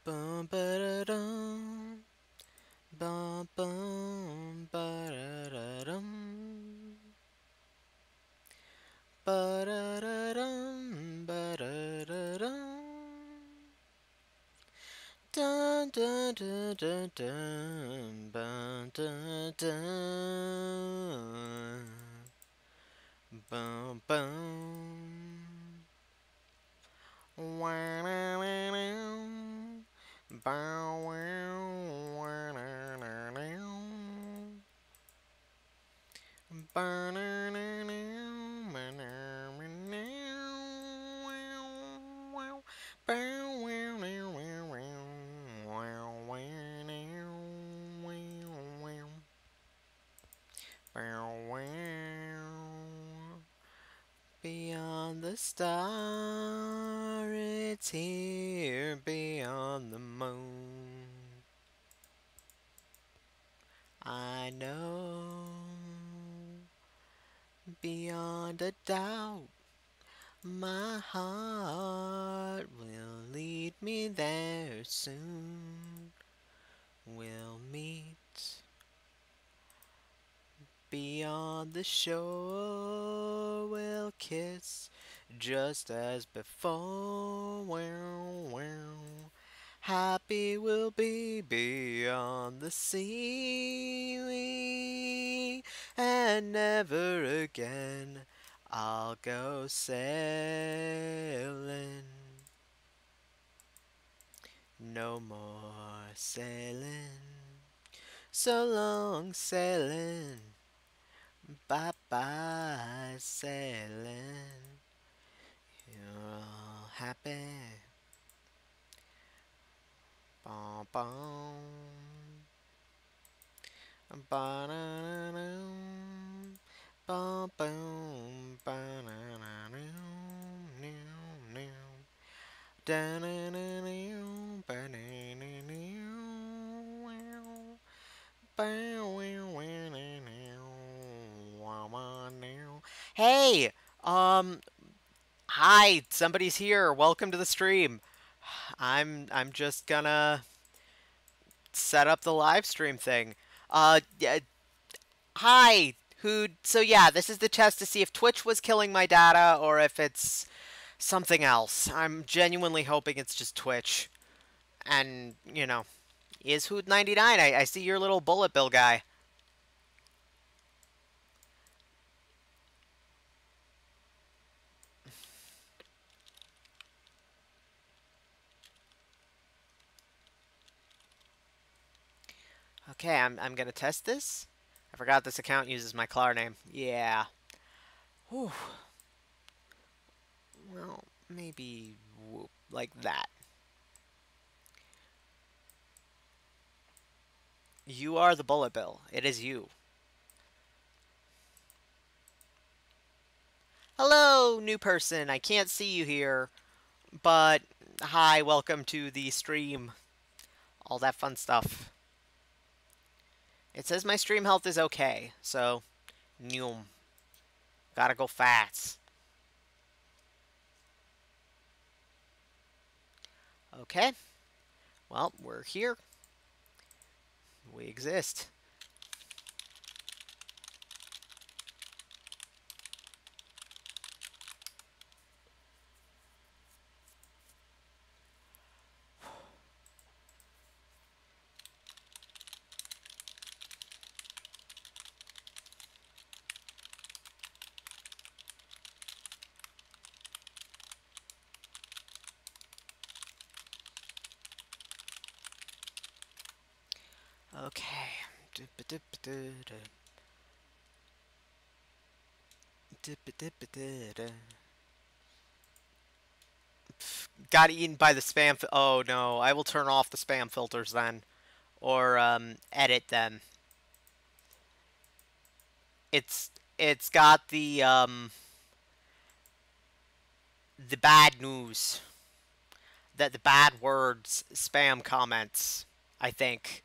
Bum ba dum bum bum ba dum ba dum ba dum dun dun dun dun dun bum dun dun bum bum bow wow Beyond the star, it's here beyond the moon. I know beyond a doubt, my heart will lead me there soon. We'll meet beyond the shore, we'll kiss just as before. Wow, wow. Happy we'll be beyond the sea, and never again I'll go sailing. No more sailing. So long sailing. Bye bye sailing. You're all happy. Bum bum. Ba-da-da-dum. Bum bum. Ba-da-da-dum. Meow, meow. Da-da-da-dum. Ba-da-da-dum. Wow. Bow, wow, wow, now, now. Wow, wow, now. Hey, um, hi, somebody's here. Welcome to the stream. I'm just gonna set up the live stream thing. Yeah, hi, who? So yeah, this is the test to see if Twitch was killing my data or if it's something else. I'm genuinely hoping it's just Twitch. And is Hood 99? I see your little bullet bill guy. Okay, I'm gonna test this. I forgot this account uses my Clar name. Yeah. Whew. Well, maybe like that. You are the bullet bill. It is you. Hello, new person. I can't see you here, but hi, welcome to the stream. All that fun stuff. It says my stream health is okay, so noom. Gotta go fast. Okay. Well, we're here. We exist. Okay. Got eaten by the spam. Oh no, I will turn off the spam filters then, or edit them. It's got the bad news, that the bad words, spam comments. I think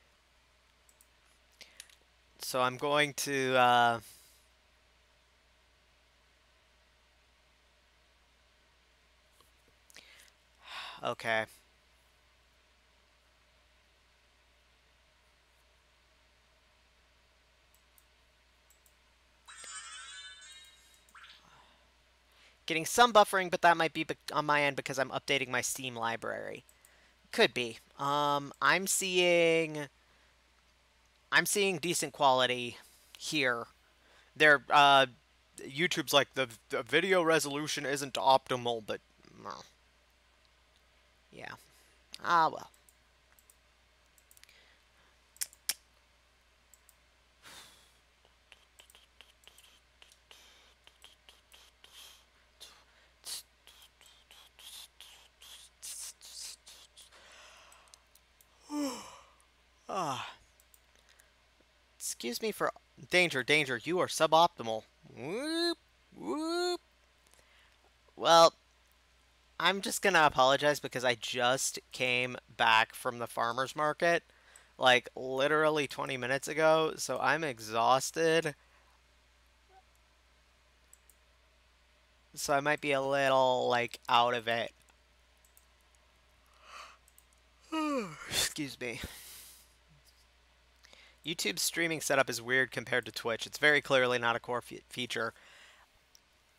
so. I'm going to okay. Getting some buffering, but that might be on my end because I'm updating my Steam library. Could be. I'm seeing decent quality here. YouTube's like the video resolution isn't optimal, but yeah. Ah well. Ah, excuse me for danger, danger. You are suboptimal. Whoop, whoop. Well, I'm just gonna apologize because I just came back from the farmer's market, like literally 20 minutes ago, so I'm exhausted. So I might be a little, like, out of it. Excuse me. YouTube's streaming setup is weird compared to Twitch. It's very clearly not a core feature.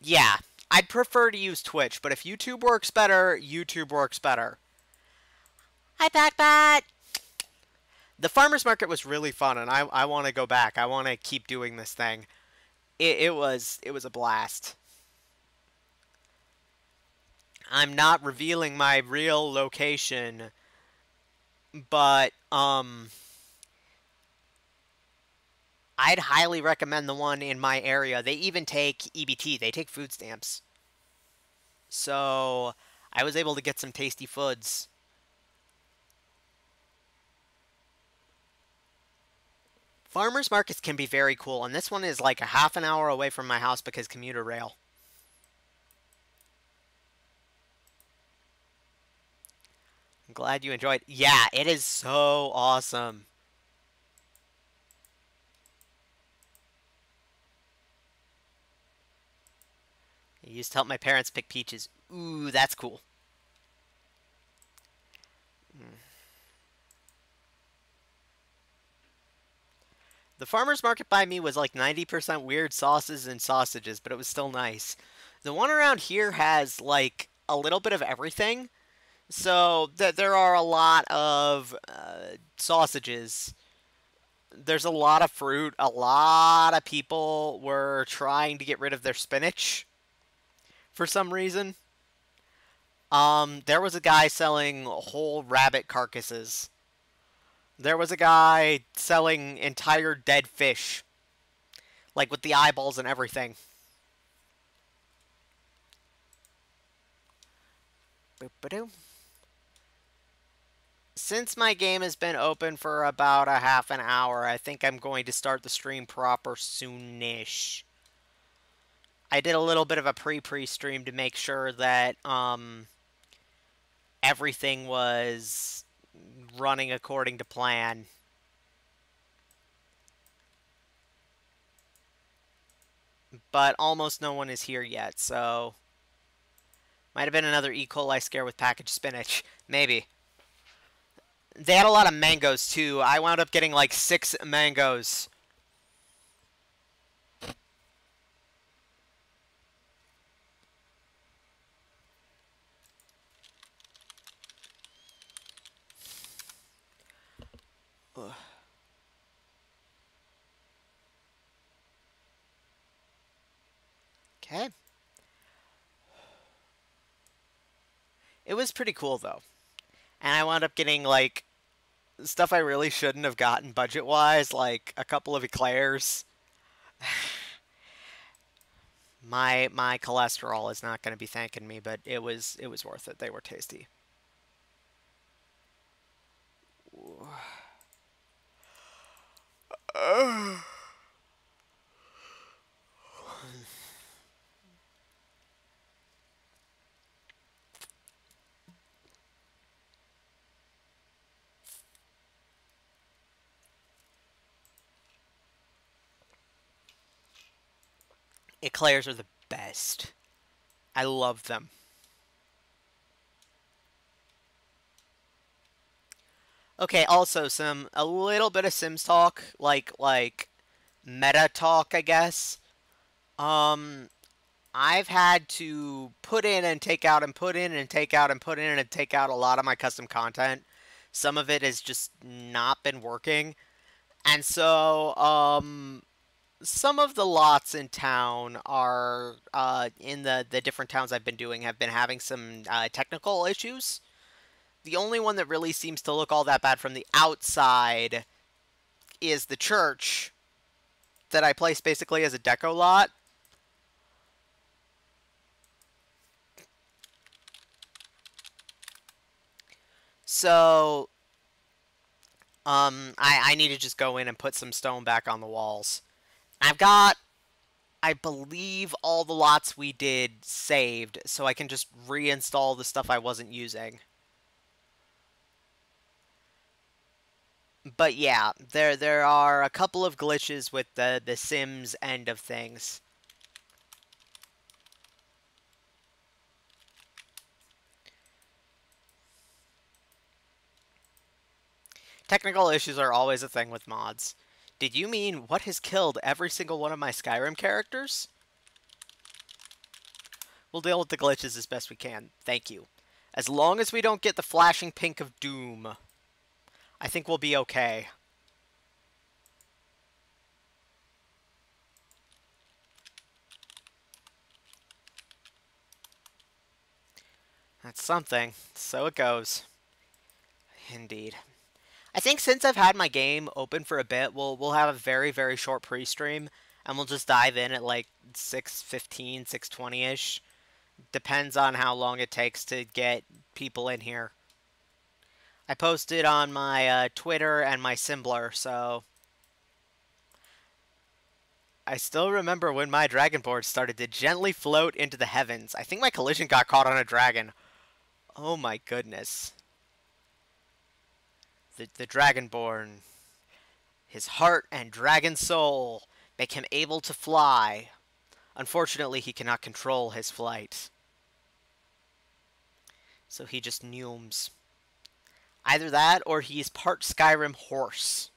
Yeah, I'd prefer to use Twitch, but if YouTube works better, YouTube works better. Hi, Packbat! The farmer's market was really fun, and I want to go back. I want to keep doing this thing. It was a blast. I'm not revealing my real location, but I'd highly recommend the one in my area. They even take EBT. They take food stamps. So I was able to get some tasty foods. Farmers markets can be very cool, and this one is like a half an hour away from my house because commuter rail. I'm glad you enjoyed. Yeah, it is so awesome. I used to help my parents pick peaches. Ooh, that's cool. The farmer's market by me was like 90% weird sauces and sausages, but it was still nice. The one around here has like a little bit of everything. So there are a lot of sausages. There's a lot of fruit. A lot of people were trying to get rid of their spinach for some reason. There was a guy selling whole rabbit carcasses. There was a guy selling entire dead fish, like with the eyeballs and everything. Boop-a-doo. Since my game has been open for about a half an hour, I think I'm going to start the stream proper soonish. I did a little bit of a pre-stream to make sure that everything was running according to plan. But almost no one is here yet, so might have been another E. coli scare with packaged spinach. Maybe. They had a lot of mangoes, too. I wound up getting like 6 mangoes. Ugh. Okay. It was pretty cool, though. And I wound up getting, like, stuff I really shouldn't have gotten budget-wise, like a couple of eclairs. My cholesterol is not going to be thanking me, but it was worth it. They were tasty. Eclairs are the best. I love them. Okay, also a little bit of Sims talk, like meta talk, I guess. Um I've had to put in and take out and put in and take out and put in and take out a lot of my custom content. Some of it has just not been working. And so, some of the lots in town are, in the different towns I've been doing, have been having some technical issues. The only one that really seems to look all that bad from the outside is the church that I place basically as a deco lot. So, I need to just go in and put some stone back on the walls. I've got, I believe, all the lots we did saved, so I can just reinstall the stuff I wasn't using. But yeah, there are a couple of glitches with the Sims end of things. Technical issues are always a thing with mods. Did you mean what has killed every single one of my Skyrim characters? We'll deal with the glitches as best we can. Thank you. As long as we don't get the flashing pink of doom, I think we'll be okay. That's something. So it goes. Indeed. I think since I've had my game open for a bit, we'll have a very short pre-stream, and we'll just dive in at like 6:15, 6:20ish. Depends on how long it takes to get people in here. I posted on my Twitter and my Symblr, so I still remember when my Dragonboard started to gently float into the heavens. I think my collision got caught on a dragon. Oh my goodness. The Dragonborn, his heart and dragon soul make him able to fly. Unfortunately, he cannot control his flight. So he just neumes. Either that, or he's part Skyrim horse.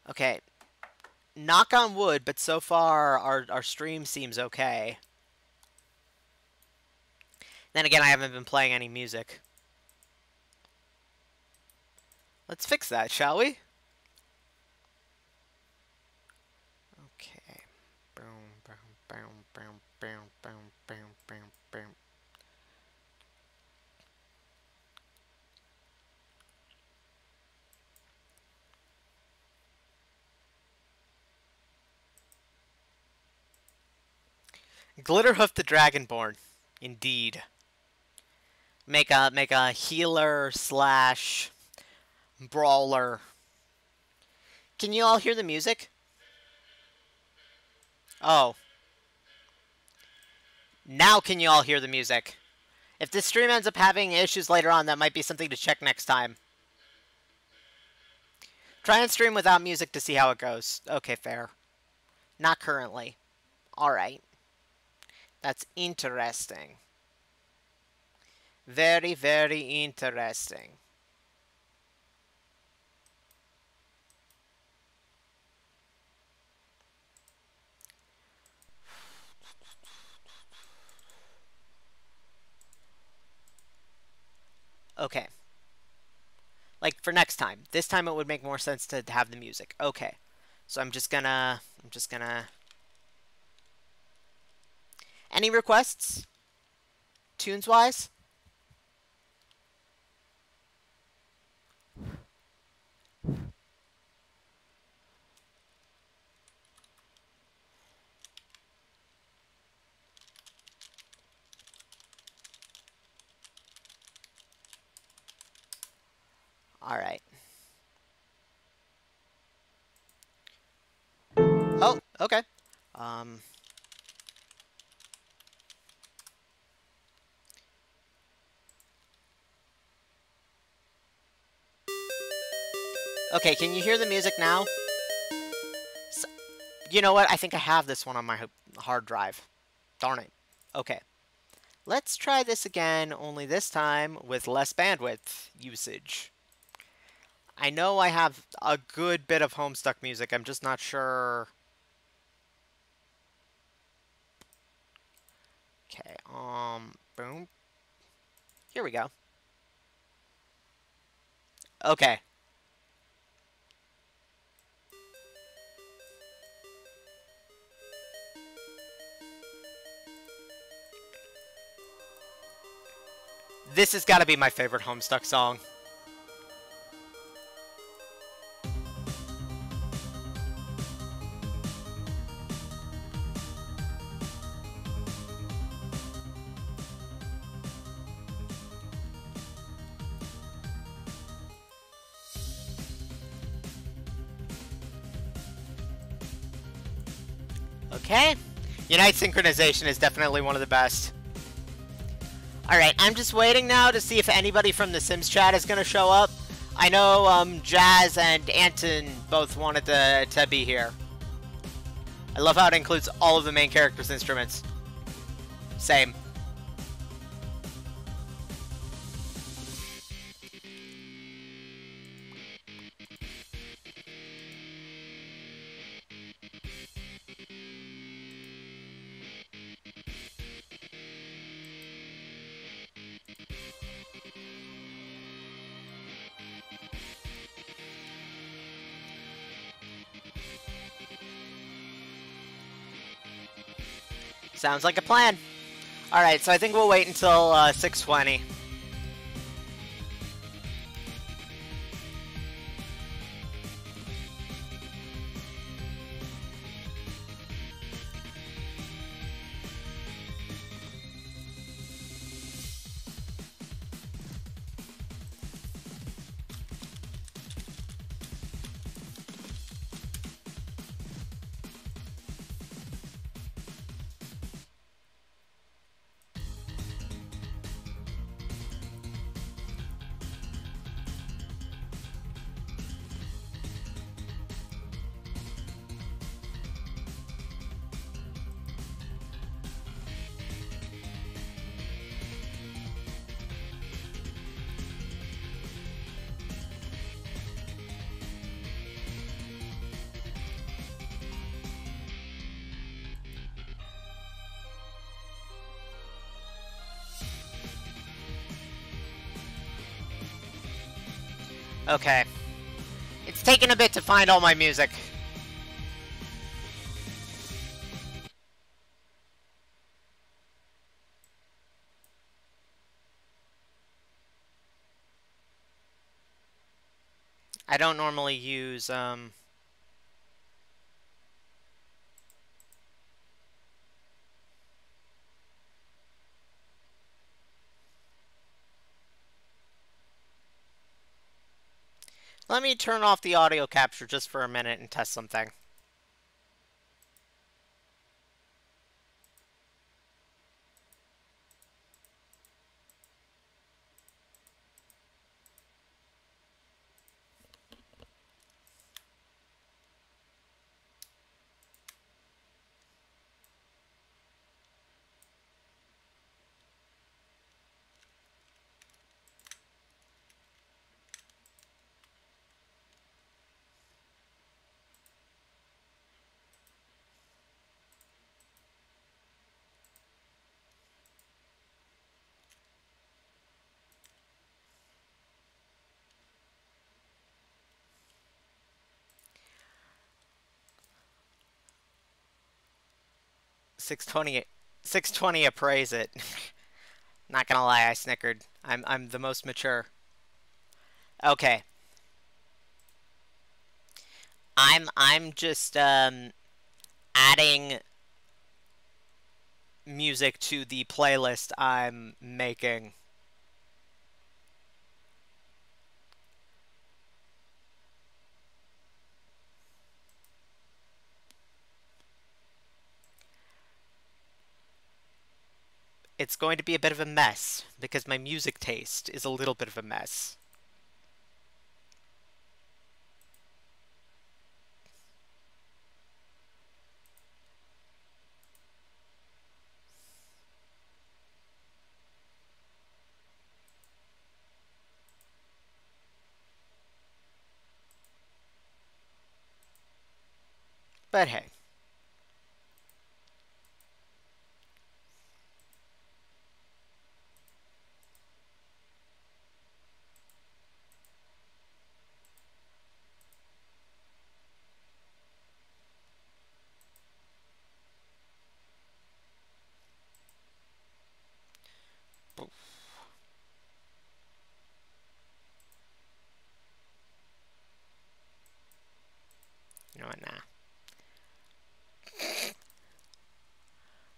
Okay. Knock on wood, but so far our stream seems okay. Then again, I haven't been playing any music. Let's fix that, shall we? Okay. Boom, boom, boom, boom, boom, boom, boom, boom, boom. Glitterhoof the Dragonborn. Indeed. Make a healer slash brawler. Can you all hear the music? Oh. Now can you all hear the music? If this stream ends up having issues later on, that might be something to check next time. Try and stream without music to see how it goes. Okay, fair. Not currently. Alright. That's interesting. Very interesting. Okay. Like, for next time. This time it would make more sense to have the music. Okay. So I'm just gonna... Any requests? Tunes-wise? Alright. Oh, okay. Okay, can you hear the music now? You know what? I think I have this one on my hard drive. Darn it. Okay. Let's try this again, only this time with less bandwidth usage. I know I have a good bit of Homestuck music. I'm just not sure. Okay, boom. Here we go. Okay. This has got to be my favorite Homestuck song. Okay. Unite synchronization is definitely one of the best. Alright, I'm just waiting now to see if anybody from the Sims chat is going to show up. I know Jazz and Anton both wanted to be here. I love how it includes all of the main characters' instruments. Same. Sounds like a plan. Alright, so I think we'll wait until 6:20. Okay. It's taken a bit to find all my music. I don't normally use, Let me turn off the audio capture just for a minute and test something. Six twenty appraise it. Not gonna lie, I snickered. I'm the most mature. Okay. I'm just adding music to the playlist I'm making. It's going to be a bit of a mess because my music taste is a little bit of a mess. But hey. You know what, nah.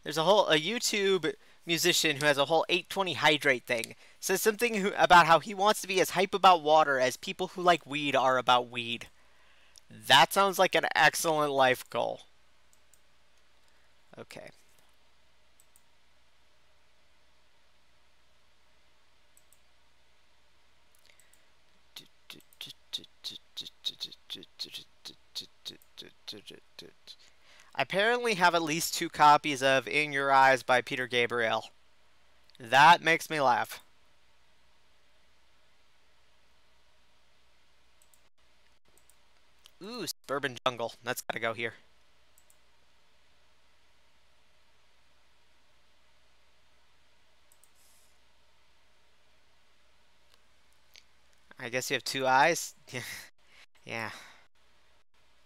There's a YouTube musician who has a whole 820 hydrate thing. Says something about how he wants to be as hype about water as people who like weed are about weed. That sounds like an excellent life goal. Okay. I apparently have at least 2 copies of In Your Eyes by Peter Gabriel. That makes me laugh. Ooh, Suburban Jungle. That's gotta go here. I guess you have 2 eyes? Yeah.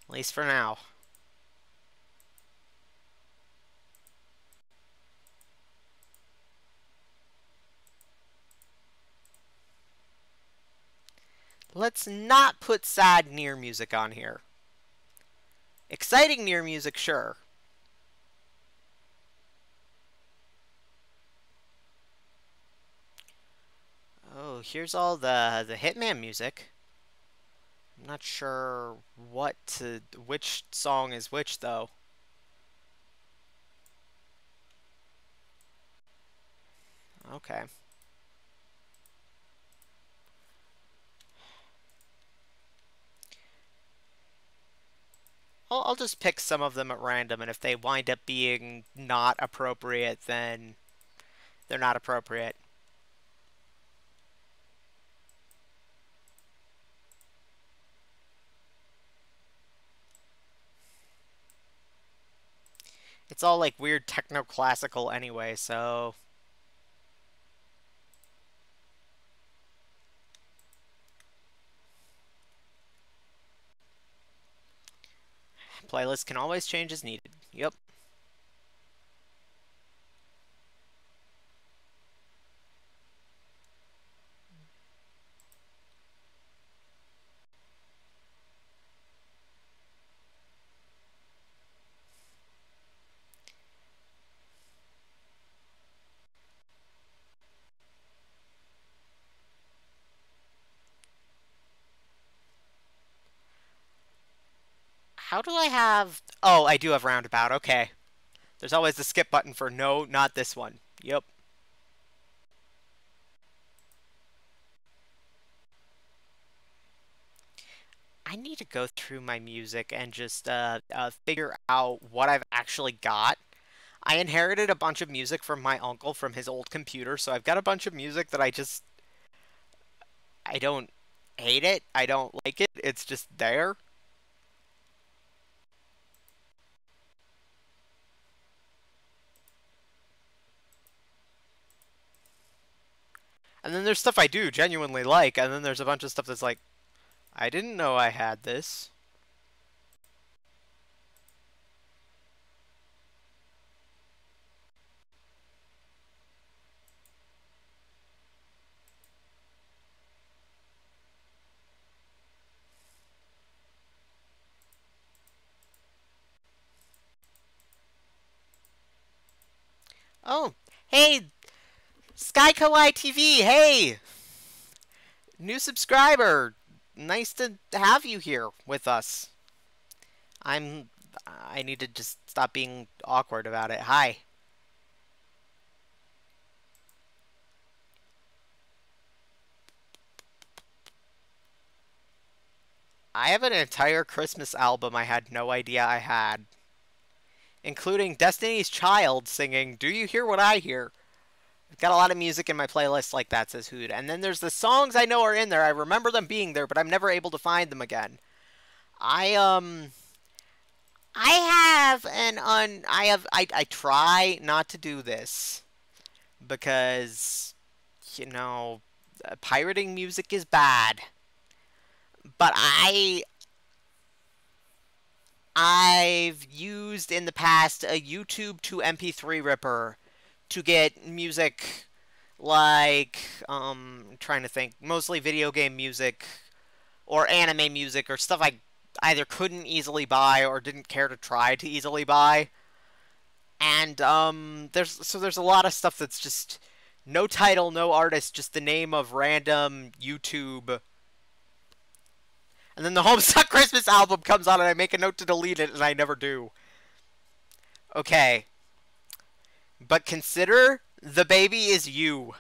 At least for now. Let's not put sad near music on here. Exciting near music, sure. Oh, here's all the Hitman music. I'm not sure which song is which though. Okay. I'll just pick some of them at random, and if they wind up being not appropriate, then they're not appropriate. It's all like weird techno-classical anyway, so... Playlist can always change as needed. Yep. How do I have... Oh, I do have roundabout. Okay. There's always the skip button for no, not this one. Yep. I need to go through my music and just figure out what I've actually got. I inherited a bunch of music from my uncle from his old computer, so I've got a bunch of music that I don't hate it. I don't like it. It's just there. And then there's stuff I do genuinely like, and then there's a bunch of stuff that's like, I didn't know I had this. Oh, hey, Sky Kawaii TV, hey, new subscriber. Nice to have you here with us. I need to just stop being awkward about it. Hi. I have an entire Christmas album I had no idea I had, including Destiny's Child singing "Do You Hear What I Hear?" I've got a lot of music in my playlist like that, says Hood. And then there's the songs I know are in there. I remember them being there, but I'm never able to find them again. I I have I try not to do this because you know pirating music is bad. But I've used in the past a YouTube to MP3 ripper to get music like I'm trying to think, mostly video game music or anime music or stuff I either couldn't easily buy or didn't care to try to easily buy. And there's a lot of stuff that's just no title, no artist, just the name of random YouTube. And then the Homestuck Christmas album comes on and I make a note to delete it and I never do. Okay. But consider The Baby Is You.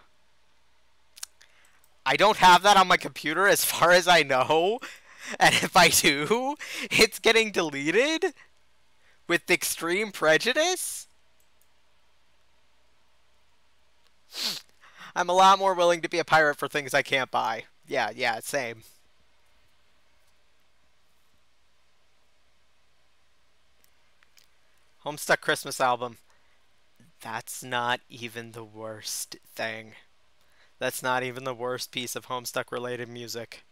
I don't have that on my computer as far as I know. And if I do, it's getting deleted with extreme prejudice. I'm a lot more willing to be a pirate for things I can't buy. Yeah, same. Homestuck Christmas album. That's not even the worst thing. That's not even the worst piece of Homestuck related music.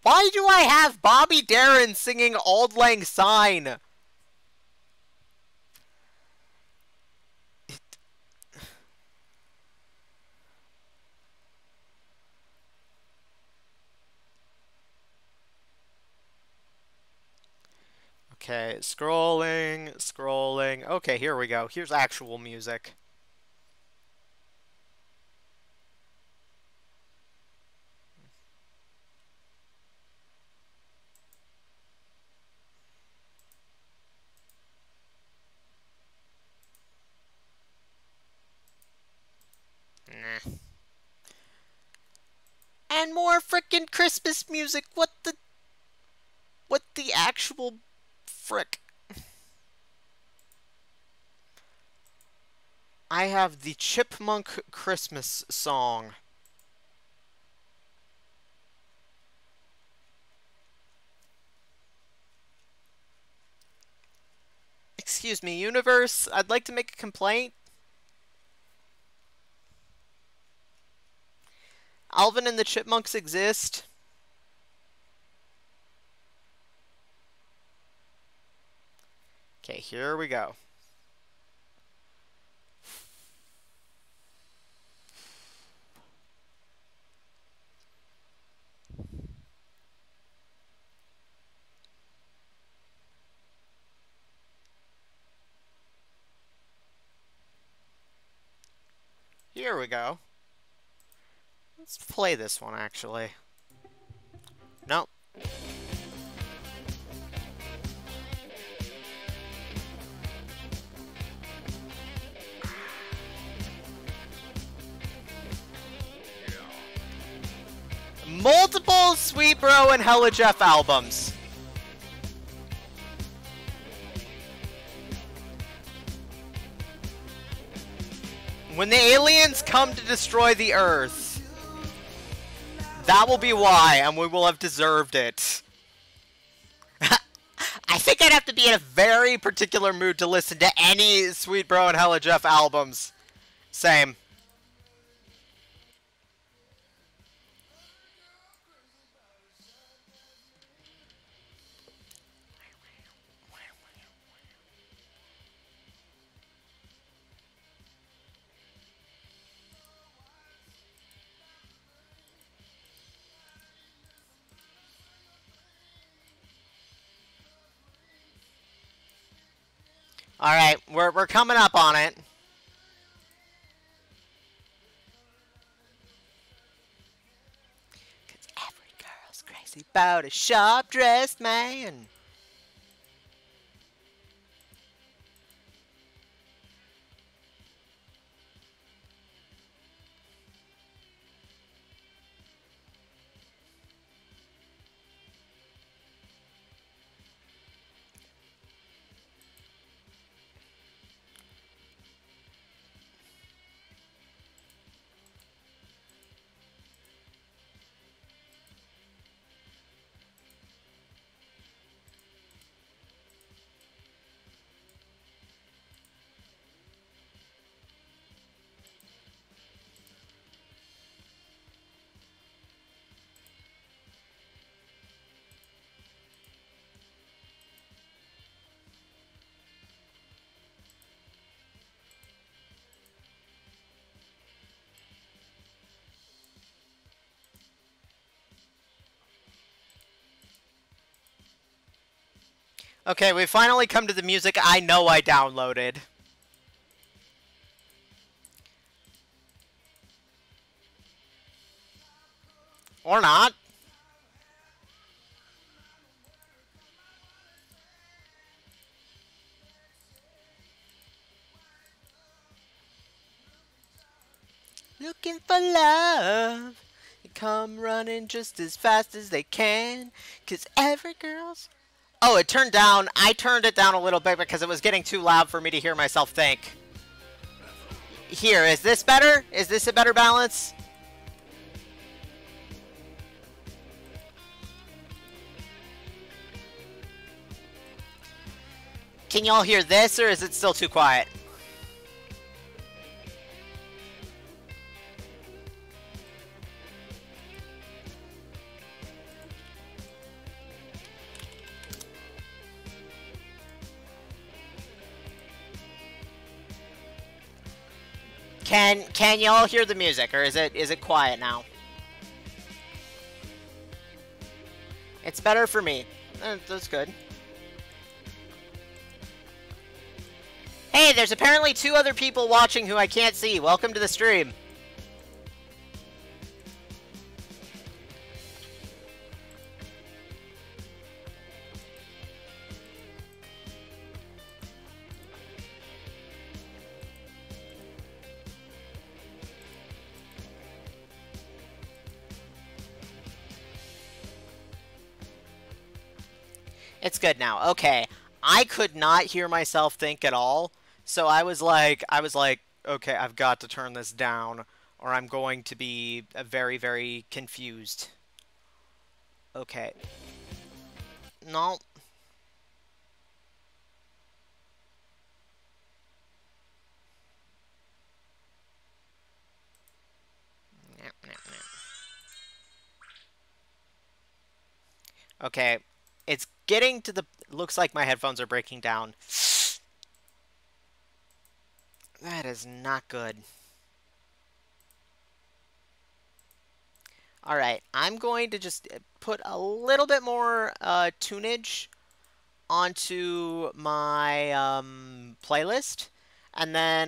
Why do I have Bobby Darin singing Auld Lang Syne? Okay, scrolling. Okay, here we go. Here's actual music. Nah. And more frickin' Christmas music. What the actual frick? I have the Chipmunk Christmas song. Excuse me, universe, I'd like to make a complaint. Alvin and the Chipmunks exist. Okay, here we go. Here we go. Let's play this one, actually. Nope. Multiple Sweet Bro and Hella Jeff albums. When the aliens come to destroy the Earth, that will be why, and we will have deserved it. I think I'd have to be in a very particular mood to listen to any Sweet Bro and Hella Jeff albums. Same. Alright, we're coming up on it. Cause every girl's crazy about a sharp-dressed man. Okay, we finally come to the music I know I downloaded. Or not. Looking for love. You come running just as fast as they can. 'Cause every girl's... Oh, it turned down. I turned it down a little bit because it was getting too loud for me to hear myself think. Here, is this better? Is this a better balance? Can y'all hear this, or is it still too quiet? Can y'all hear the music, or is it quiet now? It's better for me. That's good. Hey, there's apparently 2 other people watching who I can't see. Welcome to the stream. It's good now. Okay. I could not hear myself think at all. So I was like, okay, I've got to turn this down or I'm going to be very, very confused. Okay. No. Okay. It's getting to the... Looks like my headphones are breaking down. That is not good. Alright, I'm going to just put a little bit more tunage onto my playlist. And then,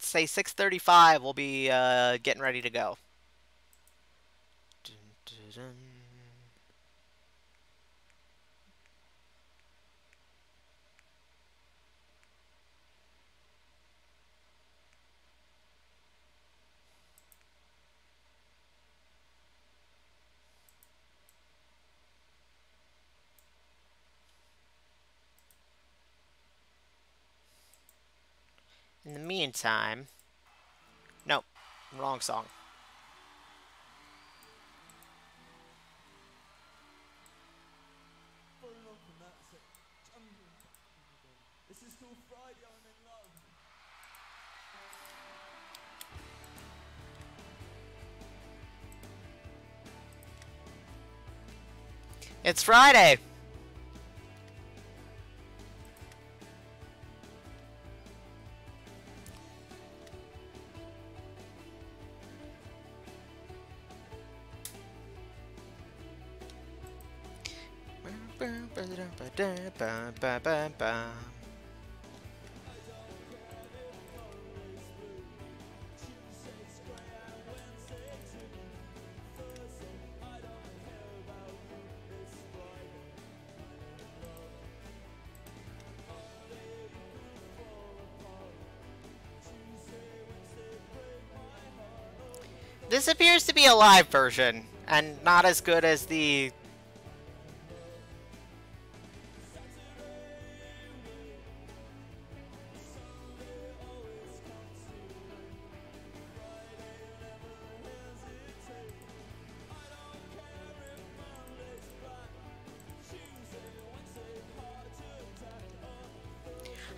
say 6:35, we'll be getting ready to go. Dun, dun, dun. In the meantime... Nope, wrong song. It's Friday! This appears to be a live version, and not as good as the...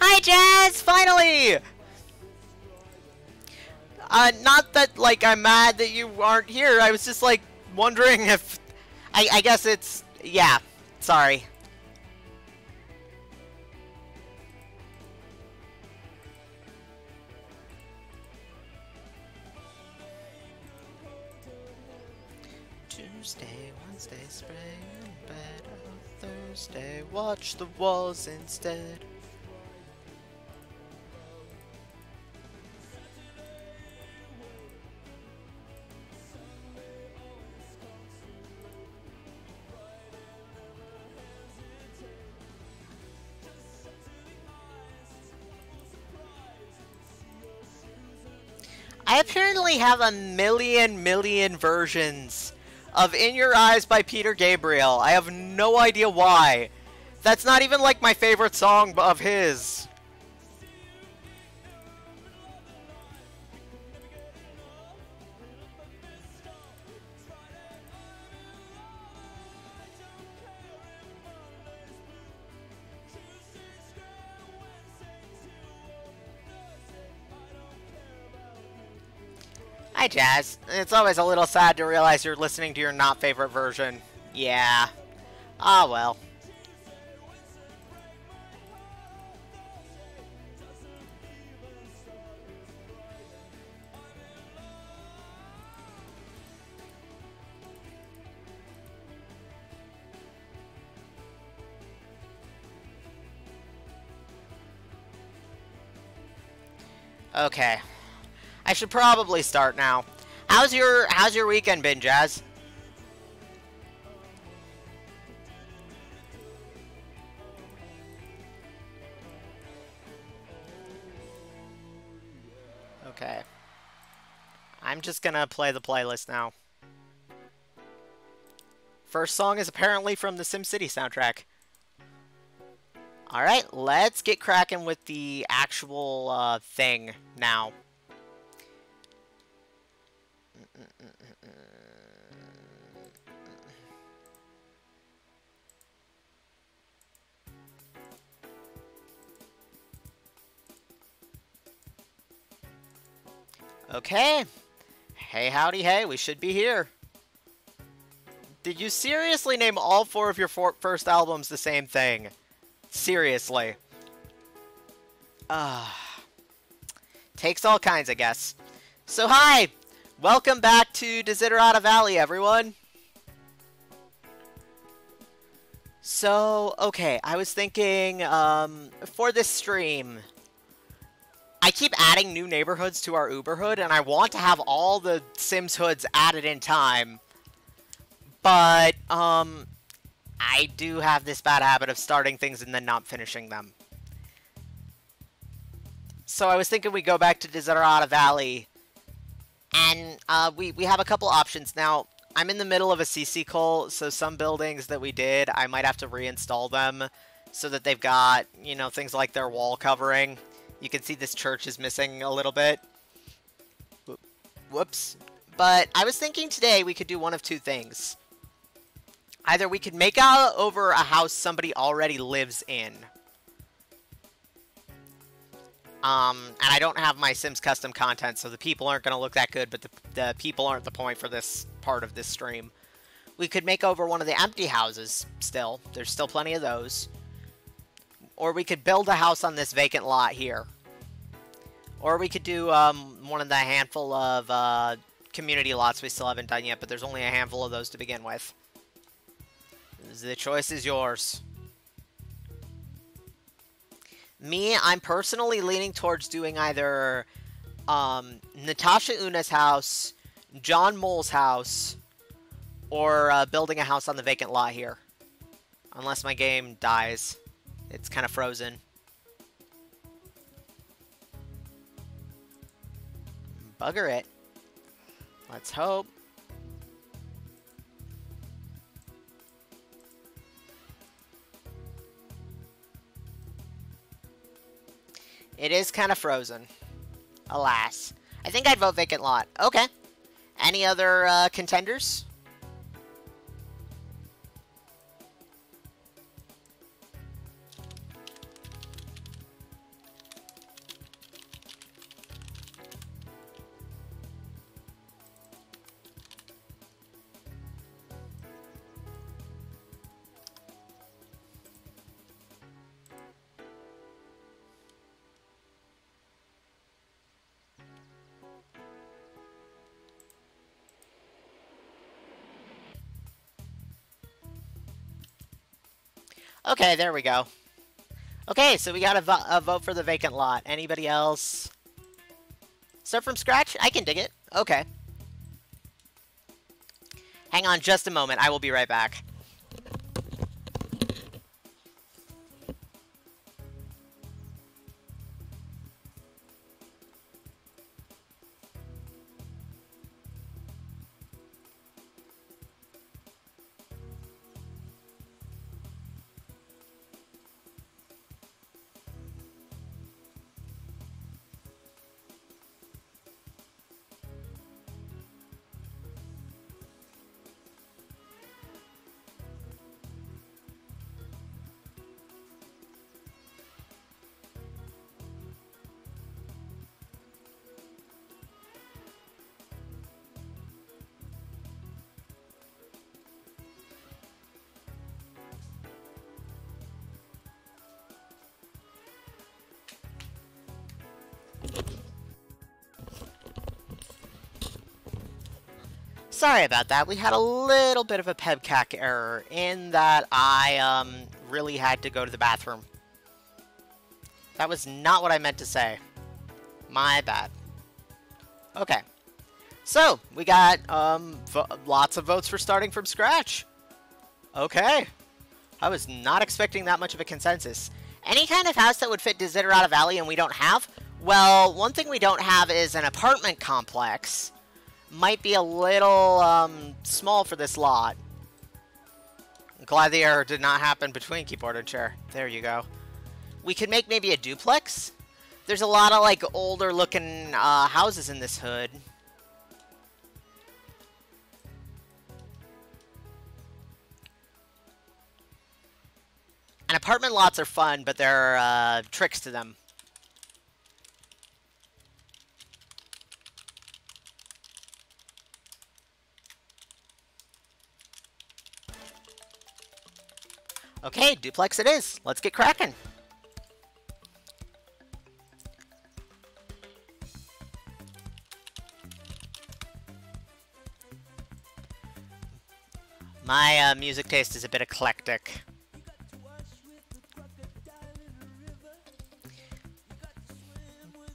Hi, Jazz! Finally! Not that, like, I'm mad that you aren't here. I was just, like, wondering if... I guess it's... Yeah. Sorry. Tuesday, Wednesday, spring. bed on Thursday. Watch the walls instead. I apparently have a million versions of In Your Eyes by Peter Gabriel. I have no idea why. That's not even like my favorite song of his. Hi, Jazz. It's always a little sad to realize you're listening to your not favorite version. Yeah. Ah, well. Okay. I should probably start now. How's your weekend been, Jazz? Okay. I'm just gonna play the playlist now. First song is apparently from the SimCity soundtrack. Alright, let's get cracking with the actual thing now. Okay. Hey, howdy, hey, we should be here. Did you seriously name all four of your first albums the same thing? Seriously. Takes all kinds, I guess. So, hi! Welcome back to Desiderata Valley, everyone! So, okay, I was thinking, for this stream, I keep adding new neighborhoods to our Uberhood, and I want to have all the Sims hoods added in time. But, I do have this bad habit of starting things and then not finishing them. So I was thinking we go back to Desiderata Valley, and we have a couple options. Now, I'm in the middle of a CC cull, so some buildings that we did, I might have to reinstall them so that they've got, you know, things like their wall covering. You can see this church is missing a little bit. Whoops. But I was thinking today we could do one of two things. Either we could make out over a house somebody already lives in. And I don't have my Sims custom content, so the people aren't going to look that good, but the people aren't the point for this part of this stream. We could make over one of the empty houses still. There's still plenty of those. Or we could build a house on this vacant lot here. Or we could do one of the handful of community lots we still haven't done yet, but there's only a handful of those to begin with. The choice is yours. Me, I'm personally leaning towards doing either Natasha Una's house, John Mole's house, or building a house on the vacant lot here. Unless my game dies. It's kind of frozen. Bugger it. Let's hope. It is kind of frozen. Alas. I think I'd vote vacant lot. Okay. Any other contenders? Okay, there we go. Okay, so we got a vote for the vacant lot. Anybody else? Start from scratch? I can dig it. Okay. Hang on just a moment. I will be right back. Sorry about that. We had a little bit of a pebcac error in that I really had to go to the bathroom. That was not what I meant to say. My bad. Okay. So, we got lots of votes for starting from scratch. Okay. I was not expecting that much of a consensus. Any kind of house that would fit Desiderata Valley and we don't have? Well, one thing we don't have is an apartment complex. Might be a little small for this lot. I'm glad the error did not happen between keyboard and chair. There you go. We could make maybe a duplex. There's a lot of like older looking houses in this hood. And apartment lots are fun, but there are tricks to them. Okay, duplex it is. Let's get cracking. My music taste is a bit eclectic.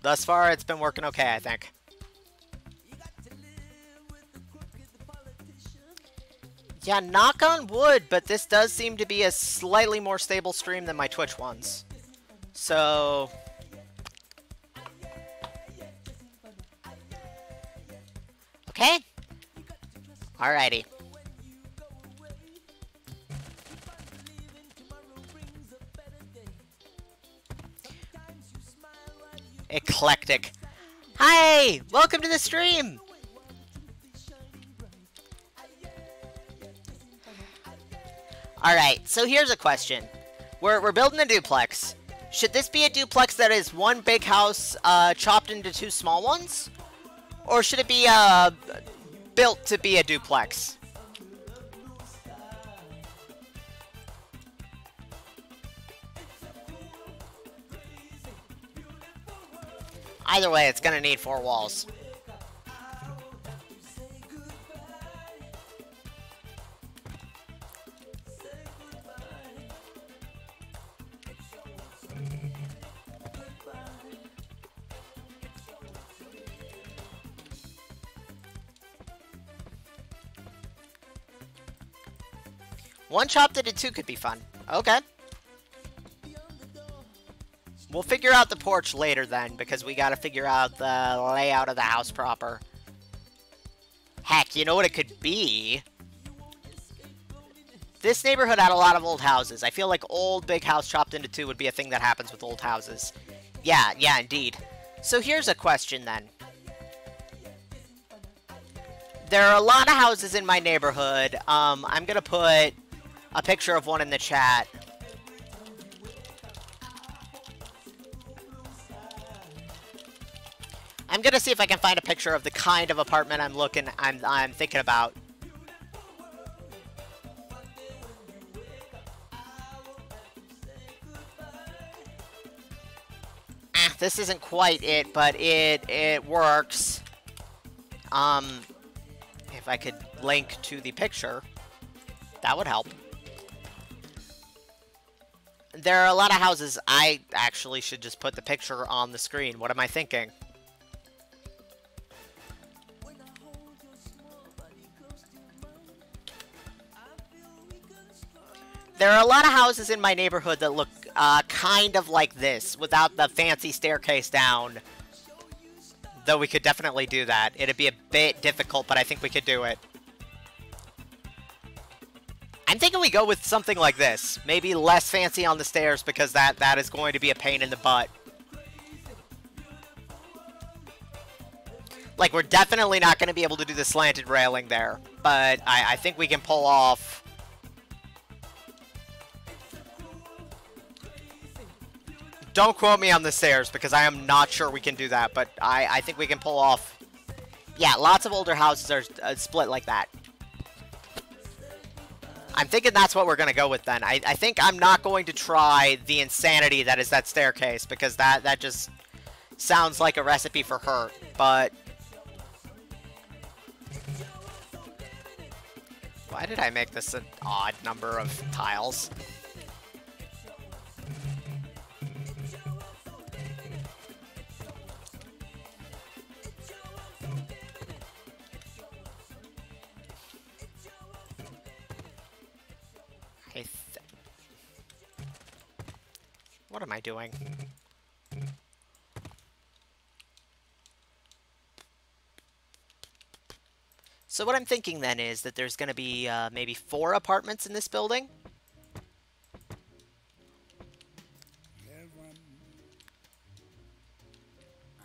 Thus far, it's been working okay, I think. Yeah, knock on wood, but this does seem to be a slightly more stable stream than my Twitch ones. So... okay. Alrighty. Eclectic. Hi! Welcome to the stream! Alright, so here's a question. We're building a duplex. Should this be a duplex that is one big house chopped into two small ones? Or should it be built to be a duplex? Either way, it's gonna need 4 walls. One chopped into 2 could be fun. Okay. We'll figure out the porch later then, because we gotta figure out the layout of the house proper. Heck, you know what it could be? This neighborhood had a lot of old houses. I feel like old big house chopped into 2 would be a thing that happens with old houses. Yeah, indeed. So here's a question then. There are a lot of houses in my neighborhood. I'm gonna put a picture of one in the chat. I'm gonna see if I can find a picture of the kind of apartment I'm thinking about. This isn't quite it, but it works. If I could link to the picture, that would help. There are a lot of houses. I actually should just put the picture on the screen. What am I thinking? There are a lot of houses in my neighborhood that look kind of like this, without the fancy staircase down. Though we could definitely do that. It'd be a bit difficult, but I think we could do it. I'm thinking we go with something like this. Maybe less fancy on the stairs, because that is going to be a pain in the butt. Like, we're definitely not going to be able to do the slanted railing there. But I think we can pull off... Don't quote me on the stairs, because I am not sure we can do that. But I think we can pull off... Yeah, lots of older houses are split like that. I'm thinking that's what we're going to go with then. I think I'm not going to try the insanity that is that staircase, because that just sounds like a recipe for hurt. But... Why did I make this an odd number of tiles? What am I doing? So what I'm thinking then is that there's going to be maybe 4 apartments in this building. Heaven.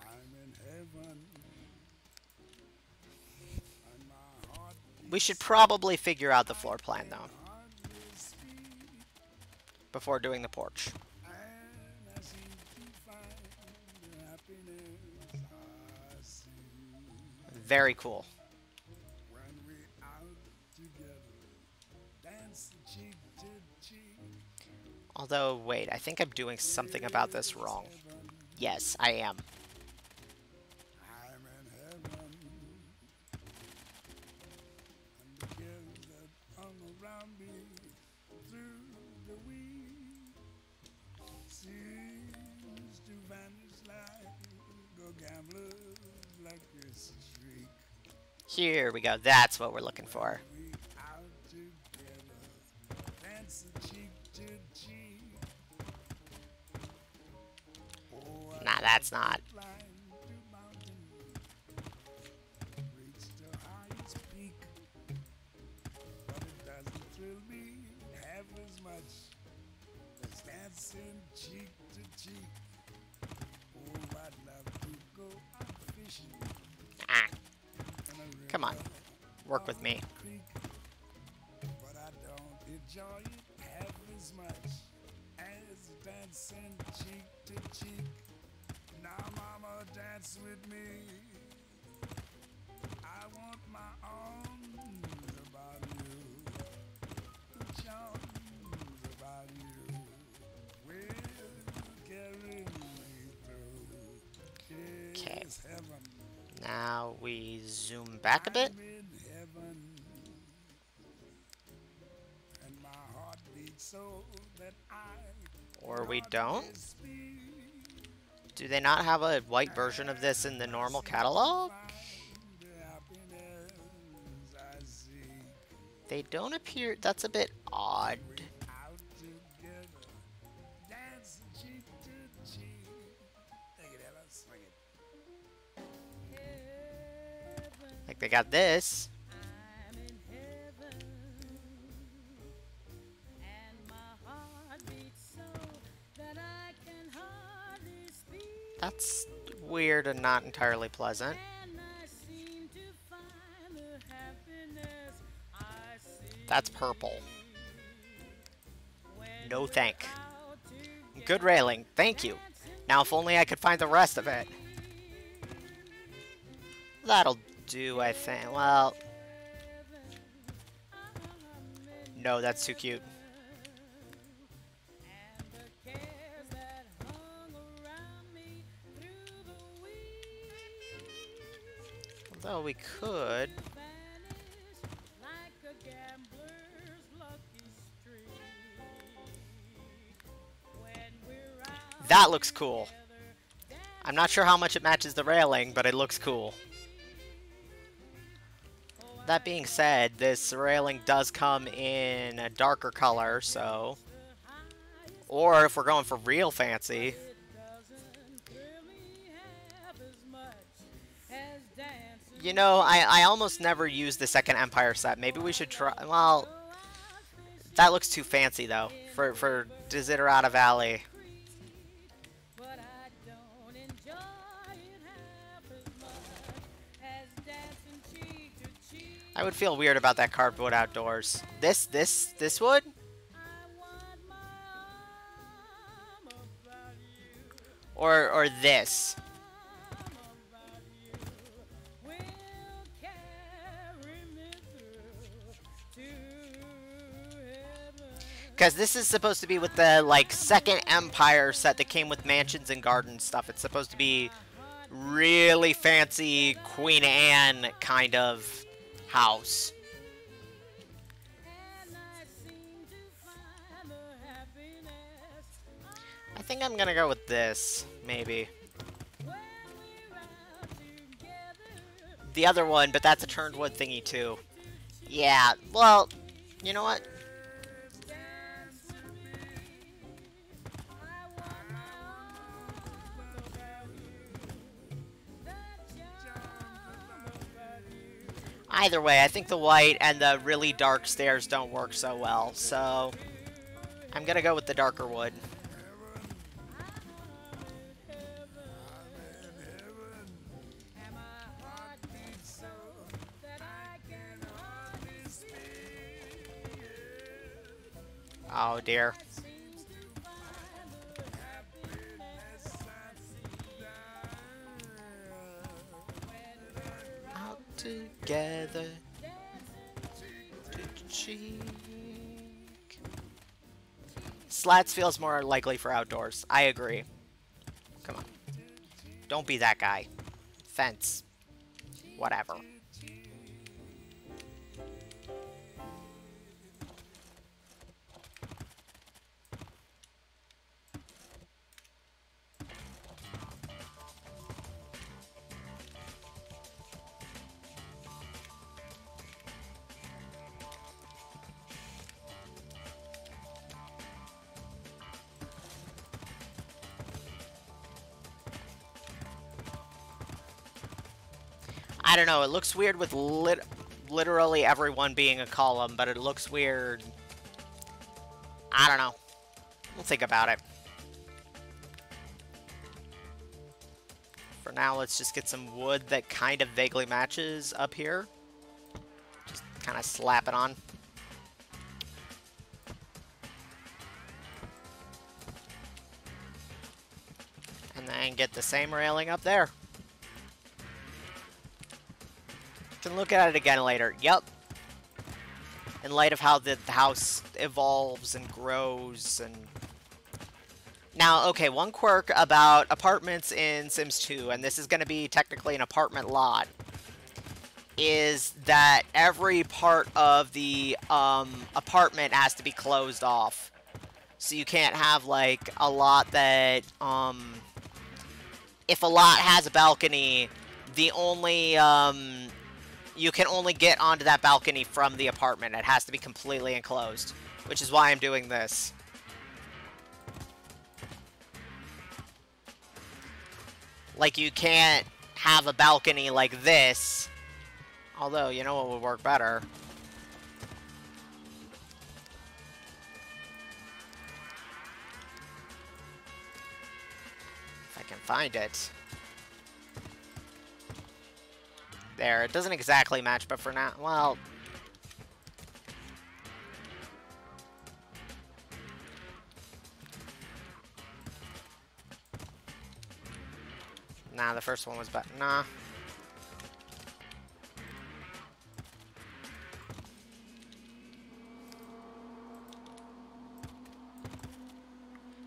I'm in heaven. And my heart We should probably figure out the floor plan, though, before doing the porch. and I seem to find the happiness I see Very cool. when we're out together, dancing cheek to cheek. Although, wait, I think I'm doing something about this wrong. Yes, I am. I'm in heaven. And the cares that hung around me through the week seems to vanish like a gambler like a streak. Here we go. That's what we're looking for. We out together, dancing cheek to cheek. Oh, I Nah, that's not. climb to mountain, reach the highest peak, but it doesn't thrill me half as much as dancing cheek to cheek. Oh, I'd love to go out fishing Ah, in a come on. river Work with me. or a creek, but I don't enjoy it half as much as dancing cheek to cheek. Now, mama, dance with me. I want my arms about you, the charms about you will carry me through. Okay. Yes, heaven. Now we zoom back a bit. I'm in heaven, and my heart beats so that I Or we can don't. hardly speak. Do they not have a white version of this in the normal catalog? Find the happiness I seek. They don't appear. That's a bit odd. Out together, dancing cheek to cheek. Take it, Ella, swing it. Like they got this. I'm in heaven, and my heart beats so that I can hardly speak. That's weird and not entirely pleasant. And I seem to find the happiness I see. That's purple. When No we're thank. out together, Good railing. Thank you. Now if only I could find the rest of it. That'll do, I think. Well, no, that's too cute. and the cares that hung around me through the week Although we could. vanish like a gambler's lucky streak. That looks cool. I'm not sure how much it matches the railing, but it looks cool. That being said, this railing does come in a darker color, so... Or if we're going for real fancy... You know, I almost never use the second Empire set. Maybe we should try... Well, that looks too fancy, though, for Desiderata Valley. I would feel weird about that carved wood outdoors. This wood? Or this? Because this is supposed to be with the, like, second Empire set that came with mansions and gardens stuff. It's supposed to be really fancy Queen Anne kind of house. I think I'm gonna go with this, maybe. The other one, but that's a turned wood thingy too. Yeah, well, you know what? Either way, I think the white and the really dark stairs don't work so well, so I'm gonna go with the darker wood. Oh dear. Out together to cheek. Slats feels more likely for outdoors. I agree. Come on. Don't be that guy. Fence. Whatever. I don't know, it looks weird with literally everyone being a column, but it looks weird. I don't know. We'll think about it. For now, let's just get some wood that kind of vaguely matches up here. Just kind of slap it on. And then get the same railing up there. Can look at it again later. Yep. In light of how the house evolves and grows and... Now, okay, one quirk about apartments in Sims 2, and this is going to be technically an apartment lot, is that every part of the apartment has to be closed off. So you can't have, like, a lot that, if a lot has a balcony, the only, you can only get onto that balcony from the apartment. It has to be completely enclosed, which is why I'm doing this. Like, you can't have a balcony like this. Although, you know what would work better? If I can find it. There, it doesn't exactly match, but for now, well... Nah, the first one was better. Nah.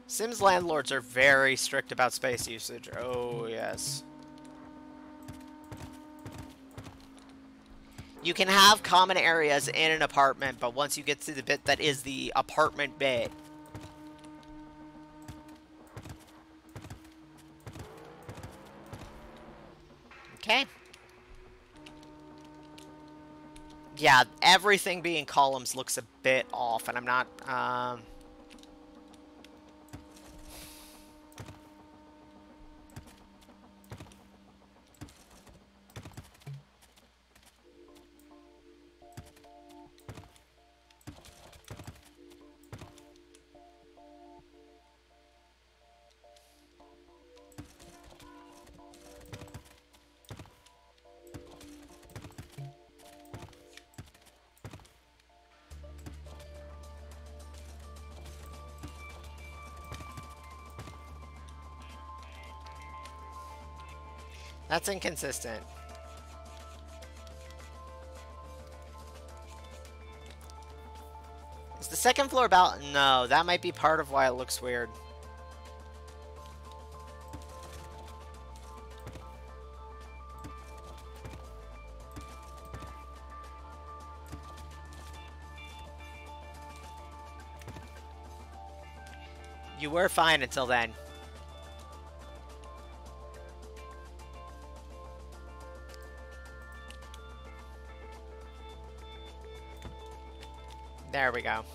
Sims landlords are very strict about space usage. Oh, yes. You can have common areas in an apartment, but once you get to the bit that is the apartment bit, Okay. Yeah, everything being columns looks a bit off, and I'm not, that's inconsistent. Is the second floor about? No, that might be part of why it looks weird. You were fine until then. There we go.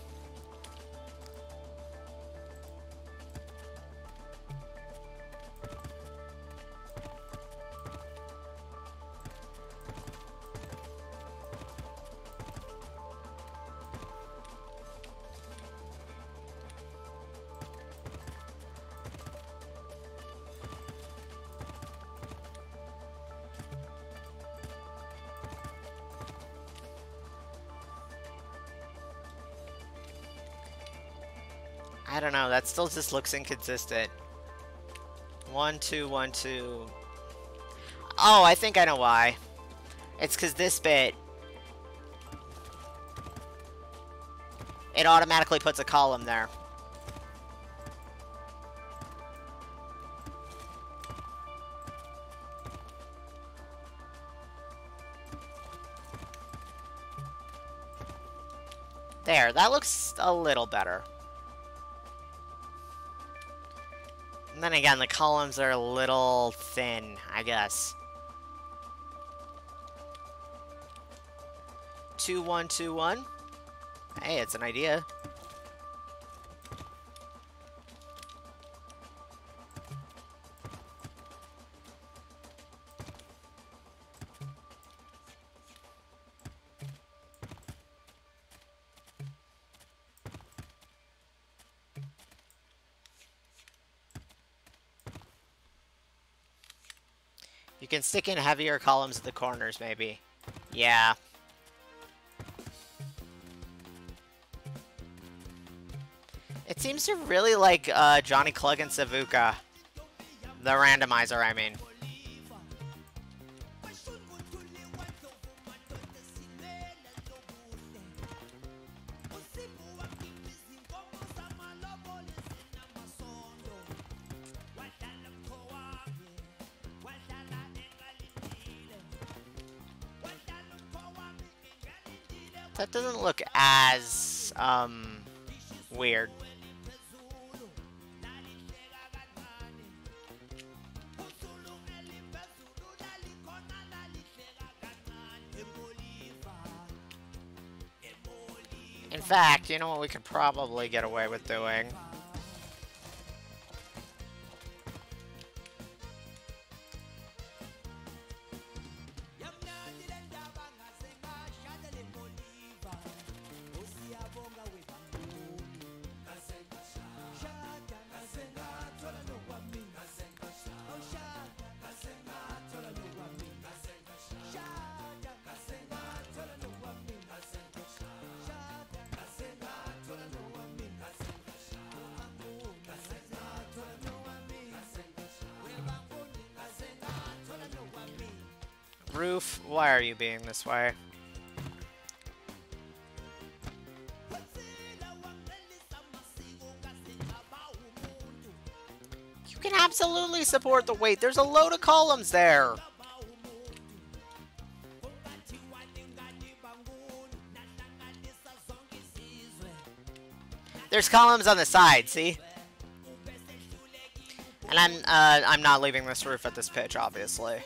I don't know, that still just looks inconsistent. 1, 2, 1, 2. Oh, I think I know why. It's because this bit, it automatically puts a column there. There, that looks a little better. And then again, the columns are a little thin, I guess. 2, 1, 2, 1. Hey, it's an idea. You can stick in heavier columns at the corners, maybe. Yeah. It seems to really like Johnny Clug and Savuka. The randomizer, I mean. That doesn't look as, weird. In fact, you know what we could probably get away with doing? Roof, why are you being this way? You can absolutely support the weight. There's a load of columns there. There's columns on the side, see? And I'm not leaving this roof at this pitch, obviously.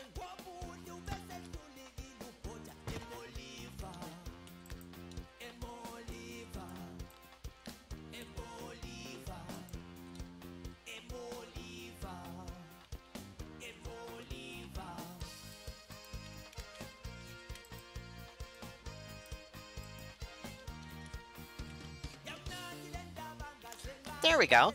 There we go.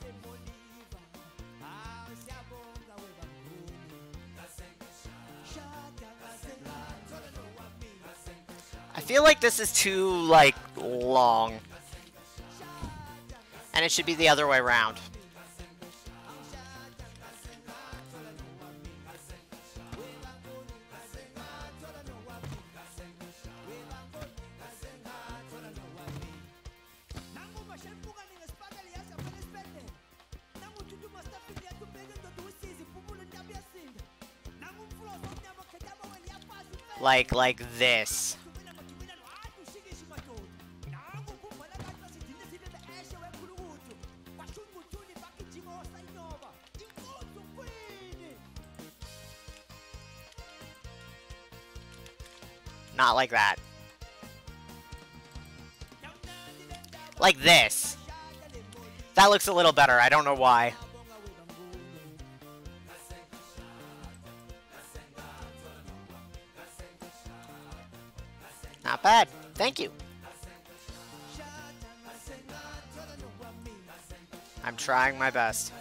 I feel like this is too, like, long. And it should be the other way around. Like this. Not like that. Like this. That looks a little better. I don't know why. Not bad. Thank you. I'm trying my best.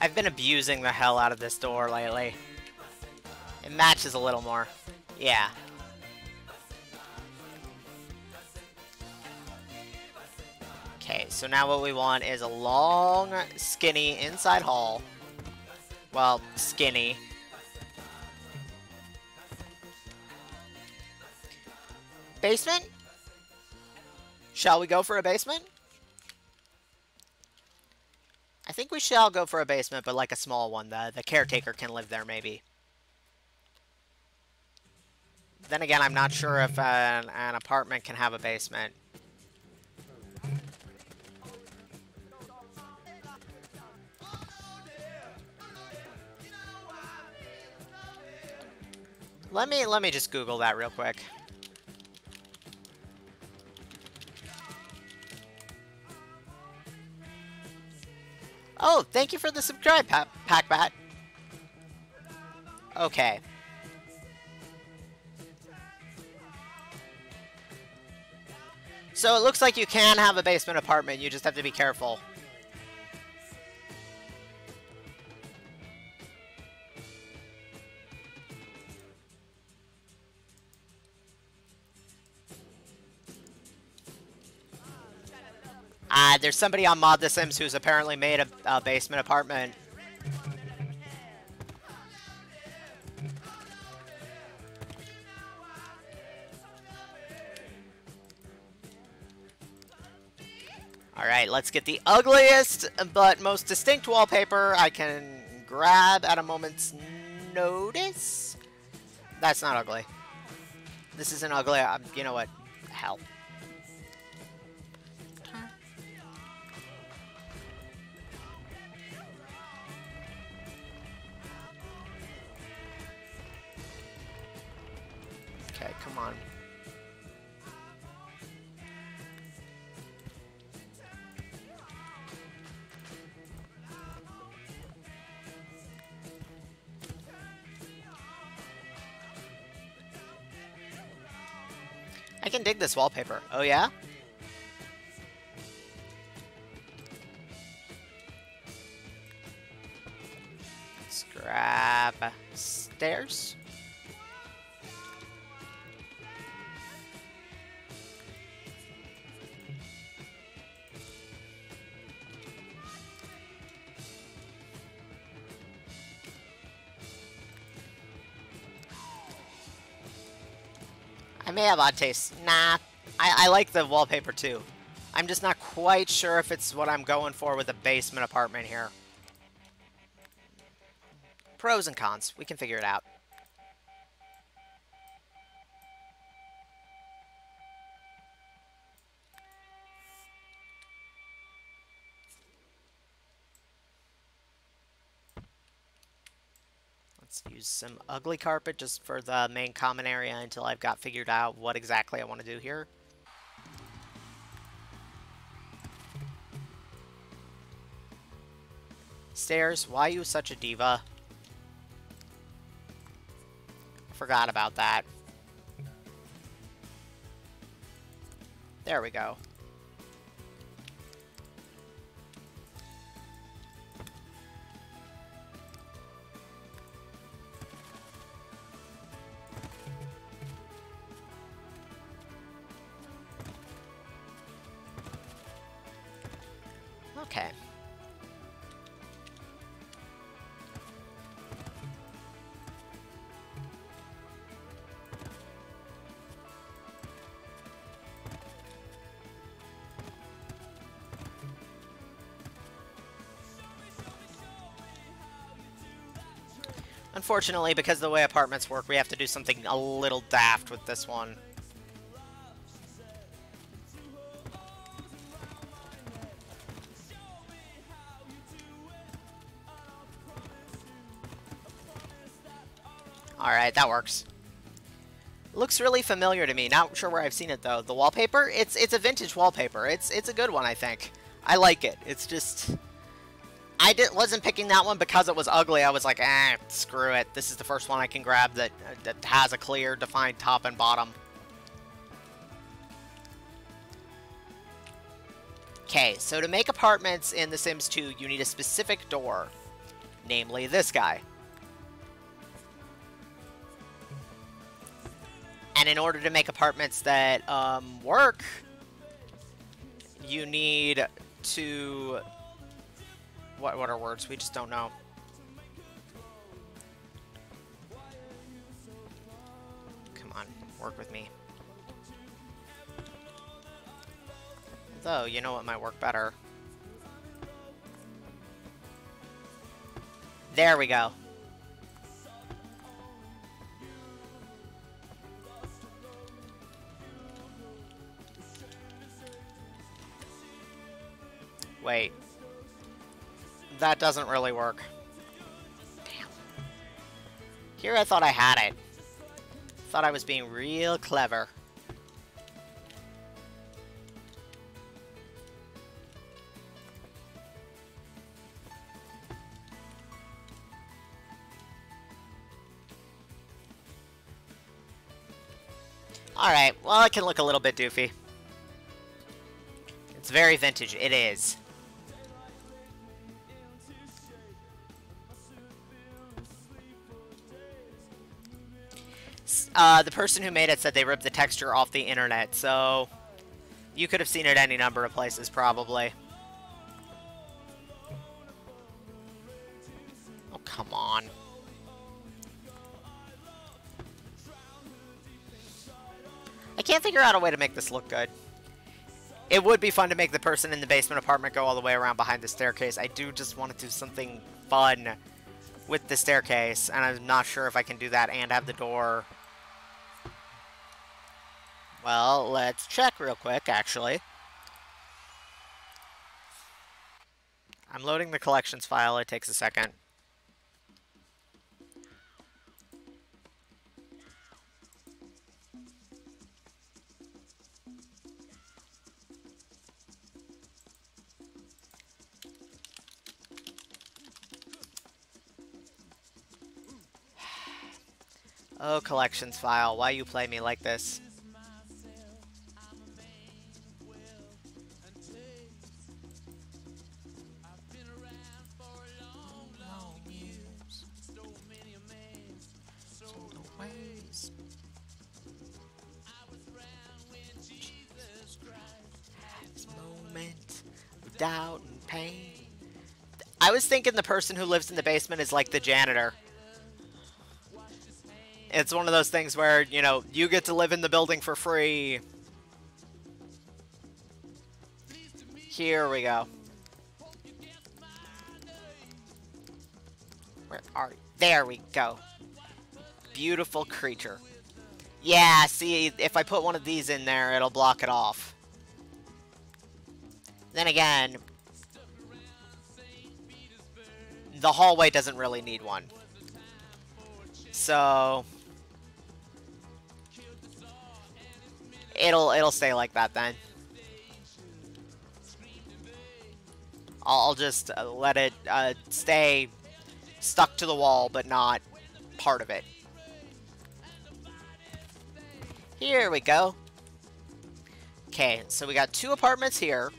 I've been abusing the hell out of this door lately. It matches a little more. Yeah. Okay, so now what we want is a long, skinny inside hall. Well, skinny. Basement? Shall we go for a basement? I think we shall go for a basement, but like a small one. The caretaker can live there, maybe. Then again, I'm not sure if an apartment can have a basement. Let me just Google that real quick. Oh, thank you for the subscribe, Packbat. Okay. So it looks like you can have a basement apartment, you just have to be careful. There's somebody on Mod The Sims who's apparently made a basement apartment. Alright, let's get the ugliest but most distinct wallpaper I can grab at a moment's notice. That's not ugly. This isn't ugly. You know what? Hell. Okay, come on. I can dig this wallpaper. Oh, yeah? Let's grab stairs. I may have odd taste. Nah, I like the wallpaper too. I'm just not quite sure if it's what I'm going for with a basement apartment here. Pros and cons. We can figure it out. Let's use some ugly carpet just for the main common area until I've got figured out what exactly I want to do here. Stairs, why you such a diva? Forgot about that. There we go. Okay. Unfortunately, because of the way apartments work, we have to do something a little daft with this one. Alright, that works. Looks really familiar to me. Not sure where I've seen it, though. The wallpaper? It's a vintage wallpaper. It's a good one, I think. I like it. It's just... wasn't picking that one because it was ugly. I was like, screw it. This is the first one I can grab that has a clear, defined top and bottom. Okay, so to make apartments in The Sims 2, you need a specific door. Namely, this guy. And in order to make apartments that work, you need to... What are words? We just don't know. Come on, work with me. Though, you know what might work better. There we go. Wait. That doesn't really work. Damn. Here I thought I had it. Thought I was being real clever. Alright, well, it can look a little bit doofy. It's very vintage. It is. The person who made it said they ripped the texture off the internet, so you could have seen it any number of places, probably. Oh, come on. I can't figure out a way to make this look good. It would be fun to make the person in the basement apartment go all the way around behind the staircase. I do just want to do something fun with the staircase, and I'm not sure if I can do that and have the door. Well, let's check real quick, actually. I'm loading the collections file. It takes a second. Oh, collections file. Why you play me like this? Doubt and pain. I was thinking the person who lives in the basement is like the janitor. It's one of those things where, you know, you get to live in the building for free. Here we go. Where are you? There we go. Beautiful creature. Yeah, see, if I put one of these in there, it'll block it off. Then again, the hallway doesn't really need one. So it'll stay like that then. I'll just let it stay stuck to the wall, but not part of it. Here we go. Okay, so we got 2 apartments here.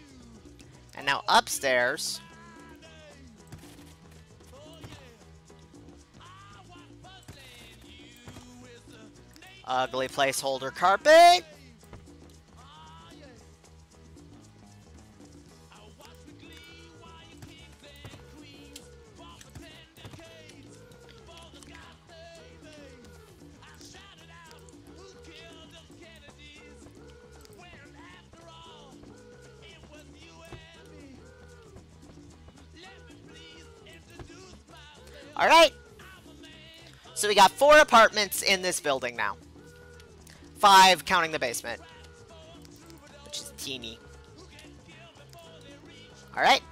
And now upstairs. Ugly placeholder carpet. Alright. So we got 4 apartments in this building now. 5 counting the basement. Which is teeny. Alright.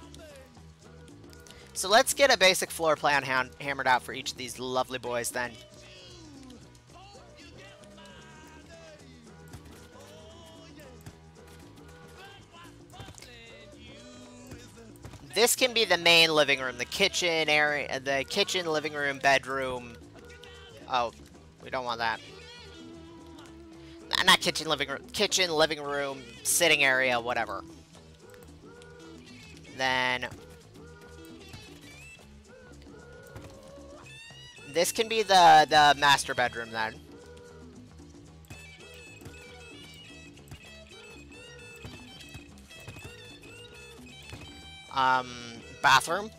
So let's get a basic floor plan hammered out for each of these lovely boys then. This can be the main living room, the kitchen area, the kitchen, living room, bedroom. Oh, we don't want that. Not kitchen, living room, sitting area, whatever. Then this can be the master bedroom then. Bathroom.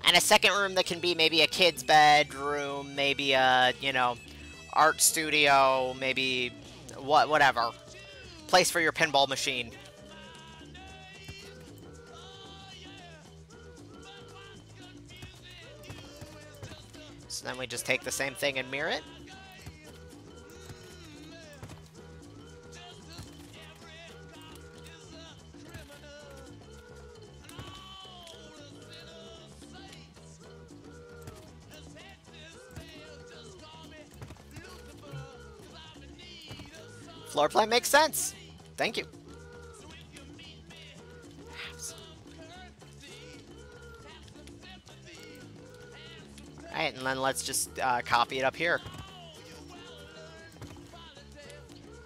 And a second room that can be maybe a kid's bedroom, maybe a, you know, art studio, maybe whatever. Place for your pinball machine. So then we just take the same thing and mirror it. Floor plan makes sense. Thank you. Alright, and then let's just copy it up here.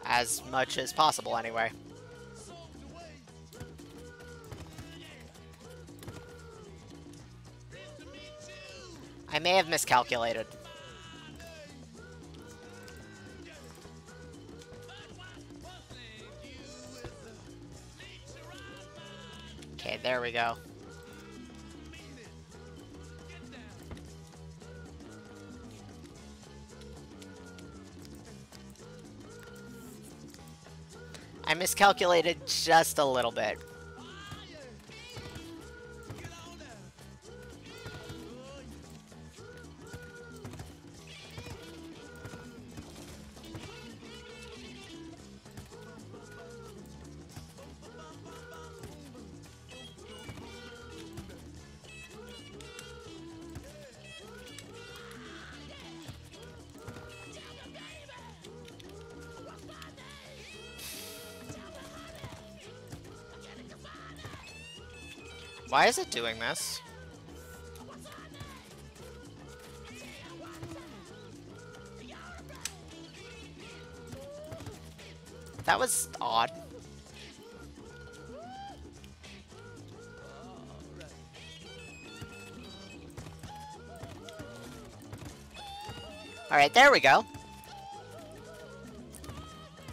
As much as possible, anyway. I may have miscalculated. Okay, there we go. I miscalculated just a little bit. Why is it doing this? That was odd. Alright, there we go.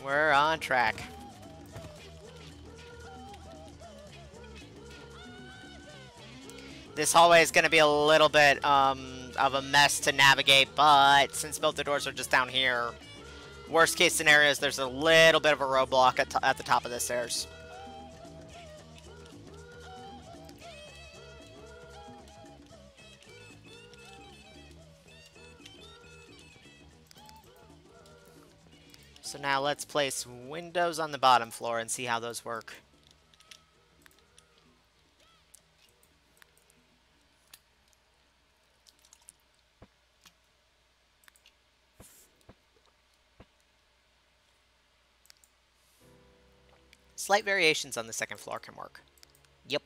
We're on track. This hallway is going to be a little bit of a mess to navigate, but since both the doors are just down here, worst case scenario is there's a little bit of a roadblock at the top of the stairs. So now let's place windows on the bottom floor and see how those work. Slight variations on the second floor can work. Yep.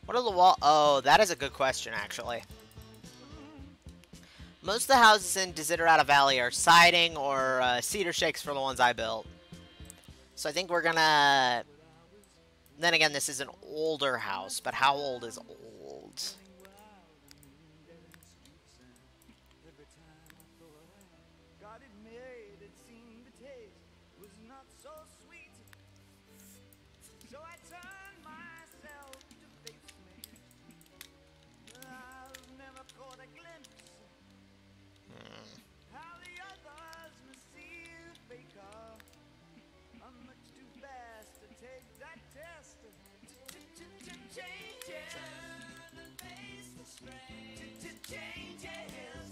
What are the wall? Oh, that is a good question, actually. Most of the houses in Desiderata Valley are siding or cedar shakes for the ones I built. So I think we're gonna... Then again, this is an older house, but how old is old? God it made it seem the taste was not so sweet. So I turned myself to face me. I've never caught a glimpse how the others must see the faker. I'm much too fast to take that test. Changes. Turn and face the strain. Changes.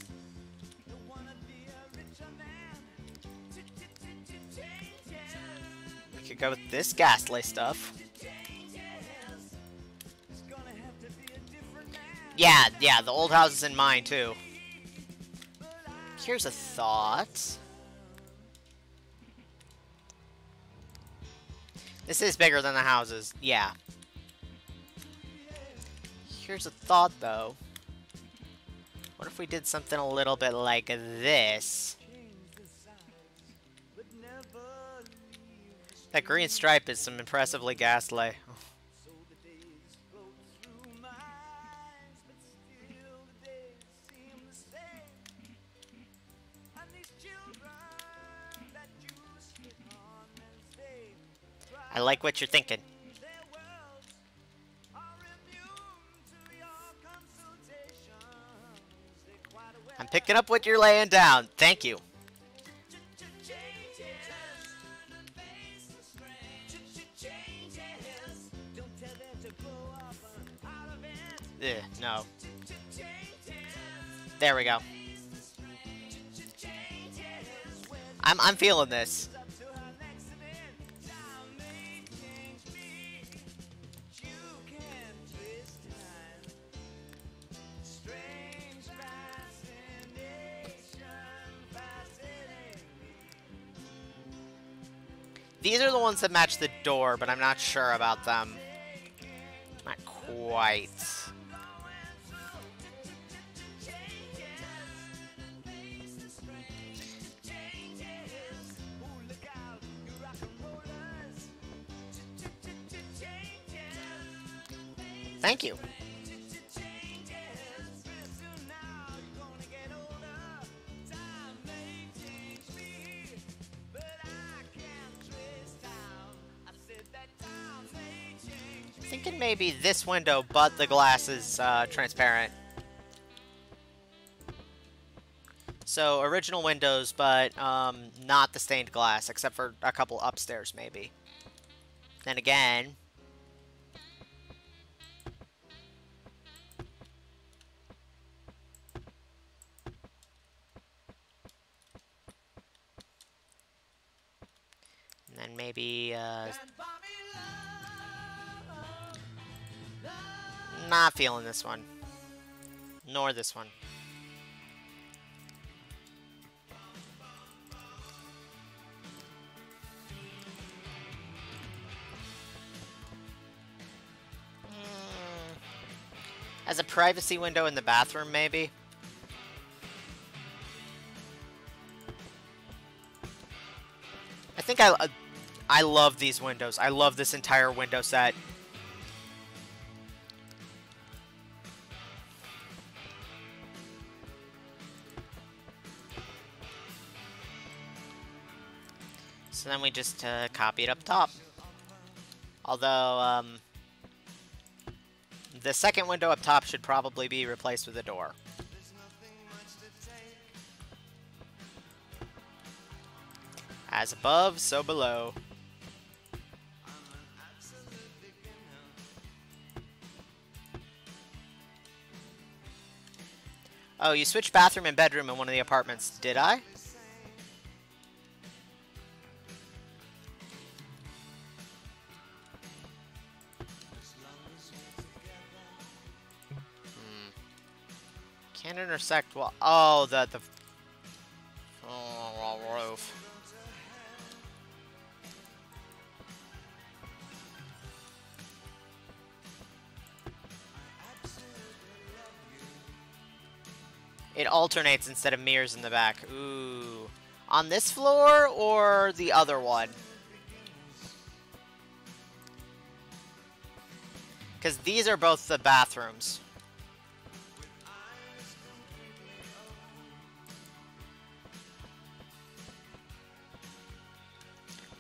Don't wanna be a richer man. Changes. We could go with this ghastly stuff. It's gonna have to be a different man. Yeah, the old house is in mine, too. Here's a thought. This is bigger than the houses, yeah. Here's a thought, though. What if we did something a little bit like this? That green stripe is some impressively ghastly. So the days float through my eyes, but still the days seem the same. And these children that you spit on as they I like what you're thinking. change their worlds are immune to your consultations. They're quite aware. I'm picking up what you're laying down. Thank you. Don't tell them to grow up out of it. No. There we go. I'm feeling this. Up to her next event. Time may change me. You can twist time. Strange fascination fascinating me. These are the ones that match the door, but I'm not sure about them. Not quite. Ooh, look out, you rock and rollers. Thank you. Thinking maybe this window, but the glass is transparent. So original windows, but not the stained glass, except for a couple upstairs, maybe. Then again, and then maybe not feeling this one, nor this one. As a privacy window in the bathroom, maybe? I think I love these windows. I love this entire window set. So then we just copy it up top. Although, the second window up top should probably be replaced with a door. As above, so below. Oh, you switched bathroom and bedroom in one of the apartments, did I? Can't intersect well. Oh, the Oh, roof. It alternates instead of mirrors in the back. Ooh. On this floor or the other one? Because these are both the bathrooms.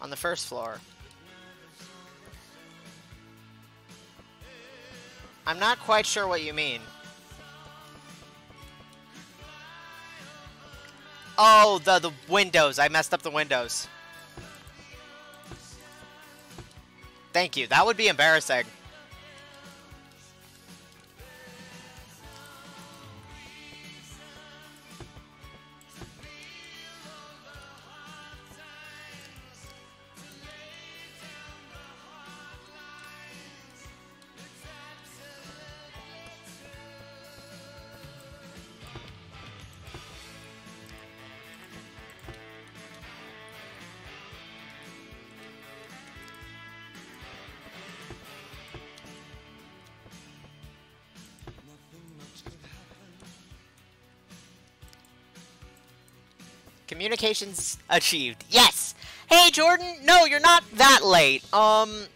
On the first floor. I'm not quite sure what you mean. Oh, the windows. I messed up the windows. Thank you. That would be embarrassing. Communications achieved. Yes! Hey, Jordan! No, you're not that late. We're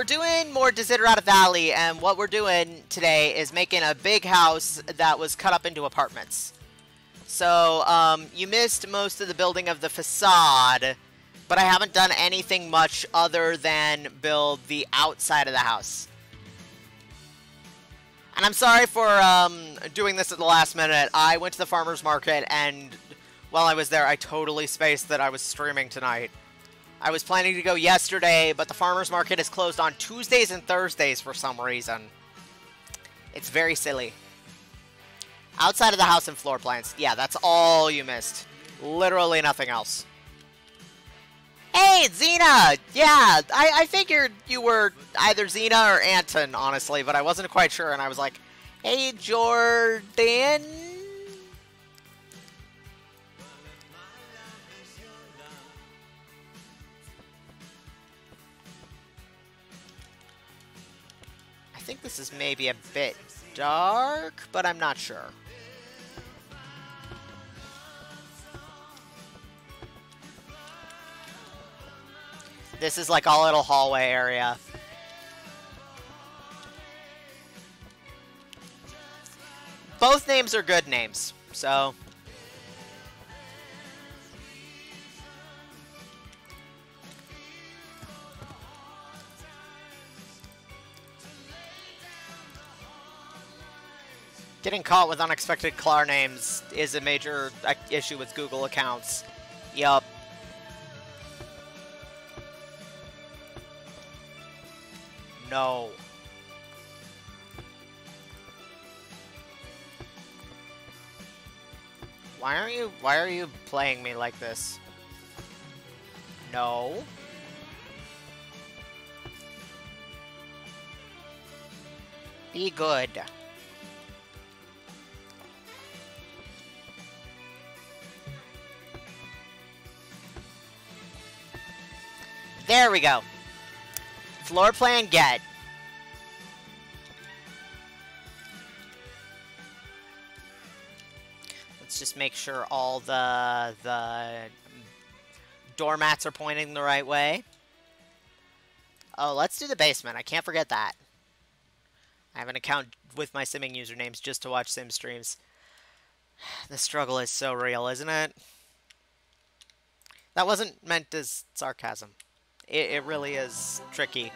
doing more Desiderata Valley, and what we're doing today is making a big house that was cut up into apartments. So, you missed most of the building of the facade, but I haven't done anything much other than build the outside of the house. And I'm sorry for doing this at the last minute. I went to the farmer's market, and while I was there, I totally spaced that I was streaming tonight. I was planning to go yesterday, but the farmer's market is closed on Tuesdays and Thursdays for some reason. It's very silly. Outside of the house and floor plans. Yeah, that's all you missed. Literally nothing else. Hey, Xena! Yeah, I figured you were either Xena or Anton, honestly, but I wasn't quite sure, and I was like, hey, Jordan? I think this is maybe a bit dark, but I'm not sure. This is like a little hallway area. Both names are good names, so... Getting caught with unexpected Clar names is a major issue with Google accounts. Yup. No. Why are you playing me like this? No. Be good. There we go. Floor plan get. Let's just make sure all the doormats are pointing the right way. Oh, let's do the basement. I can't forget that. I have an account with my simming usernames just to watch sim streams. The struggle is so real, isn't it? That wasn't meant as sarcasm. It really is tricky.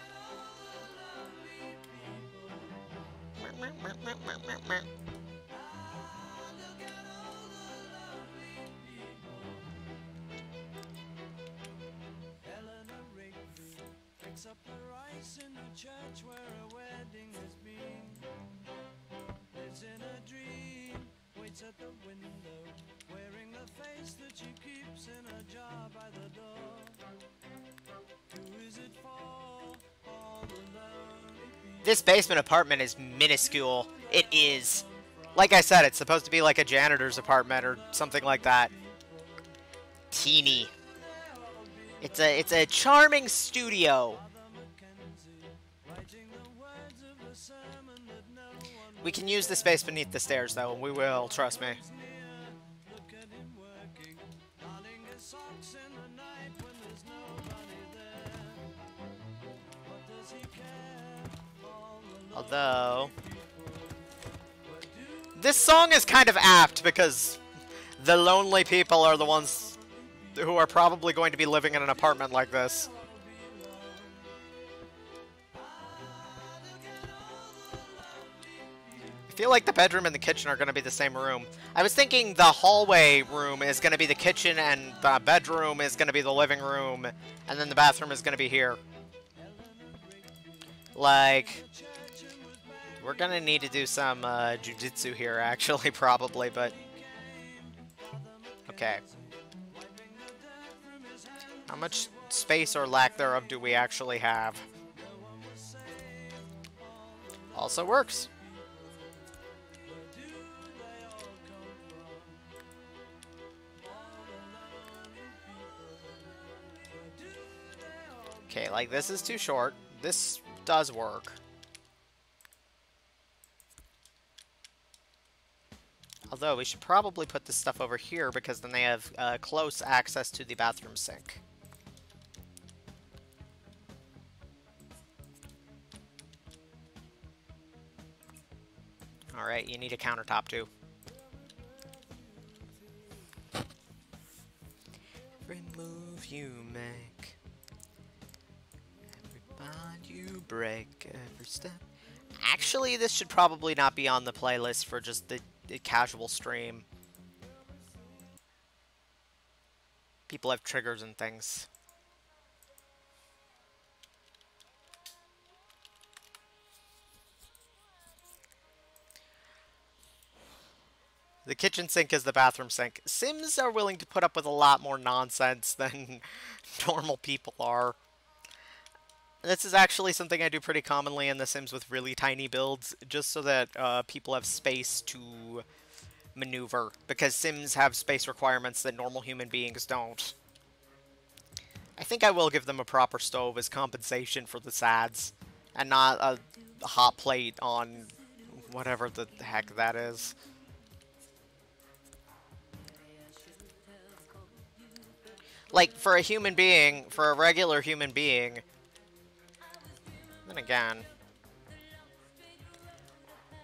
Picks up the rice in the church where a wedding has been. Lives in a dream, waits at the window, wearing the face that she keeps in a jar by the door. Who is it for? All the lonely people. This basement apartment is minuscule. It is. Like I said, it's supposed to be like a janitor's apartment or something like that. Teeny. It's a charming studio. We can use the space beneath the stairs, though, and we will, trust me. Although... this song is kind of apt, because the lonely people are the ones who are probably going to be living in an apartment like this. I feel like the bedroom and the kitchen are going to be the same room. I was thinking the hallway room is going to be the kitchen and the bedroom is going to be the living room, and then the bathroom is going to be here. Like, we're going to need to do some jujitsu here, actually, probably, but... okay. How much space or lack thereof do we actually have? Also works. Okay, like, this is too short. This does work. Although, we should probably put this stuff over here, because then they have close access to the bathroom sink. Alright, you need a countertop, too. Every move you make, every bond you break, every step. Actually, this should probably not be on the playlist for just the casual stream. People have triggers and things. The kitchen sink is the bathroom sink. Sims are willing to put up with a lot more nonsense than normal people are. This is actually something I do pretty commonly in The Sims with really tiny builds, just so that people have space to maneuver, because Sims have space requirements that normal human beings don't. I think I will give them a proper stove as compensation for the SADs, and not a hot plate on whatever the heck that is. Like, for a human being, for a regular human being, then again,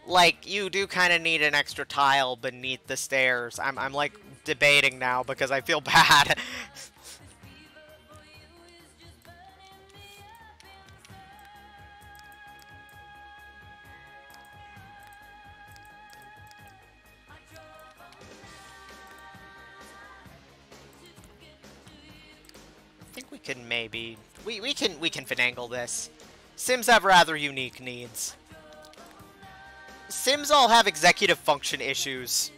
like, you do kind of need an extra tile beneath the stairs. I'm like, debating now because I feel bad. I think we can maybe... We can finagle this. Sims have rather unique needs. Sims all have executive function issues.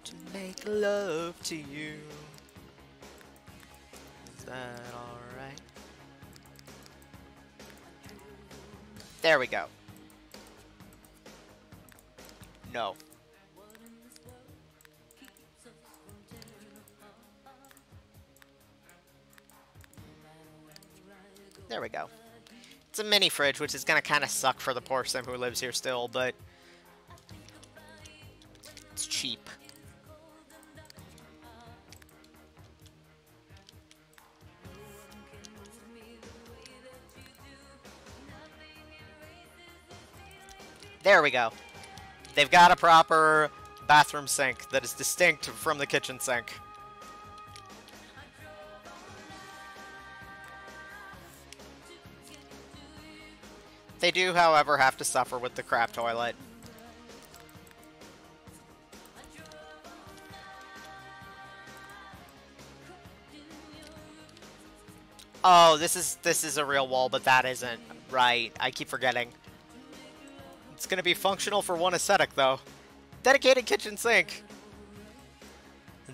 To make love to you. Is that alright? There we go. No. There we go. It's a mini fridge, which is going to kind of suck for the poor sim who lives here still, but it's cheap. There we go. They've got a proper bathroom sink that is distinct from the kitchen sink. They do, however, have to suffer with the crap toilet. Oh, this is a real wall, but that isn't. Right, I keep forgetting. It's gonna be functional for one aesthetic, though. Dedicated kitchen sink.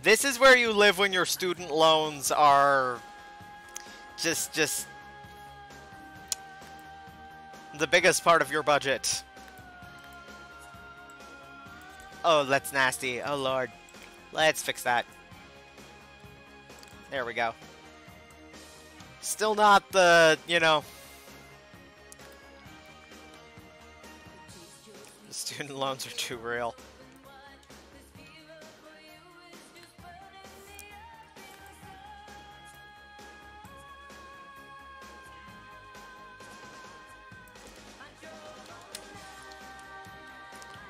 This is where you live when your student loans are just The biggest part of your budget. Oh, that's nasty. Oh, Lord. Let's fix that. There we go. Still not the, you know... The student loans are too real.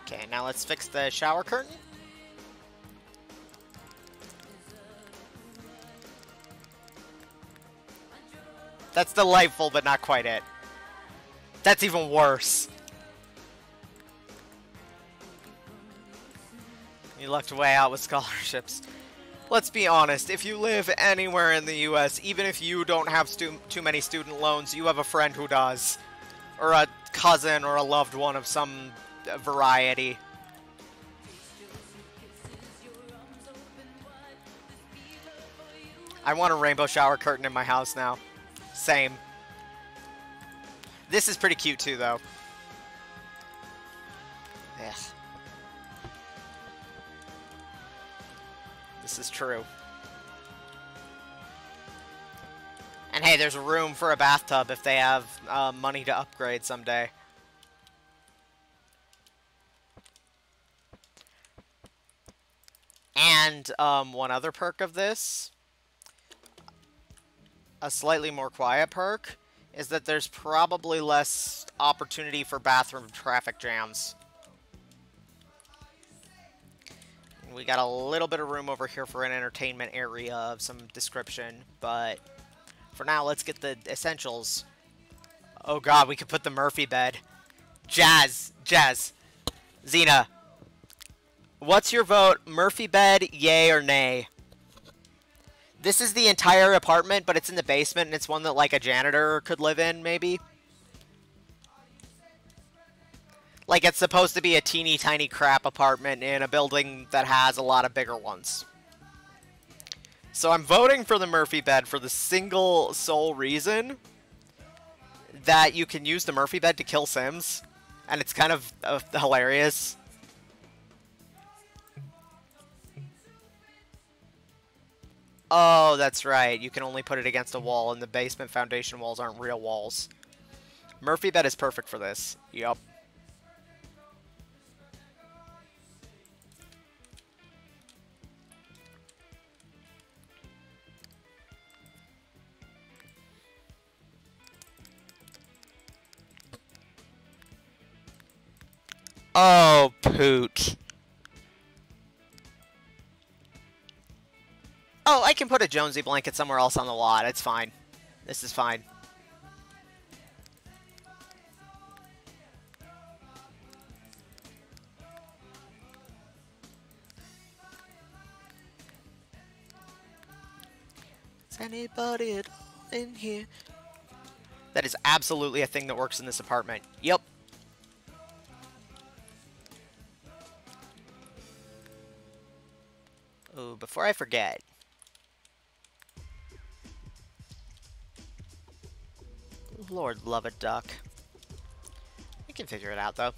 Okay, now let's fix the shower curtain. That's delightful, but not quite it. That's even worse. You lucked way out with scholarships. Let's be honest, if you live anywhere in the US, even if you don't have too many student loans, you have a friend who does. Or a cousin or a loved one of some variety. I want a rainbow shower curtain in my house now. Same. This is pretty cute too, though. Ugh. This is true. And hey, there's room for a bathtub if they have money to upgrade someday. And one other perk of this, a slightly more quiet perk, is that there's probably less opportunity for bathroom traffic jams. We got a little bit of room over here for an entertainment area of some description, but for now, let's get the essentials. Oh god, we could put the Murphy bed. Jazz, Xena, what's your vote? Murphy bed, yay or nay? This is the entire apartment, but it's in the basement, and it's one that, like, a janitor could live in, maybe? Like, it's supposed to be a teeny tiny crap apartment in a building that has a lot of bigger ones. So I'm voting for the Murphy bed for the single sole reason that you can use the Murphy bed to kill Sims. And it's kind of hilarious. Oh, that's right. You can only put it against a wall, and the basement foundation walls aren't real walls. Murphy bed is perfect for this. Yup. Oh, poot. Oh, I can put a Jonesy blanket somewhere else on the lot. It's fine. This is fine. Is anybody at all in here? That is absolutely a thing that works in this apartment. Yep. Oh, before I forget. Lord love it, duck. We can figure it out, though.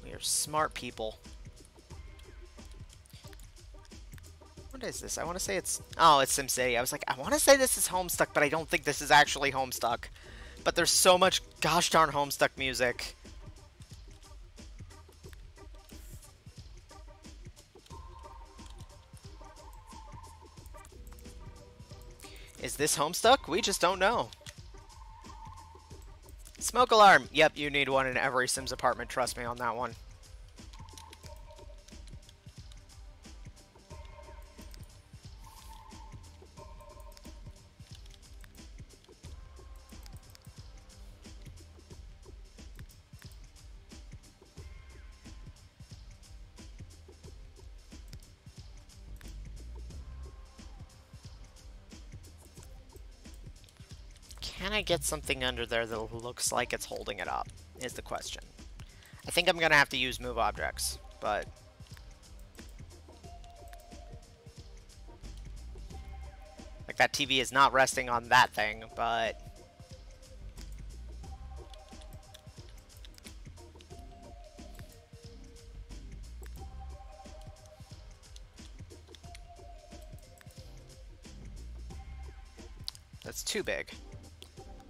We are smart people. What is this? I want to say it's... Oh, it's SimCity. I was like, I want to say this is Homestuck, but I don't think this is actually Homestuck. But there's so much gosh darn Homestuck music. Is this Homestuck? We just don't know. Smoke alarm. Yep, you need one in every Sims apartment. Trust me on that one. Can I get something under there that looks like it's holding it up, is the question. I think I'm going to have to use move objects, but... Like, that TV is not resting on that thing, but... That's too big.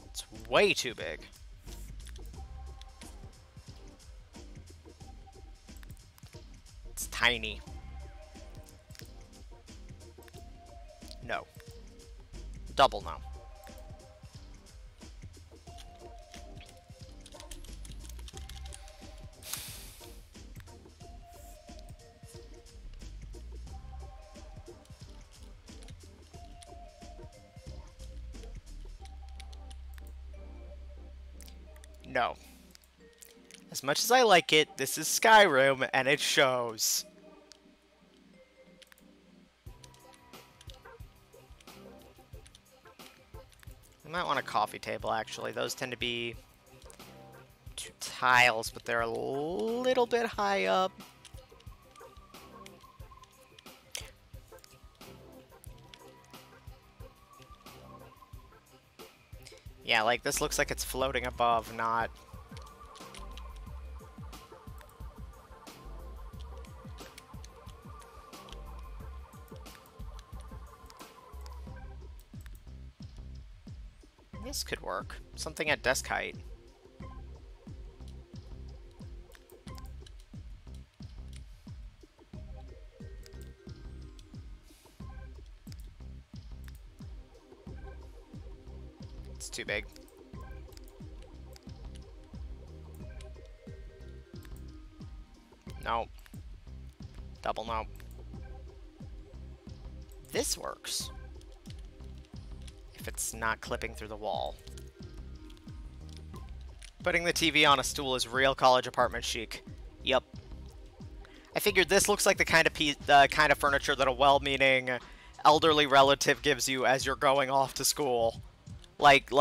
It's way too big. It's tiny. No. Double no. No. As much as I like it, this is Skyrim, and it shows. I might want a coffee table, actually. Those tend to be 2 tiles, but they're a little bit high up. Yeah, like, this looks like it's floating above, not... This could work. Something at desk height. It's too big. Nope. Double nope. This works. If it's not clipping through the wall. Putting the TV on a stool is real college apartment chic. Yep. I figured this looks like the kind of furniture that a well-meaning elderly relative gives you as you're going off to school. Like,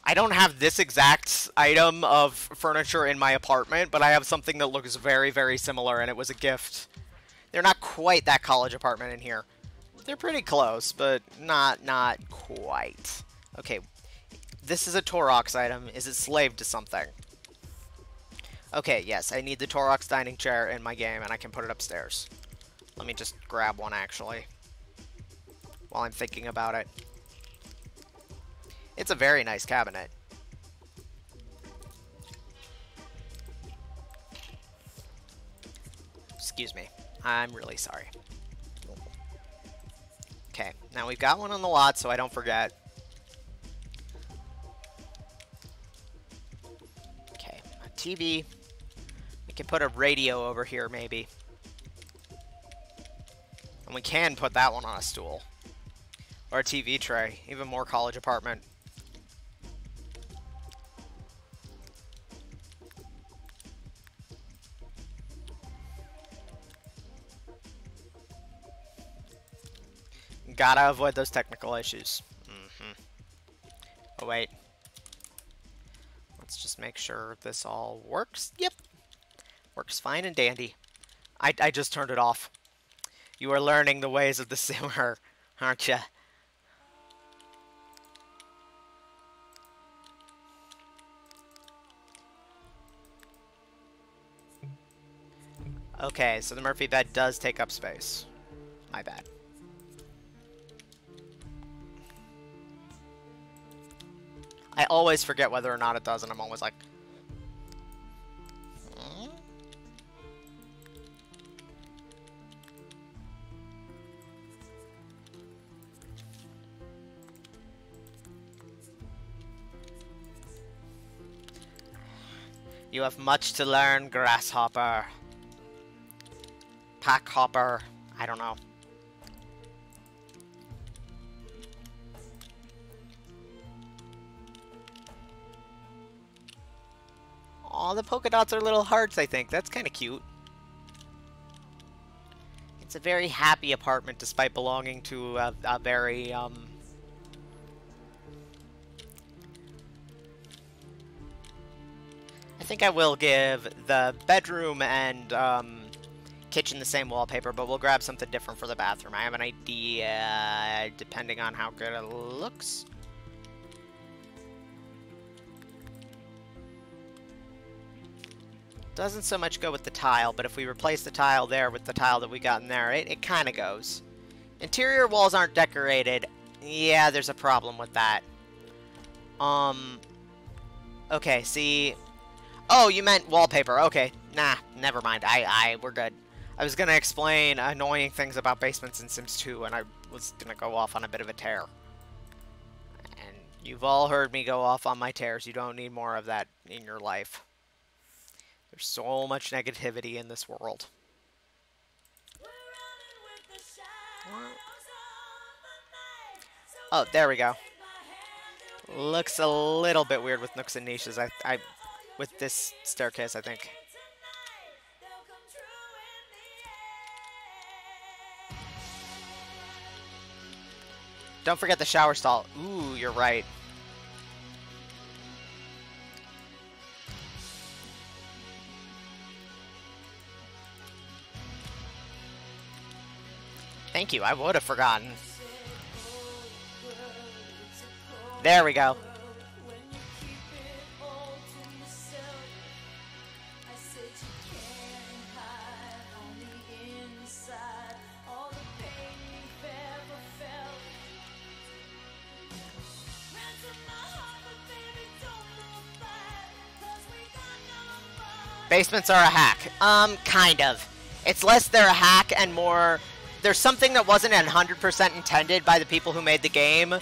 I don't have this exact item of furniture in my apartment, but I have something that looks very, very similar, and it was a gift. They're not quite that college apartment in here. They're pretty close, but not quite. Okay, this is a Torox item. Is it slaved to something? Okay, yes, I need the Torox dining chair in my game, and I can put it upstairs. Let me just grab one, actually, while I'm thinking about it. It's a very nice cabinet. Excuse me. I'm really sorry. Okay, now we've got one on the lot, so I don't forget. Okay, a TV. We can put a radio over here, maybe. And we can put that one on a stool. Or a TV tray. Even more college apartment. Gotta avoid those technical issues. Oh, wait. Let's just make sure this all works. Yep. Works fine and dandy. I just turned it off. You are learning the ways of the simmer, aren't ya? Okay, so the Murphy bed does take up space. My bad. I always forget whether or not it does, and I'm always like... Hmm? You have much to learn, grasshopper. Packhopper. I don't know. Aw, the polka dots are little hearts, I think. That's kind of cute. It's a very happy apartment despite belonging to a very, I think I will give the bedroom and kitchen the same wallpaper, but we'll grab something different for the bathroom. I have an idea, depending on how good it looks. Doesn't so much go with the tile, but if we replace the tile there with the tile that we got in there, it kind of goes. Interior walls aren't decorated. Yeah, there's a problem with that. Okay, see... Oh, you meant wallpaper. Okay. Nah, never mind. We're good. I was gonna explain annoying things about basements in Sims 2, and I was gonna go off on a bit of a tear. And you've all heard me go off on my tears. You don't need more of that in your life. There's so much negativity in this world. Oh, there we go. Looks a little bit weird with nooks and niches. With this staircase, I think. Don't forget the shower stall. Ooh, you're right. Thank you, I would have forgotten. There we go. Basements are a hack. Kind of. It's less they're a hack and more... There's something that wasn't 100% intended by the people who made the game,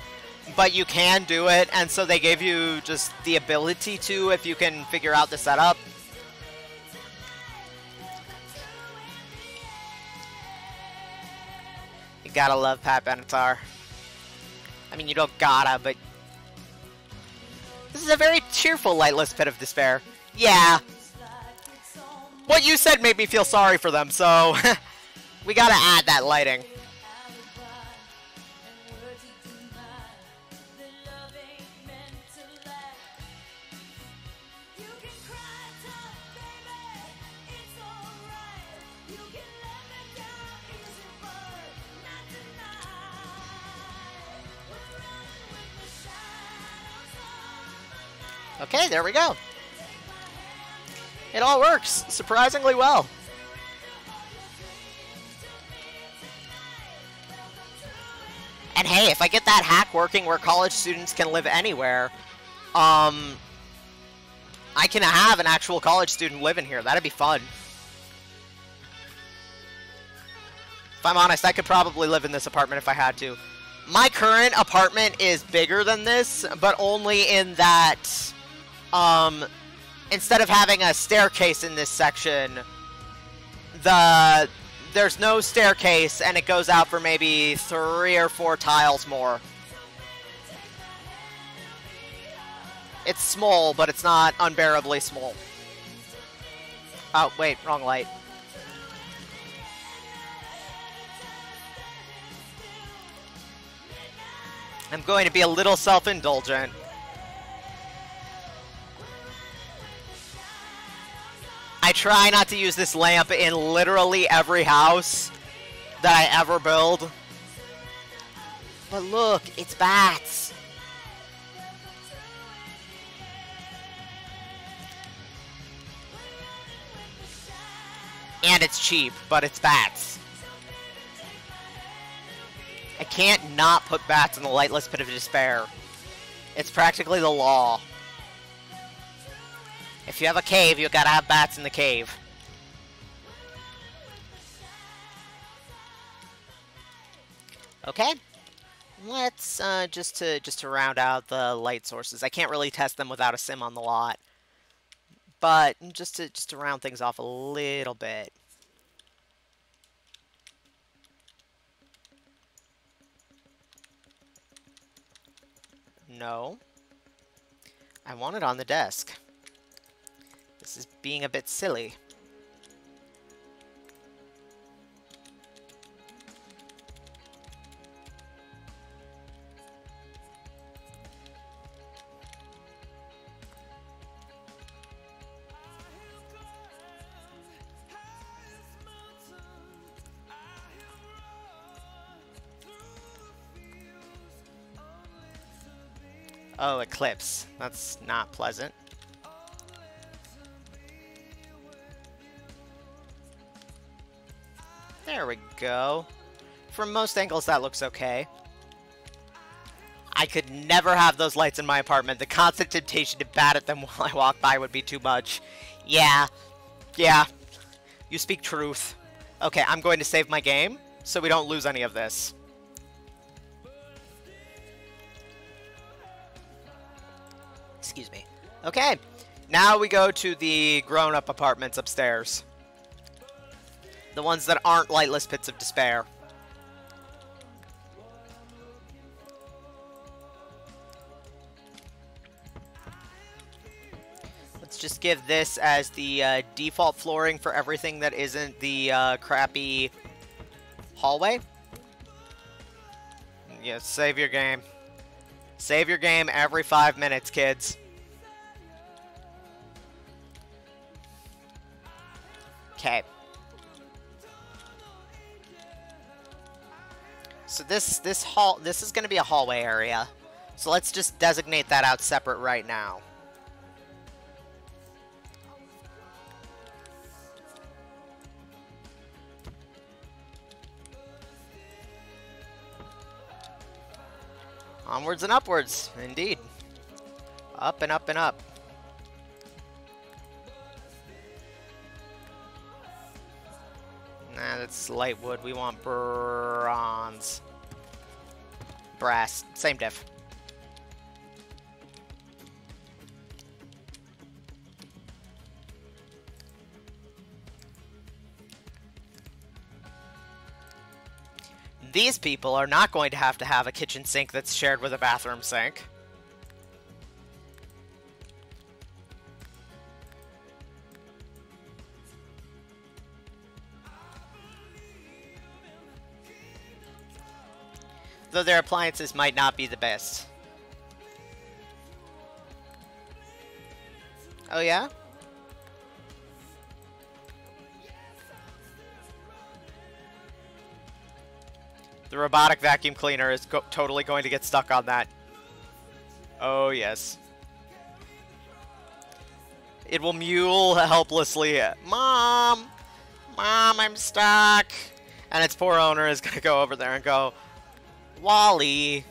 but you can do it, and so they gave you just the ability to if you can figure out the setup. You gotta love Pat Benatar. I mean, you don't gotta, but... This is a very cheerful Lightless Pit of Despair. Yeah. What you said made me feel sorry for them, so... we gotta add that lighting. Okay, there we go. It all works surprisingly well. And hey, if I get that hack working where college students can live anywhere, I can have an actual college student live in here. That'd be fun. If I'm honest, I could probably live in this apartment if I had to. My current apartment is bigger than this, but only in that, instead of having a staircase in this section, there's no staircase, and it goes out for maybe 3 or 4 tiles more. It's small, but it's not unbearably small. Oh, wait, wrong light. I'm going to be a little self-indulgent. I try not to use this lamp in literally every house that I ever build. But look, it's bats. And it's cheap, but it's bats. I can't not put bats in the Lightless Pit of Despair. It's practically the law. If you have a cave, you gotta have bats in the cave. Okay. Let's just to round out the light sources. I can't really test them without a sim on the lot. But just to round things off a little bit. No. I want it on the desk. This is being a bit silly. Oh, Eclipse. That's not pleasant. There we go. from most angles, that looks okay. I could never have those lights in my apartment. The constant temptation to bat at them while I walk by would be too much. Yeah. Yeah. You speak truth. Okay, I'm going to save my game, so we don't lose any of this. Excuse me. Okay. Now we go to the grown-up apartments upstairs. The ones that aren't lightless pits of despair. Let's just give this as the default flooring for everything that isn't the crappy hallway. Yeah, save your game. Save your game every 5 minutes, kids. Okay. So this is going to be a hallway area. So let's just designate that out separate right now. Onwards and upwards, indeed. Up and up and up. Nah, that's light wood. We want bronze. Brass. Same diff. These people are not going to have a kitchen sink that's shared with a bathroom sink. Though their appliances might not be the best. Oh yeah? The robotic vacuum cleaner is totally going to get stuck on that. Oh, yes. It will mule helplessly. Mom! Mom, I'm stuck! And its poor owner is going to go over there and go, Wally!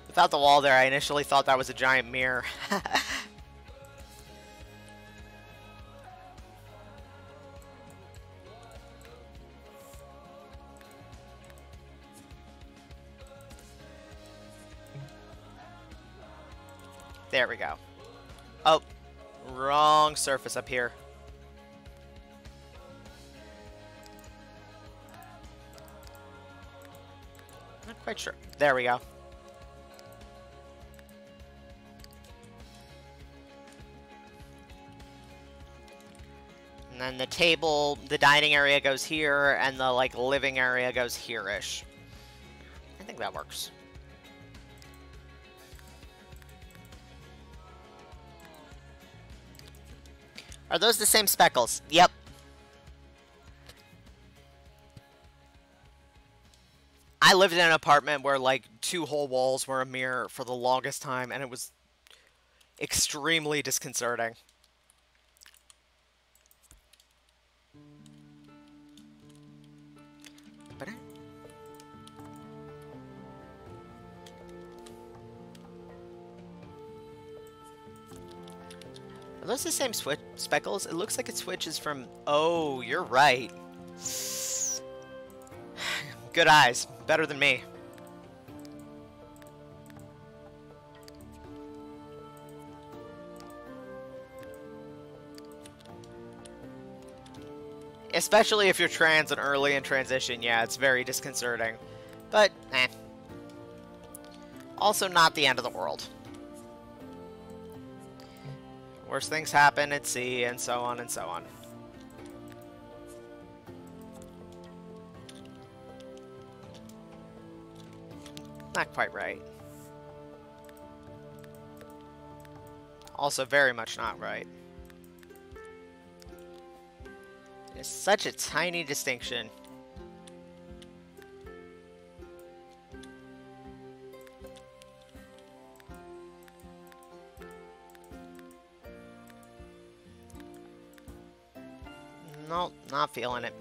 Without the wall there, I initially thought that was a giant mirror. There we go. Oh, wrong surface up here. Not quite sure. There we go. And then the table, the dining area goes here, and the like living area goes here-ish. I think that works. Are those the same speckles? Yep. I lived in an apartment where like 2 whole walls were a mirror for the longest time, and it was extremely disconcerting. Are those the same speckles? It looks like it switches from... Oh, you're right. Good eyes. Better than me. Especially if you're trans and early in transition, yeah, it's very disconcerting. But, eh. Also not the end of the world. Worse things happen at sea, and so on and so on. Not quite right. Also very much not right. It's such a tiny distinction. No, not feeling it.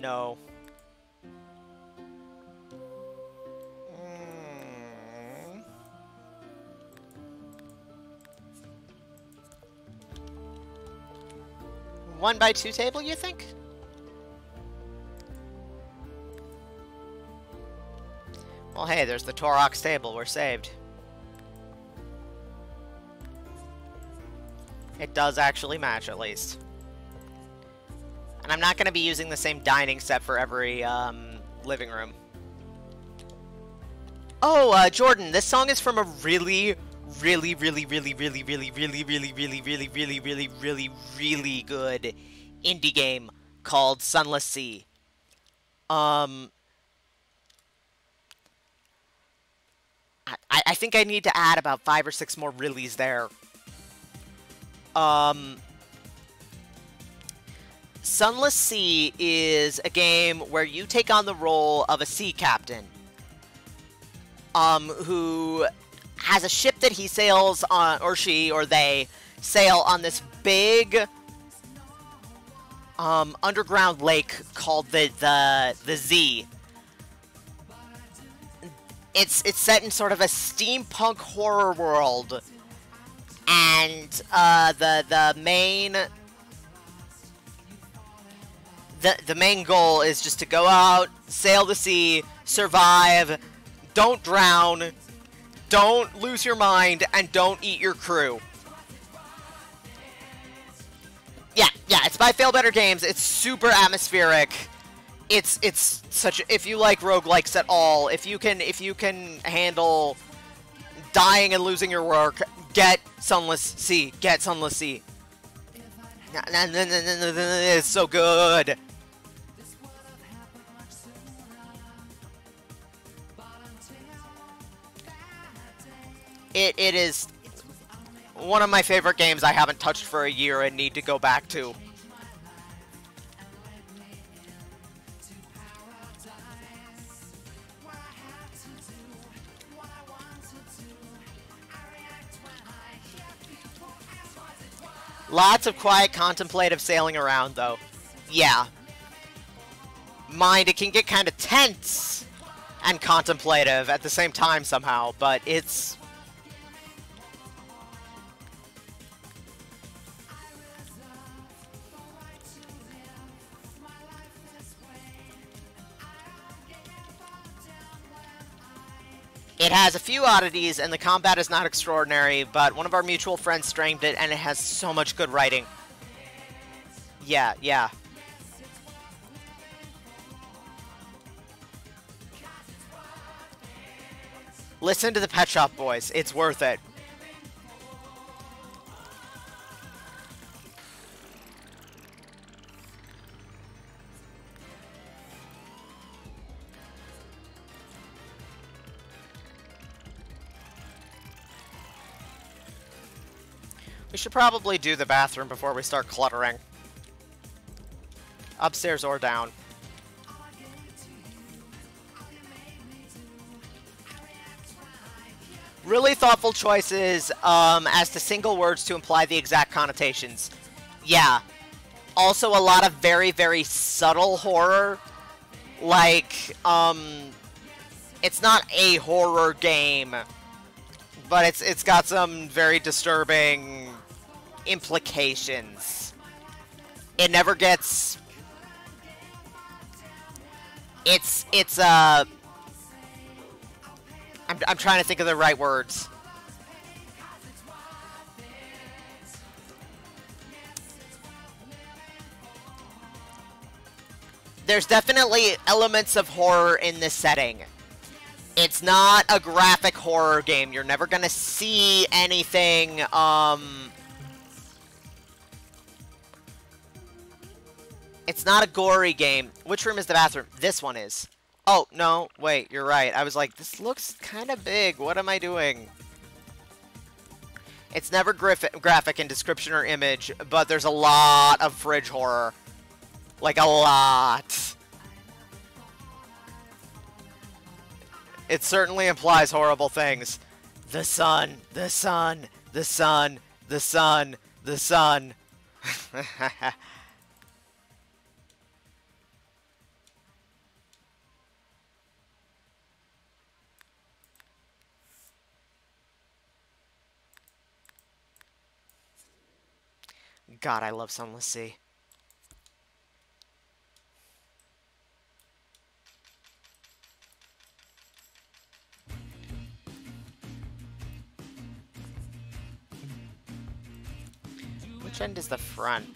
No. Mm. 1x2 table, you think? Well, hey, there's the Torox table. We're saved. It does actually match, at least. And I'm not going to be using the same dining set for every living room. Oh, Jordan, this song is from a really good indie game called Sunless Sea. I think I need to add about 5 or 6 more reallys there. Sunless Sea is a game where you take on the role of a sea captain, who has a ship that he sails on, or she, or they, sail on this big, underground lake called the Z. It's set in sort of a steampunk horror world, and the main goal is just to go out, sail the sea, survive, don't drown, don't lose your mind, and don't eat your crew. Yeah, it's by Fail Better Games. It's super atmospheric. It's such if you like roguelikes at all, if you can handle dying and losing your work, get Sunless Sea. Get Sunless Sea. It's so good. It is one of my favorite games I haven't touched for a year and need to go back to. Lots of quiet, contemplative sailing around, though. Yeah. Mind, it can get kind of tense and contemplative at the same time somehow, but it's... It has a few oddities, and the combat is not extraordinary, but one of our mutual friends streamed it, and it has so much good writing. Yeah. Listen to the Pet Shop Boys. It's worth it. We should probably do the bathroom before we start cluttering. Upstairs or down. Really thoughtful choices as to single words to imply the exact connotations. Yeah. Also a lot of very, very subtle horror. Like, it's not a horror game, but it's got some very disturbing implications. It never gets... I'm trying to think of the right words. There's definitely elements of horror in this setting. It's not a graphic horror game. You're never gonna see anything, It's not a gory game. Which room is the bathroom? This one is. Oh, no. Wait, you're right. I was like, this looks kind of big. What am I doing? It's never graphic in description or image, but there's a lot of fridge horror. Like, a lot. It certainly implies horrible things. The sun, the sun, the sun, the sun, the sun. God, I love Sunless Sea. Which end is the front?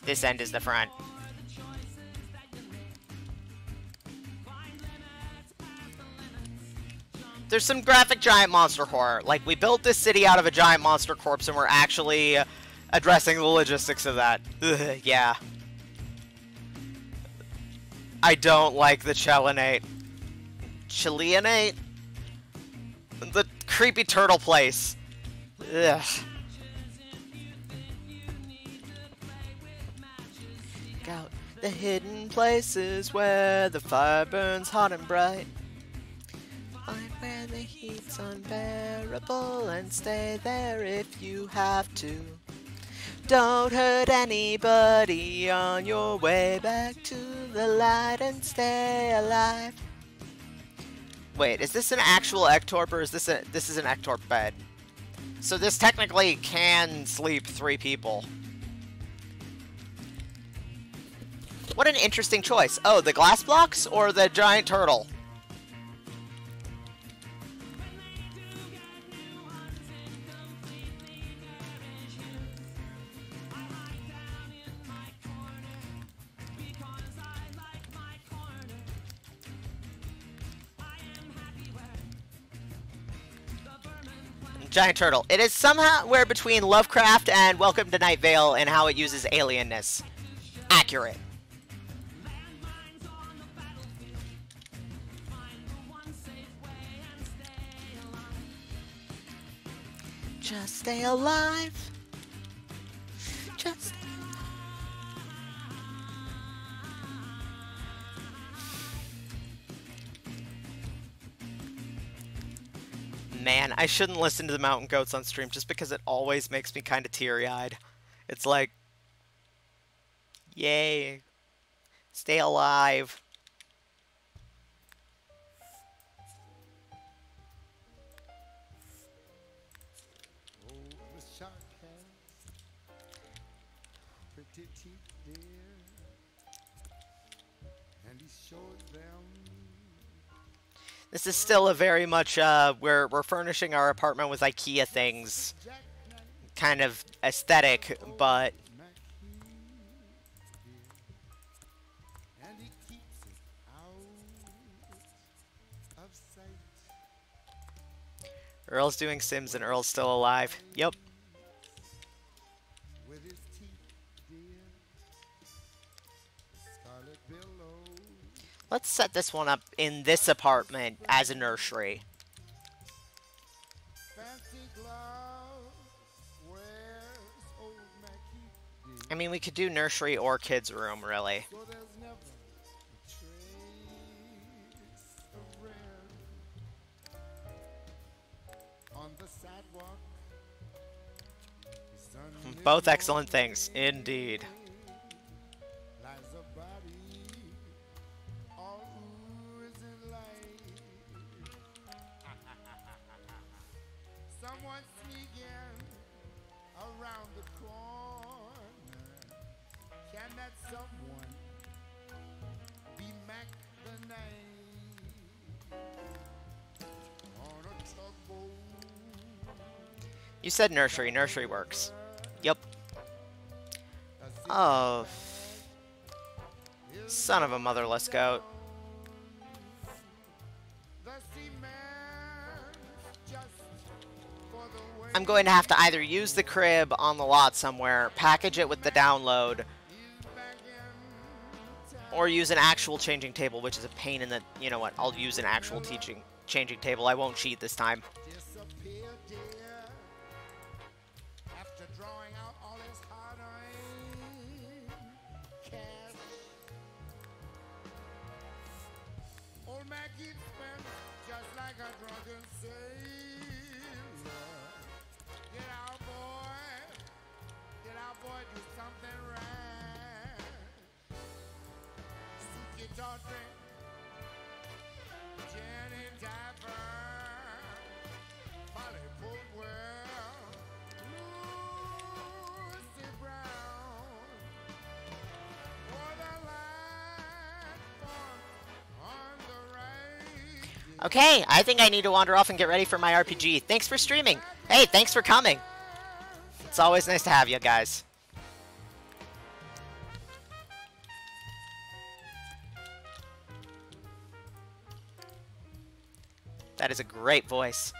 This end is the front. There's some graphic giant monster horror. Like, we built this city out of a giant monster corpse, and we're actually addressing the logistics of that. Ugh, yeah. I don't like the Chelinate. Chileanate? The creepy turtle place. Ugh. Out the hidden places where the fire burns hot and bright. Find where the heat's unbearable and stay there if you have to. Don't hurt anybody on your way back to the light and stay alive. Wait, is this an actual Ectorp or is this an Ectorp bed? So this technically can sleep 3 people. What an interesting choice. Oh, the glass blocks or the giant turtle? Giant turtle. It is somehow where between Lovecraft and Welcome to Night Vale and how it uses alienness. Accurate. Just stay alive. Just. Man, I shouldn't listen to the mountain goats on stream just because it always makes me kind of teary-eyed. It's like, yay, stay alive. Oh, the shark has pretty teeth, dear, and he showed them. This is still a very much, we're furnishing our apartment with IKEA things kind of aesthetic, but And he keeps it out of sight. Earl's doing Sims and Earl's still alive. Yep. With his teeth, dear, scarlet billows. Let's set this one up in this apartment as a nursery. Fancy gloves, where's old Mackie, dear? I mean, we could do nursery or kids' room, really. So there's never a trace of red on the sidewalk. The sun Both excellent things, indeed. lies a body, all ooze and light. Someone sneaking around the corner. Can that someone be Mac the Knight on a tugboat? You said nursery. Nursery works. Yep. Oh. Son of a motherless goat. The seaman just for the way I'm going to have to either use the crib on the lot somewhere, package it with the download, he's back in town. or use an actual changing table, which is a pain in the... You know what? I'll use an actual changing table. I won't cheat this time. Disappear, dear, after drawing out all his hard-earned cash. make it spin just like a drunken sailor. Get out, boy. Get out, boy. Do something right. Suki tall drink. Jenny Diver. Molly Poolwell. Lucy Brown. For the light on the right. Okay, I think I need to wander off and get ready for my RPG. Thanks for streaming. Hey, thanks for coming. It's always nice to have you guys. That is a great voice.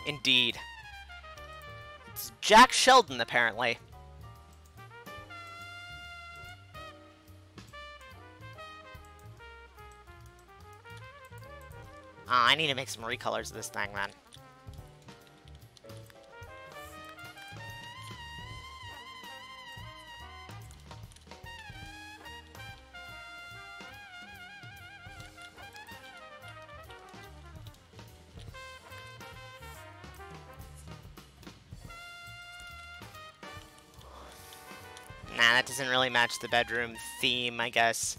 Indeed. It's Jack Sheldon, apparently. Oh, I need to make some recolors of this thing, then. Nah, that doesn't really match the bedroom theme, I guess.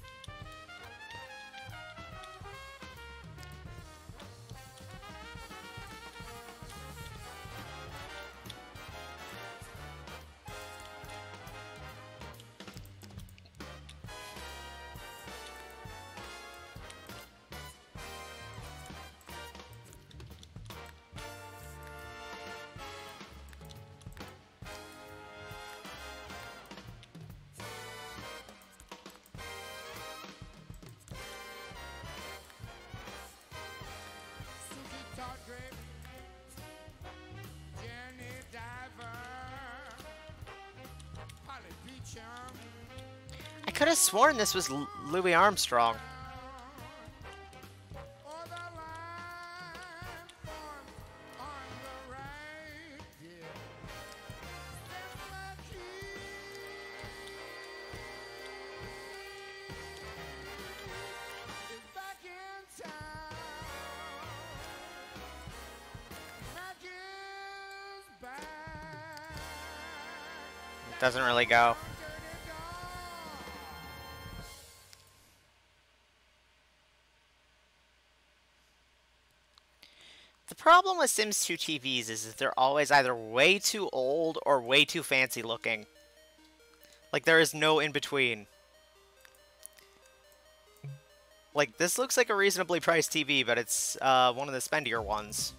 Suki tall drink. Jenny Diver. Polly Beecham. I could have sworn this was Louis Armstrong. Or the line on the right. Yeah. Step lucky. Is back in town. Mac is back. Doesn't really go. The problem with Sims 2 TVs is that they're always either way too old or way too fancy looking. Like, there is no in between. Like, this looks like a reasonably priced TV, but it's one of the spendier ones.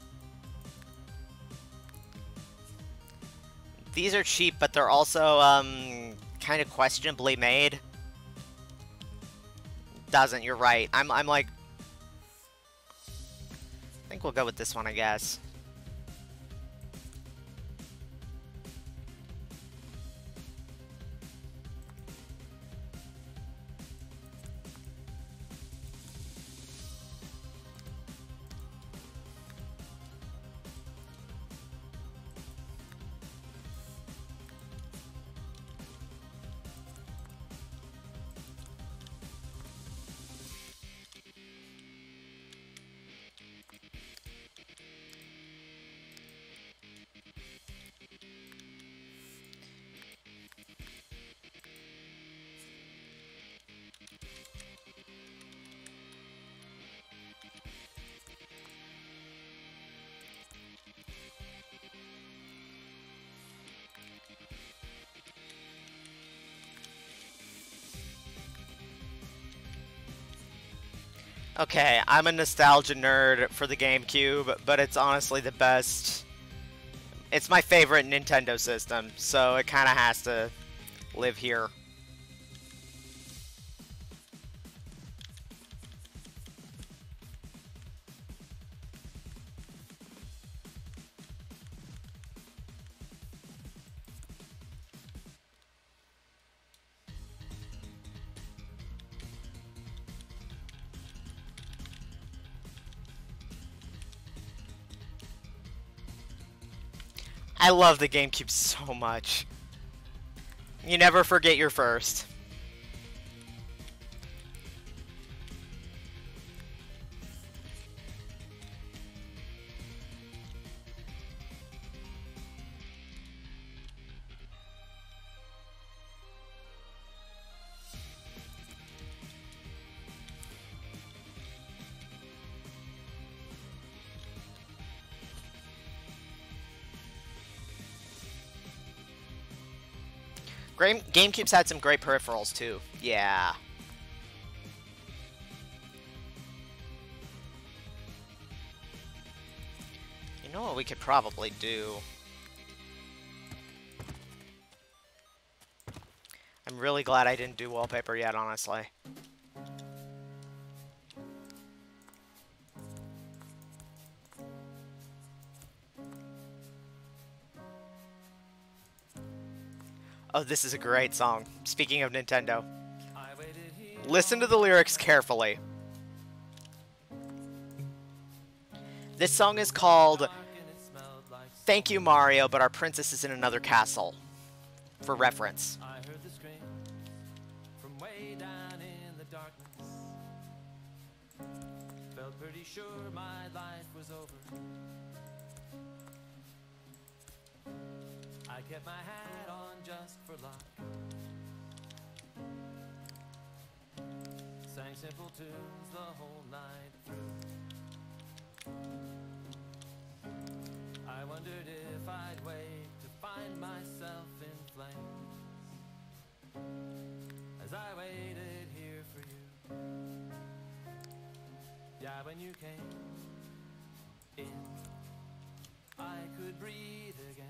These are cheap, but they're also kind of questionably made. Doesn't, you're right. I'm like... I think we'll go with this one, I guess. Okay, I'm a nostalgia nerd for the GameCube, but it's honestly the best. It's my favorite Nintendo system, so it kind of has to live here. I love the GameCube so much. You never forget your first. GameCube's had some great peripherals too. Yeah. You know what we could probably do? I'm really glad I didn't do wallpaper yet, honestly. Oh, this is a great song. Speaking of Nintendo. Listen to the lyrics carefully. This song is called Thank You, Mario, but our princess is in another castle. For reference. I heard the screams from way down in the darkness. Felt pretty sure my life was over. I kept my hat on just for luck. Sang simple tunes the whole night through. I wondered if I'd wake to find myself in flames as I waited here for you. Yeah, when you came in, I could breathe again.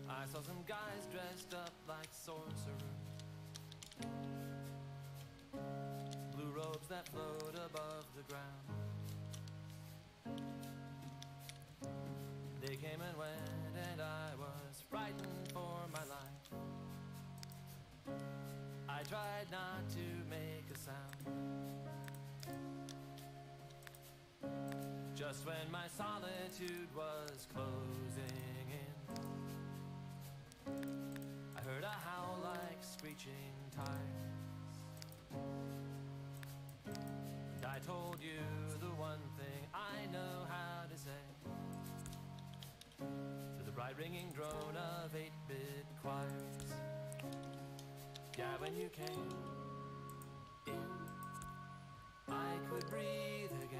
I saw some guys dressed up like sorcerers, blue robes that float above the ground. They came and went and I was frightened for my life. I tried not to make a sound. Just when my solitude was closing in, I heard a howl like screeching tires. And I told you the one thing I know how to say to the bright ringing drone of 8-bit choirs. Yeah, when you came in, I could breathe again.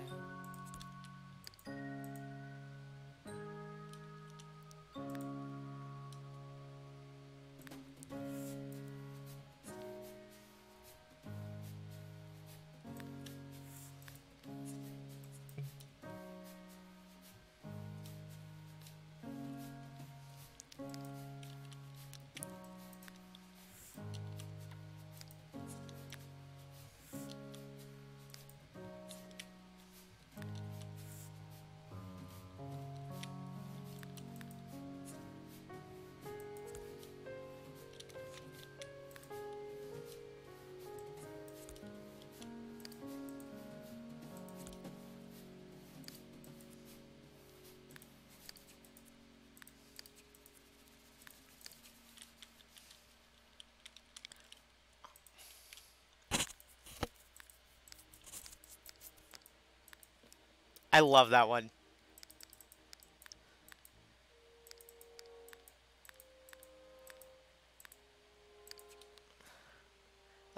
I love that one.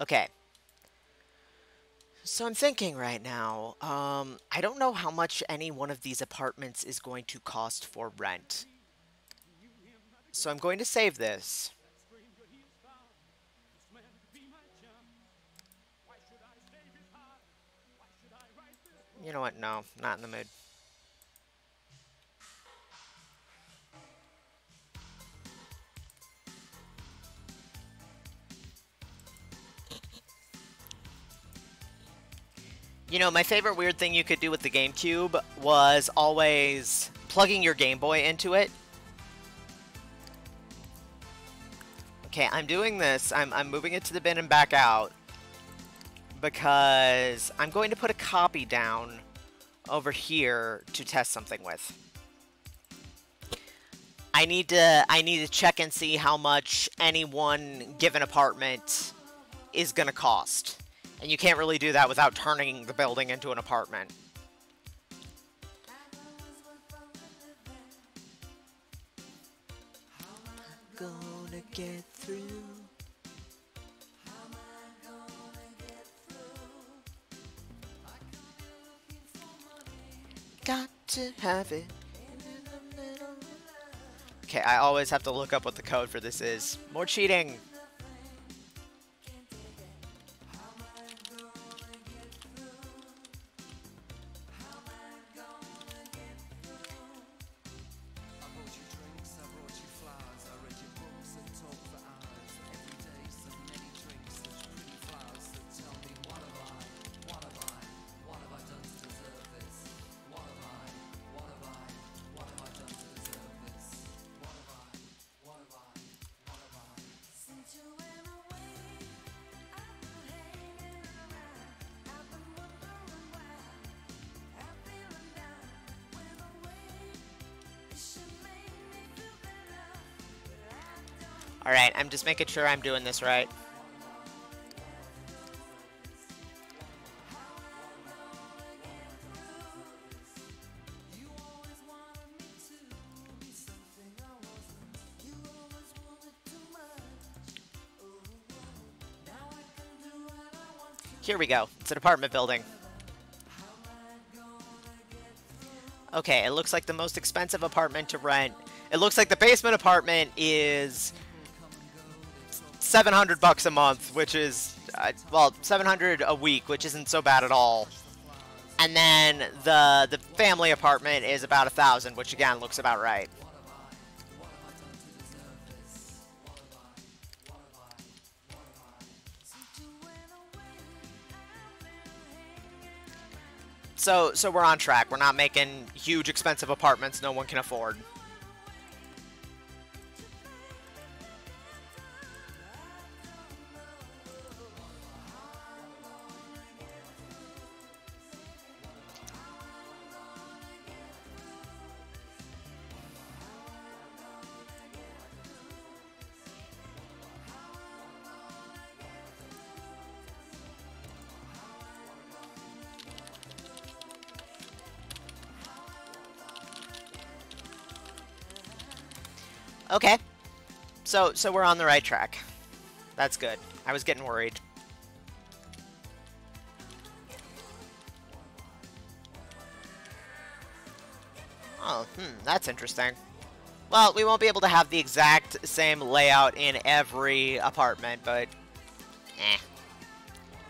Okay. So I'm thinking right now, I don't know how much any one of these apartments is going to cost for rent. So I'm going to save this. You know what? No, not in the mood. You know, my favorite weird thing you could do with the GameCube was always plugging your Game Boy into it. Okay, I'm doing this. I'm moving it to the bin and back out because I'm going to put a copy down over here to test something with. I need to check and see how much any one given apartment is going to cost. And you can't really do that without turning the building into an apartment. gonna get through? Got to have it. Okay, I always have to look up what the code for this is. More cheating! Alright, I'm just making sure I'm doing this right. Here we go. It's an apartment building. Okay, it looks like the most expensive apartment to rent. It looks like the basement apartment is $700 a month, which is, well, $700 a week, which isn't so bad at all. And then the family apartment is about $1,000, which again looks about right. So we're on track. We're not making huge expensive apartments no one can afford. Okay, so we're on the right track. That's good. I was getting worried. Oh, that's interesting. Well, we won't be able to have the exact same layout in every apartment, but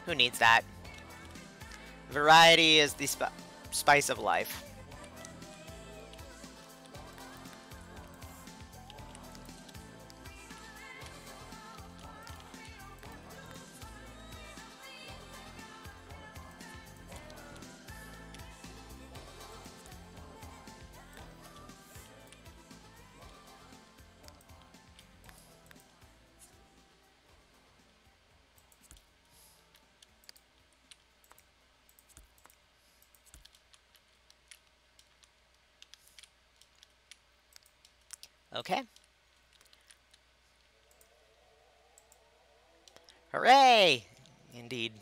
who needs that? Variety is the spice of life. Okay. Hooray! Indeed.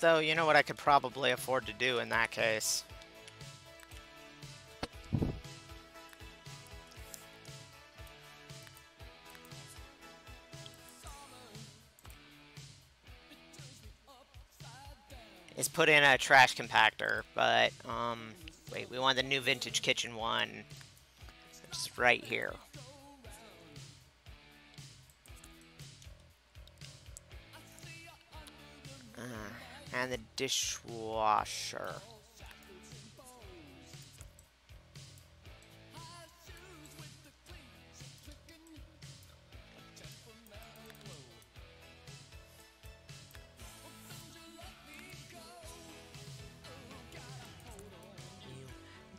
Though, you know what I could probably afford to do in that case? Is put in a trash compactor, but, wait, we want the new vintage kitchen one, which is right here. And the dishwasher.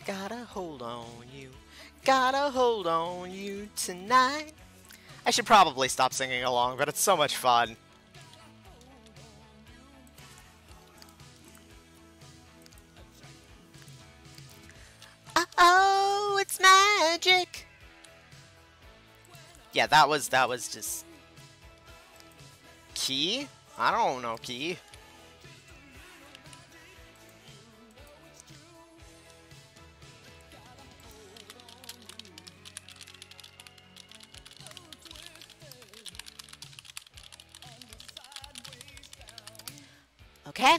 Gotta hold on you, gotta hold on you tonight. I should probably stop singing along, but it's so much fun. Uh-oh, it's magic. Yeah, that was just Key? I don't know key. Okay.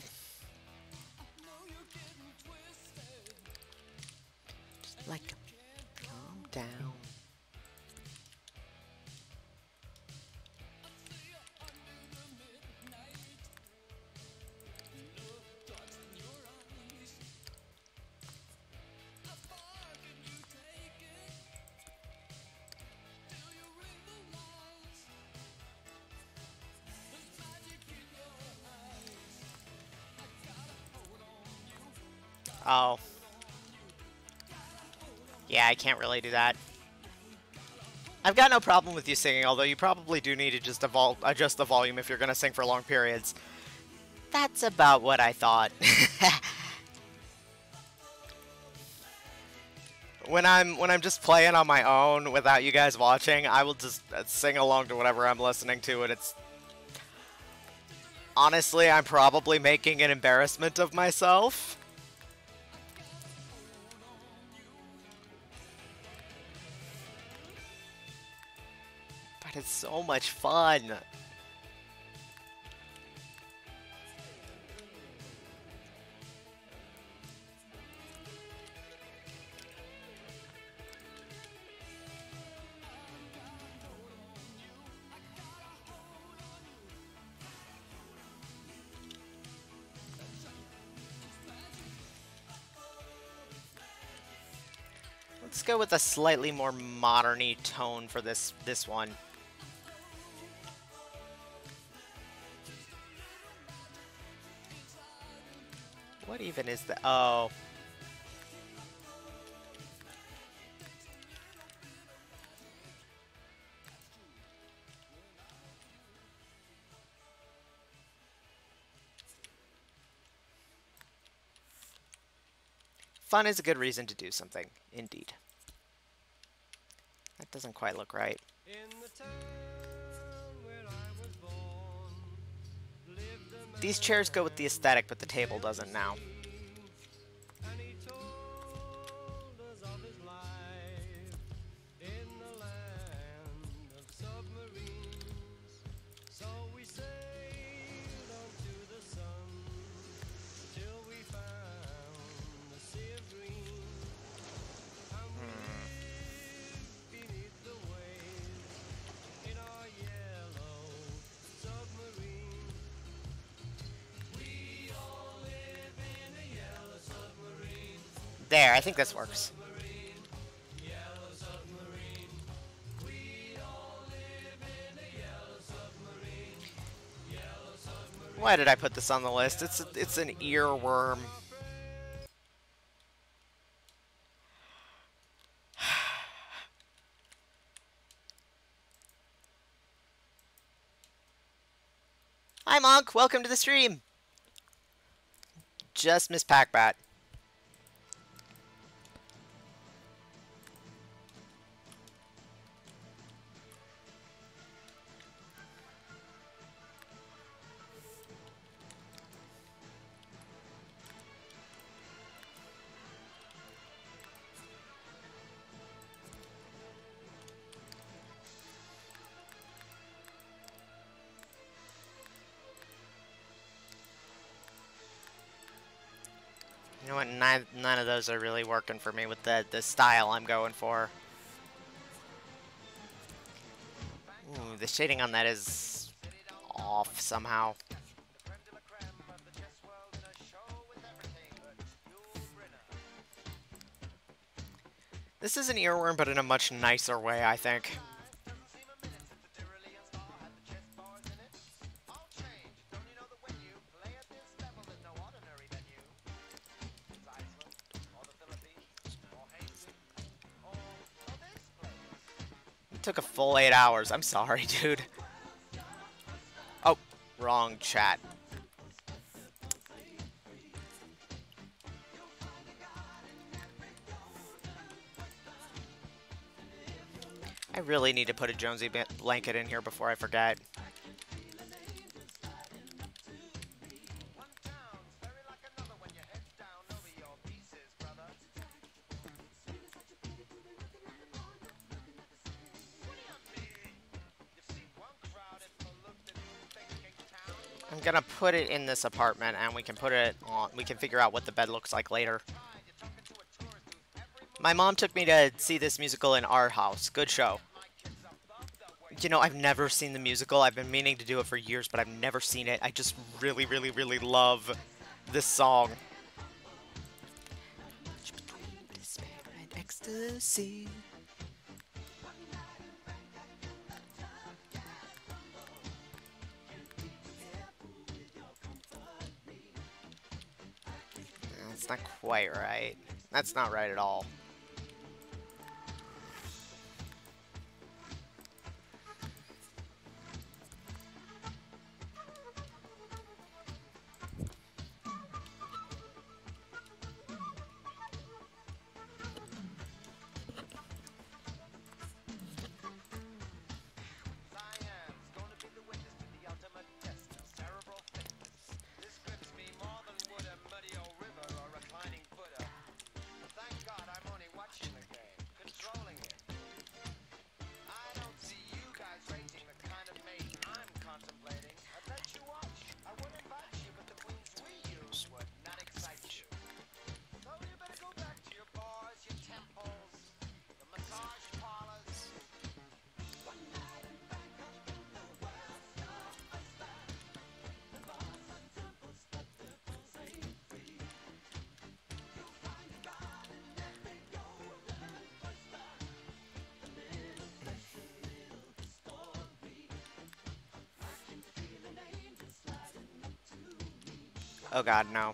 Just like, calm down. Oh. Yeah, I can't really do that. I've got no problem with you singing, although you probably do need to just adjust the volume if you're going to sing for long periods. That's about what I thought. When I'm just playing on my own without you guys watching, I will just sing along to whatever I'm listening to, and it's honestly, I'm probably making an embarrassment of myself. But it's so much fun. Let's go with a slightly more modern-y tone for this one. What even is that? Oh. Fun is a good reason to do something, indeed. That doesn't quite look right. In the town where I was born, lived a man These chairs go with the aesthetic, but the table doesn't now. and he told us of his life in the land of submarines. So we sailed onto the sun till we found the sea of green, and we lived beneath the waves in our yellow submarine. We all live in a yellow submarine. There, I think this works. Yellow submarine. We all live in a yellow submarine. Yellow submarine. Why did I put this on the list? It's an earworm. Hi, Monk. Welcome to the stream. Just Miss Packbat. You know what? None of those are really working for me with the style I'm going for. Ooh, the shading on that is off somehow. This is an earworm, but in a much nicer way, I think. It took a full 8 hours. I'm sorry, dude. Oh, wrong chat. I really need to put a Jonesy blanket in here before I forget. gonna put it in this apartment, and we can put it on. We can figure out what the bed looks like later. My mom took me to see this musical in our house. Good show. You know, I've never seen the musical. I've been meaning to do it for years, but I've never seen it. I just really, really, really love this song. Ecstasy. That's not quite right. That's not right at all. Cyan's gonna be the witness to the ultimate test of cerebral fitness. This grips me more than would a muddy old river or reclining Buddha. But thank God I'm only watching the game, controlling it. I don't see you guys raising the kind of mate I'm contemplating. I'd let you watch. I would invite you, but the queens we use would not excite you. So you better go back to your bars, your temples, the massage parlors. Oh god, no.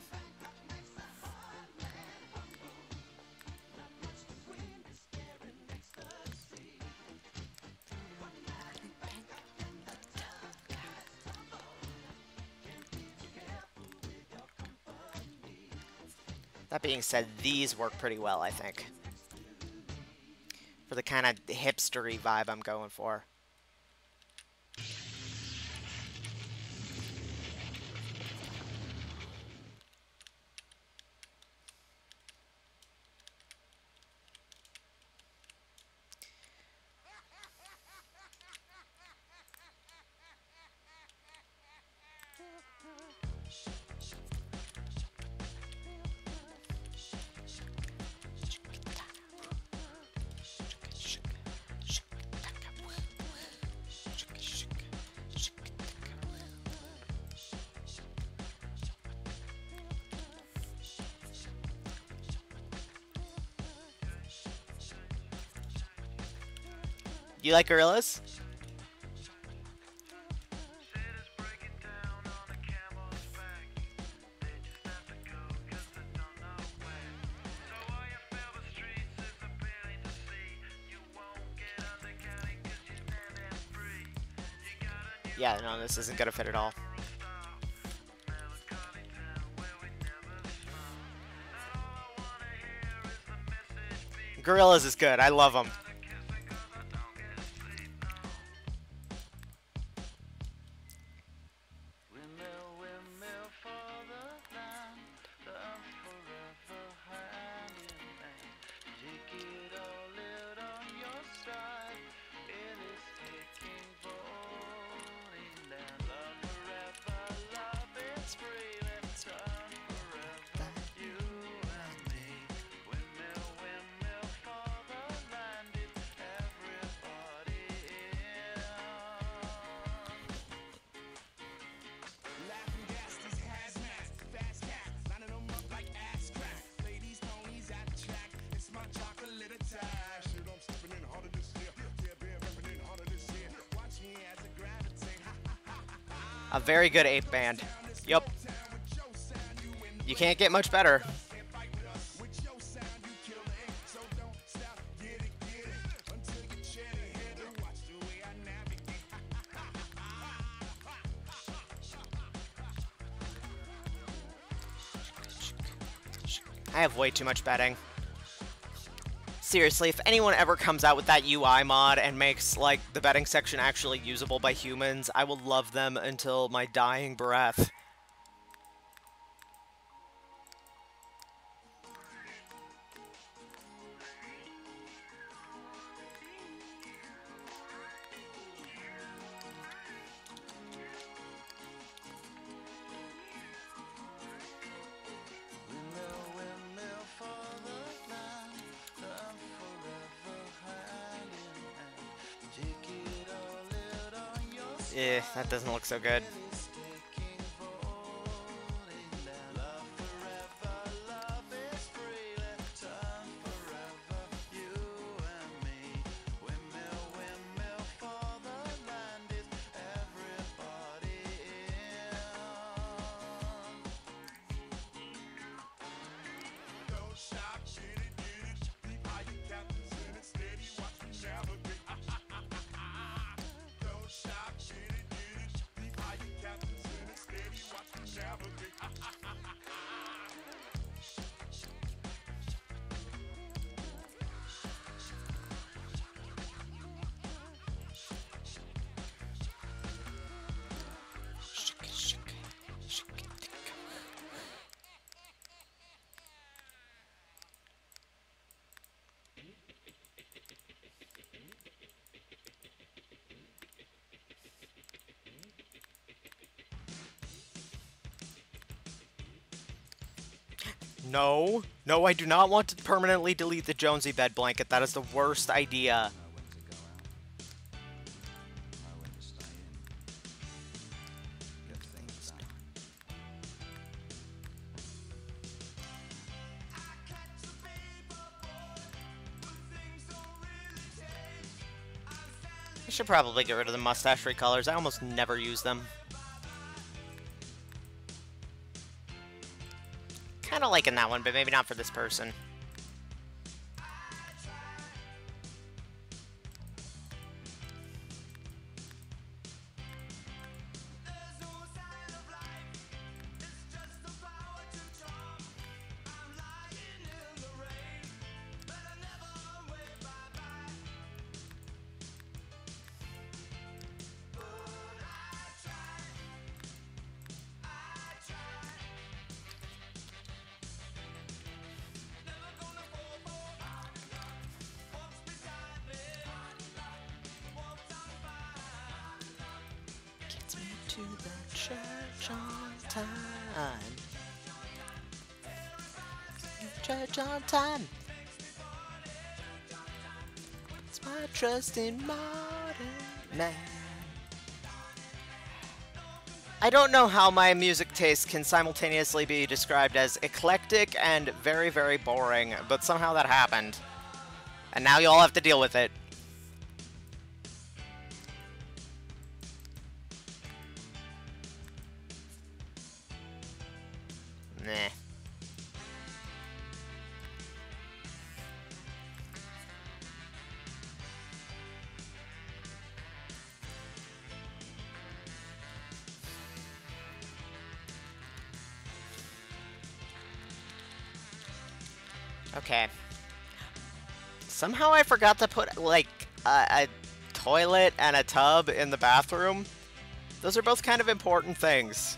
That being said, these work pretty well, I think. For the kind of hipstery vibe I'm going for. You like gorillas? Yeah, no, this isn't gonna fit at all. Gorillas is good. I love them. A very good ape band. Yup. You can't get much better. I have way too much betting. Seriously, if anyone ever comes out with that UI mod and makes, like, the betting section actually usable by humans, I will love them until my dying breath. That doesn't look so good. No. No, I do not want to permanently delete the Jonesy bed blanket. That is the worst idea. Know when to go out. Know when to stay in. Get things done. I should probably get rid of the mustache recolors. I almost never use them. Kind of liking that one, but maybe not for this person. To the church on time. Church on time. It's my trust in modern man. I don't know how my music taste can simultaneously be described as eclectic and very, very boring, but somehow that happened. And now you all have to deal with it. Nah. Okay. Somehow I forgot to put, like, a toilet and a tub in the bathroom. Those are both kind of important things.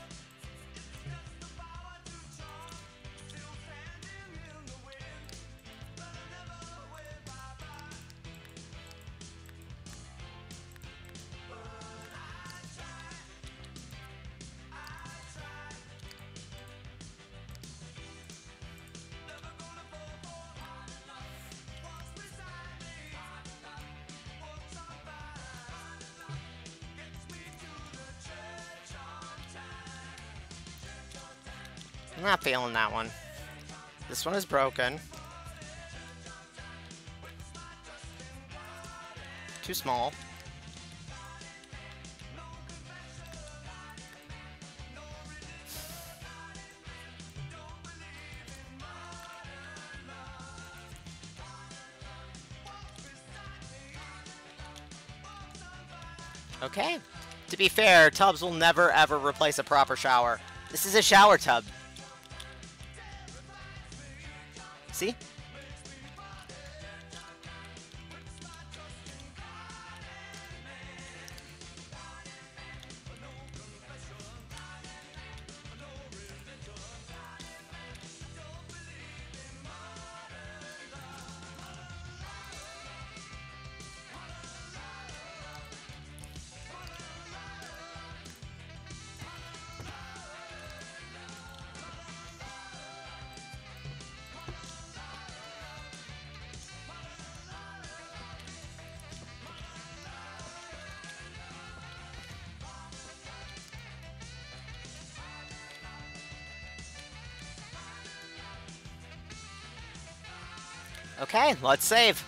I'm not feeling that one. This one is broken. Too small. Okay. To be fair, tubs will never ever replace a proper shower. This is a shower tub. See? Okay, let's save.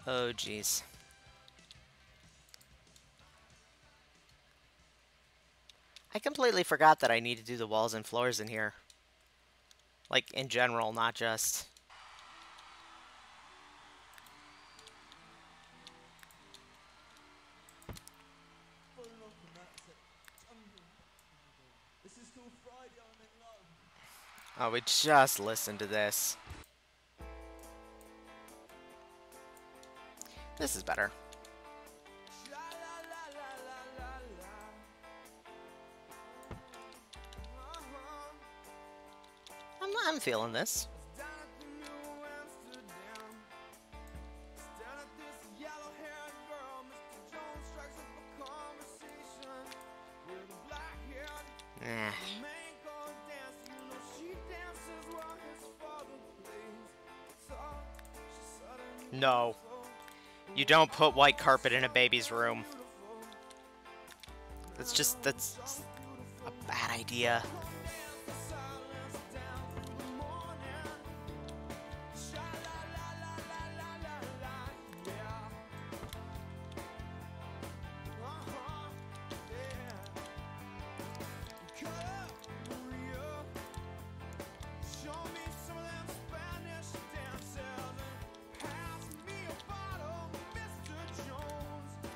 Oh, jeez. I completely forgot that I need to do the walls and floors in here. Like, in general, not just... Falling off the mat, said, jungle. This is till Friday, I'm in love. Oh, we just listened to this. This is better. I'm feeling this. Eh. No. You don't put white carpet in a baby's room. That's a bad idea.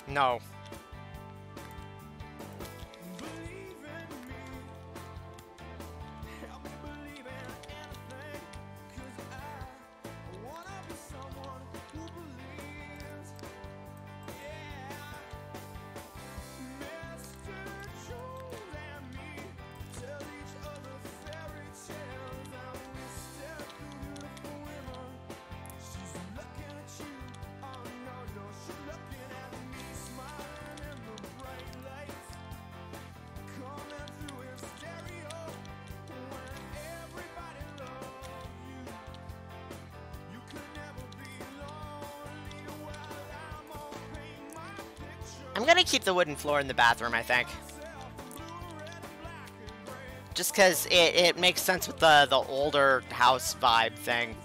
No. I'm gonna keep the wooden floor in the bathroom, I think. Just because it makes sense with the older house vibe thing.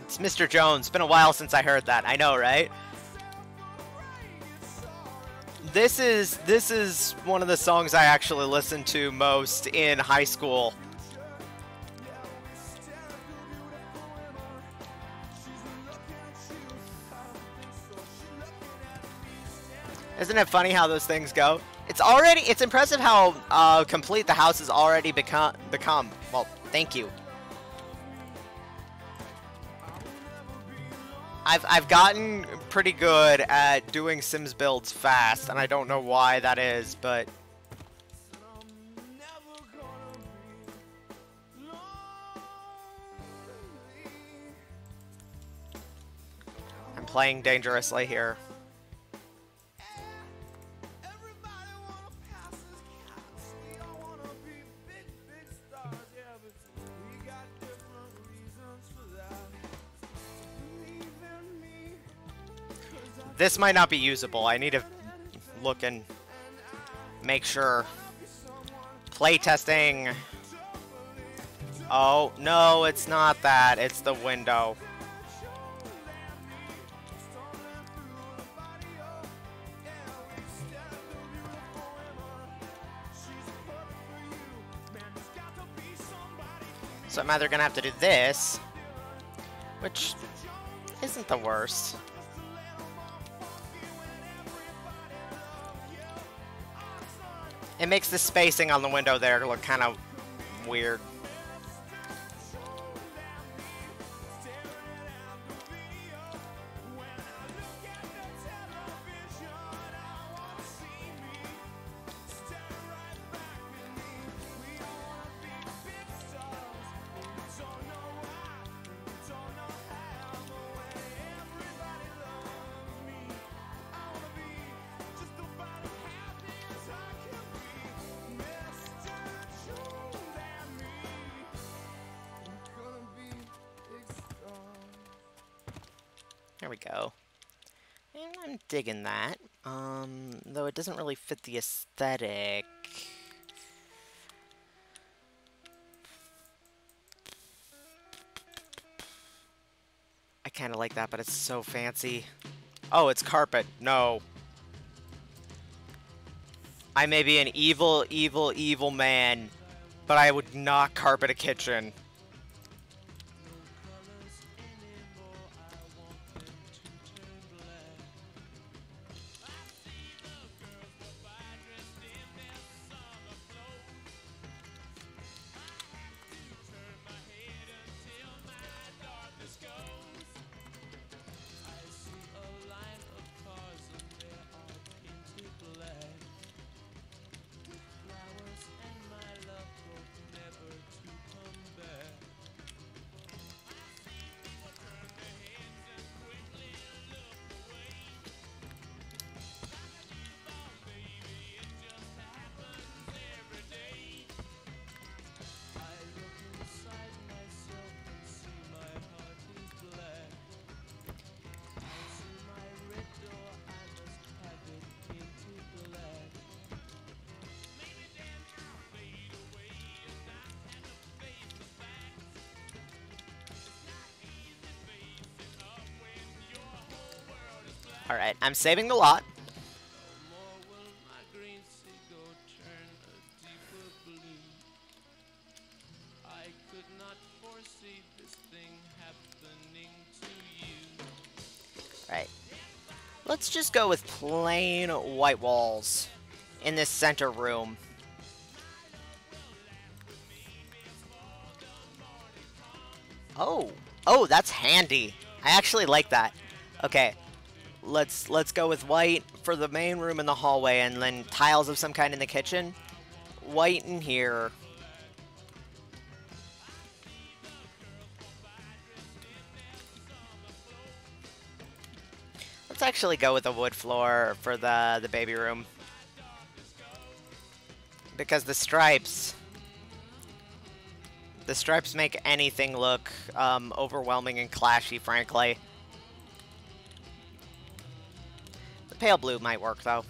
It's Mr. Jones. Been a while since I heard that. I know, right? This is one of the songs I actually listened to most in high school. Isn't it funny how those things go? It's impressive how complete the house has already become. Well, thank you. I've gotten pretty good at doing Sims builds fast, and I don't know why that is, but I'm playing dangerously here. This might not be usable. I need to look and make sure. Playtesting. Oh, no, it's not that. It's the window. So I'm either going to have to do this, which isn't the worst. It makes the spacing on the window there look kind of weird. There we go. And I'm digging that. Though it doesn't really fit the aesthetic. I kind of like that, but it's so fancy. Oh, it's carpet. No. I may be an evil, evil, evil man, but I would not carpet a kitchen. Alright, I'm saving the lot. Right. Let's just go with plain white walls in this center room. Oh. Oh, that's handy. I actually like that. Okay. Let's go with white for the main room in the hallway, and then tiles of some kind in the kitchen. White in here. Let's actually go with a wood floor for the baby room. Because the stripes make anything look overwhelming and clashy, frankly. The pale blue might work, though.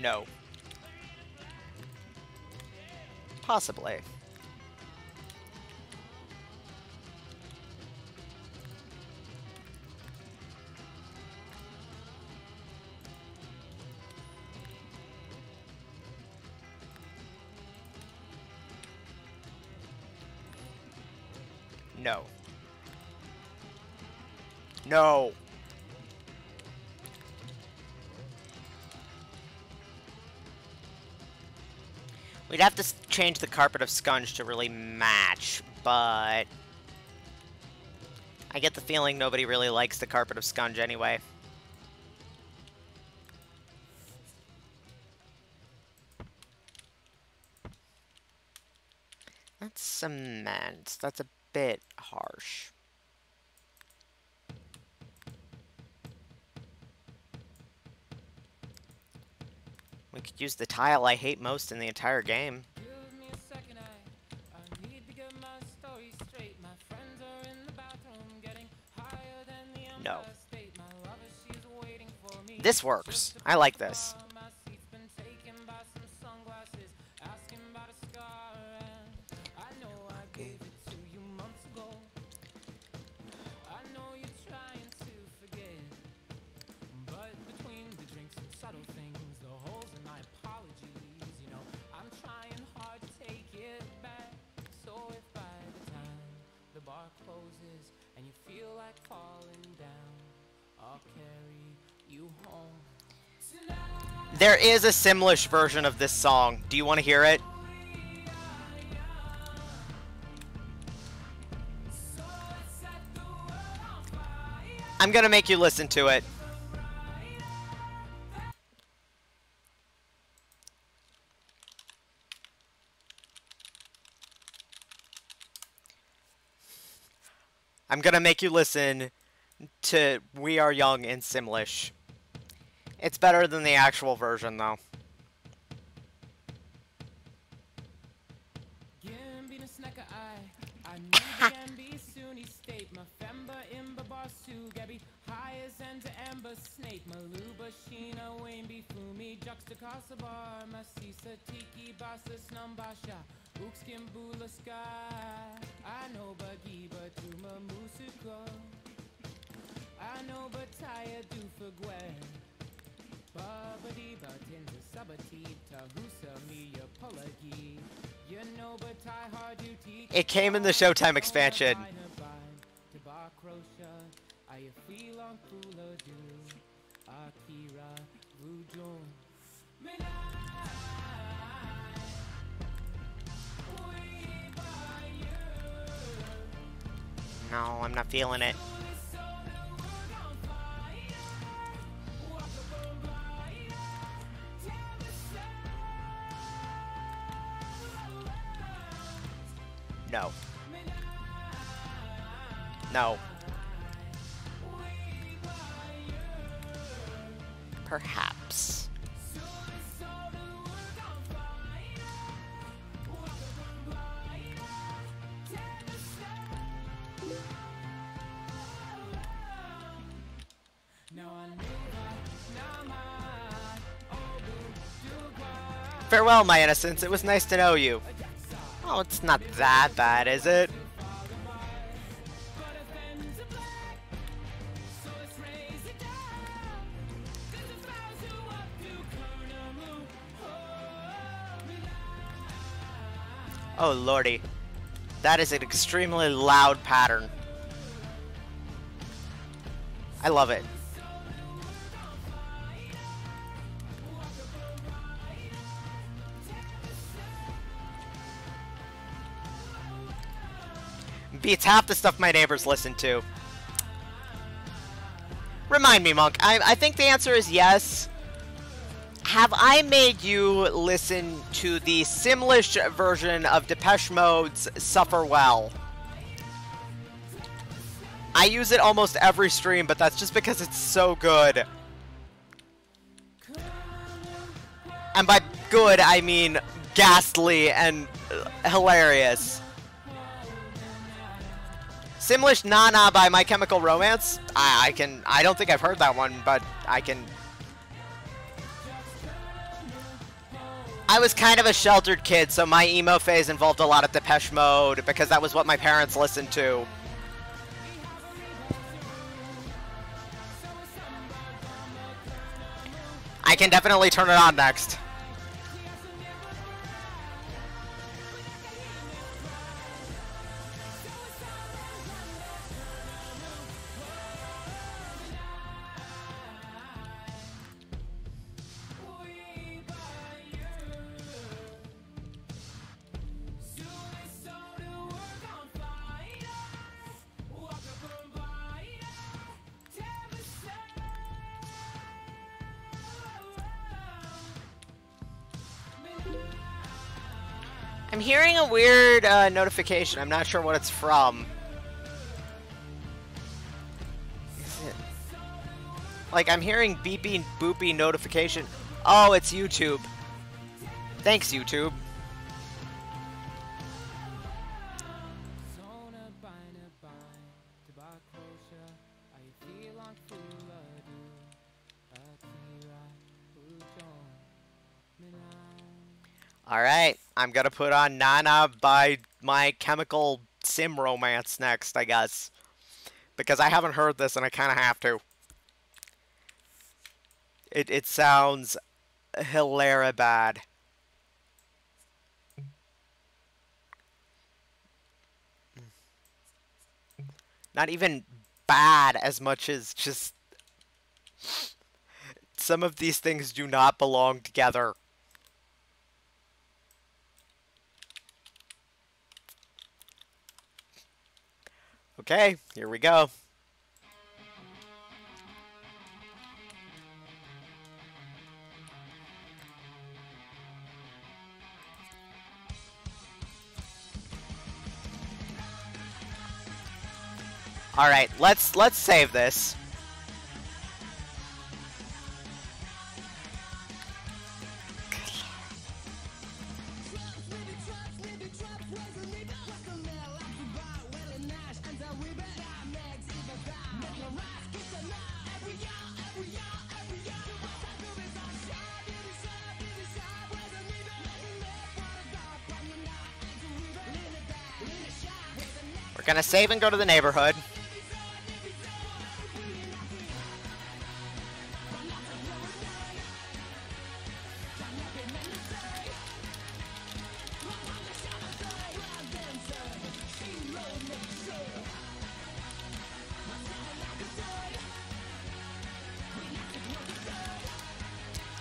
No. Possibly. No. No. We'd have to change the carpet of scunge to really match, but I get the feeling nobody really likes the carpet of scunge anyway. That's cement. That's a bit harsh. We could use the tile I hate most in the entire game. Give me a second, I need to get my story straight. My friends are in the bathroom getting higher than the No. Empire State. My lover, she's waiting for me. This works. I like this. My seat's been taken by some sunglasses, asking about a scar, and I know I gave it to you months ago. I know you're trying to forget, but between the drinks and subtle things, the holes in my apologies, you know, I'm trying hard to take it back. So if by the time the bar closes and you feel like falling down, I'll carry you home. There is a Simlish version of this song. Do you want to hear it? I'm gonna make you listen to it. I'm gonna make you listen to We Are Young in Simlish. It's better than the actual version, though. Gambina snacka I knew Gambi Sunni state Mafemba imba basu Gabi hires and to Amber Snake Maluba Sheena Wainby Fumi Juxtacasabar Masisa Tiki Basa Snambasha Ukskim Bula Sky I know Bagiba Tuma Musuko I know Bataya Dufagwe Babadi Batinza Sabati Tahusa Miya Polagi You know Batai Harduti It came in the Showtime expansion. I feel on Kula Do Akira Vujon No, I'm not feeling it. No. No. Perhaps. Farewell, my innocence. It was nice to know you. Oh, it's not that bad, is it? Oh, lordy. That is an extremely loud pattern. I love it. Beats half the stuff my neighbors listen to. Remind me, Monk. I think the answer is yes. Have I made you listen to the Simlish version of Depeche Mode's Suffer Well? I use it almost every stream, but that's just because it's so good. And by good, I mean ghastly and hilarious. Simlish Nana by My Chemical Romance? I don't think I've heard that one, but I can... I was kind of a sheltered kid, so my emo phase involved a lot of Depeche Mode, because that was what my parents listened to. I can definitely turn it on next. I'm hearing a weird notification. I'm not sure what it's from. Is it... Like, I'm hearing beepy boopy notification. Oh, it's YouTube. Thanks, YouTube. Alright, I'm gonna put on Nana by My Chemical Sim Romance next, I guess. Because I haven't heard this and I kinda have to. It sounds hilarious bad. Not even bad as much as just... Some of these things do not belong together. Okay, here we go. All right, let's save this. We're gonna save and go to the neighborhood.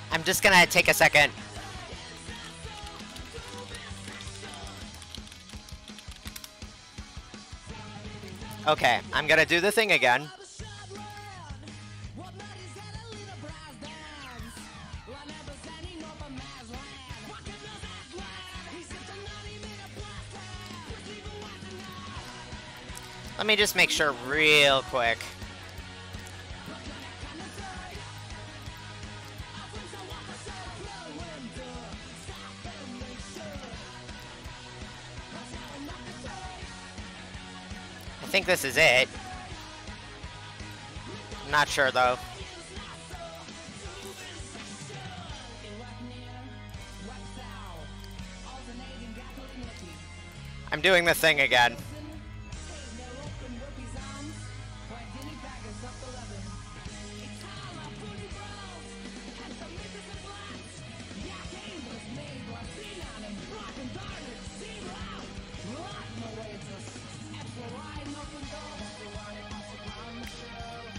I'm just gonna take a second. Okay, I'm gonna do the thing again. Let me just make sure real quick. I think this is it. I'm not sure though. I'm doing the thing again.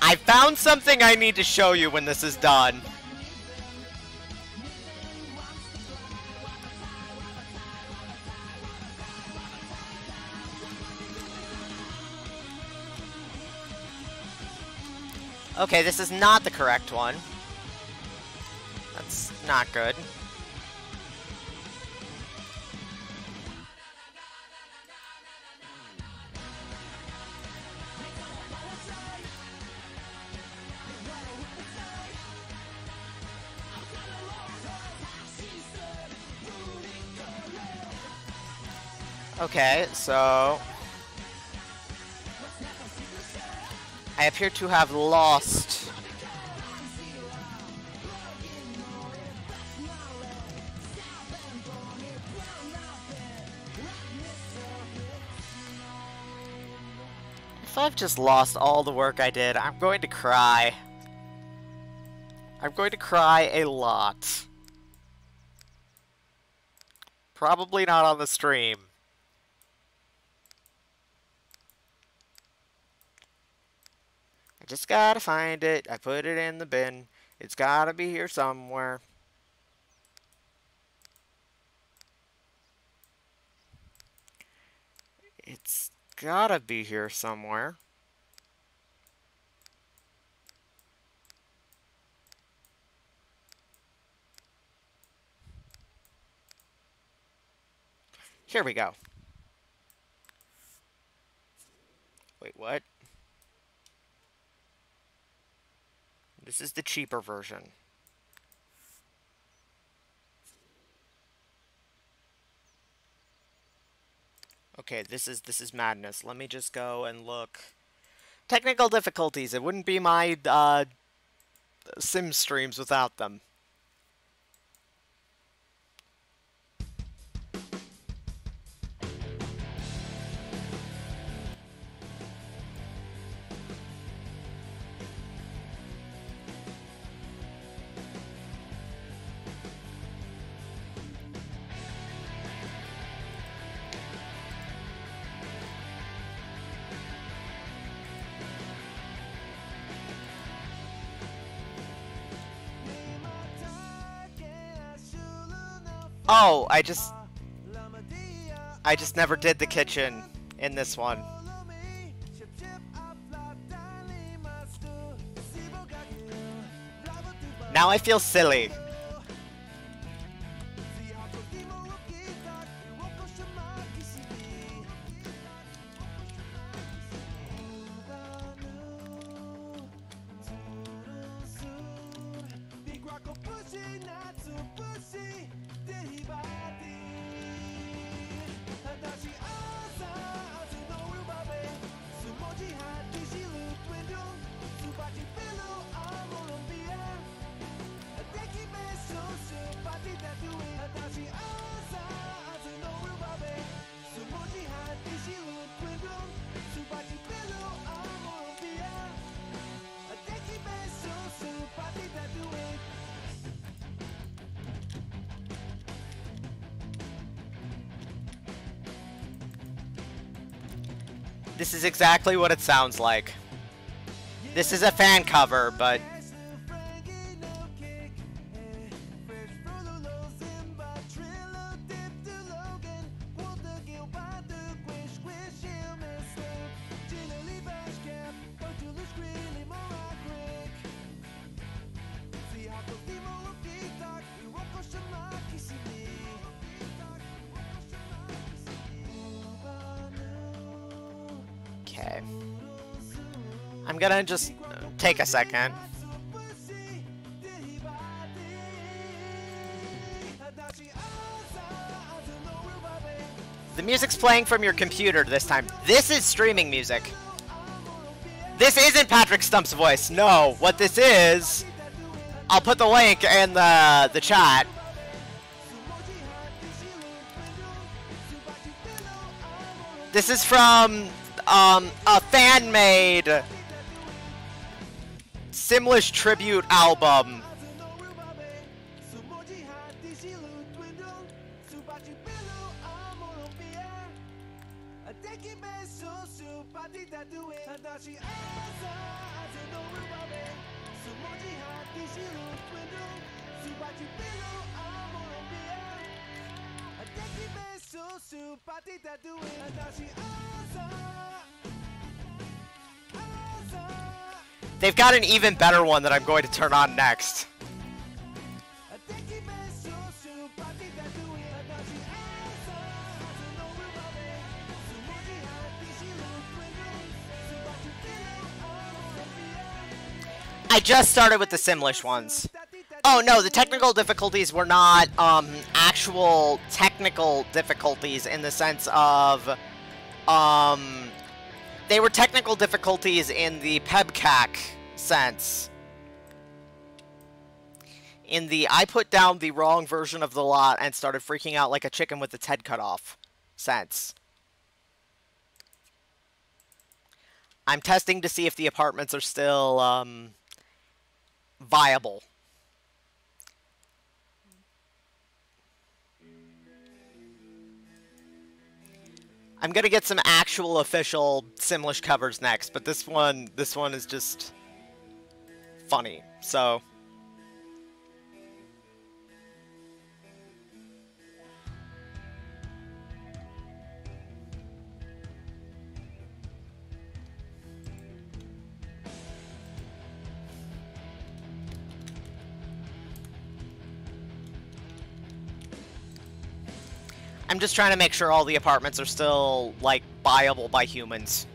I found something I need to show you when this is done. Okay, this is not the correct one. That's not good. Okay, so I appear to have lost. If I've just lost all the work I did, I'm going to cry. I'm going to cry a lot. Probably not on the stream. Just gotta find it. I put it in the bin. It's gotta be here somewhere. It's gotta be here somewhere. Here we go. Wait, what? This is the cheaper version. Okay, this is madness. Let me just go and look. Technical difficulties. It wouldn't be my Sim streams without them. Oh, I just never did the kitchen in this one. Now I feel silly. This is exactly what it sounds like. This is a fan cover, but... Okay. I'm gonna just take a second. The music's playing from your computer this time. This is streaming music. This isn't Patrick Stump's voice. No, what this is... I'll put the link in the chat. This is from a fan-made Simlish tribute album. They've got an even better one that I'm going to turn on next. I just started with the Simlish ones. Oh no, the technical difficulties were not actual technical difficulties in the sense of they were technical difficulties in the PEBCAC sense. In the I put down the wrong version of the lot and started freaking out like a chicken with its head cut off sense. I'm testing to see if the apartments are still viable. I'm gonna get some actual official Simlish covers next, but this one is just funny, so. I'm just trying to make sure all the apartments are still, like, buyable by humans.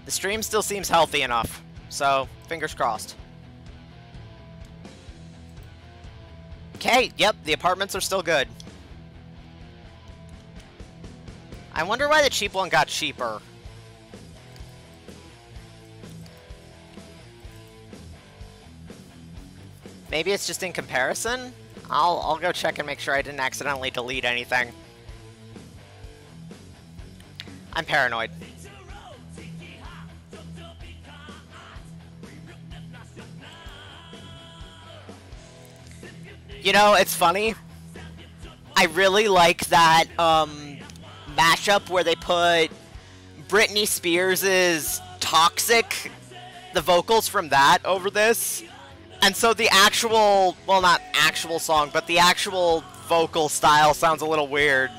The stream still seems healthy enough, so fingers crossed. Okay, yep, the apartments are still good. I wonder why the cheap one got cheaper. Maybe it's just in comparison? I'll go check and make sure I didn't accidentally delete anything. I'm paranoid. You know, it's funny. I really like that mashup where they put Britney Spears' Toxic, the vocals from that over this. And so the actual, well, not actual song, but the actual vocal style sounds a little weird.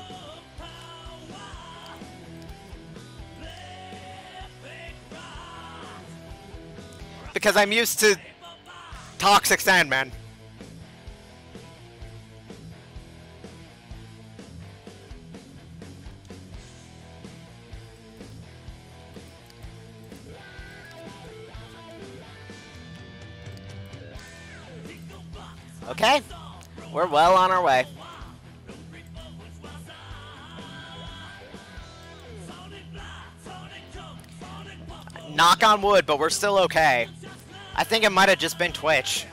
Because I'm used to Toxic Sandman. Okay, we're well on our way. Knock on wood, but we're still okay. I think it might have just been Twitch.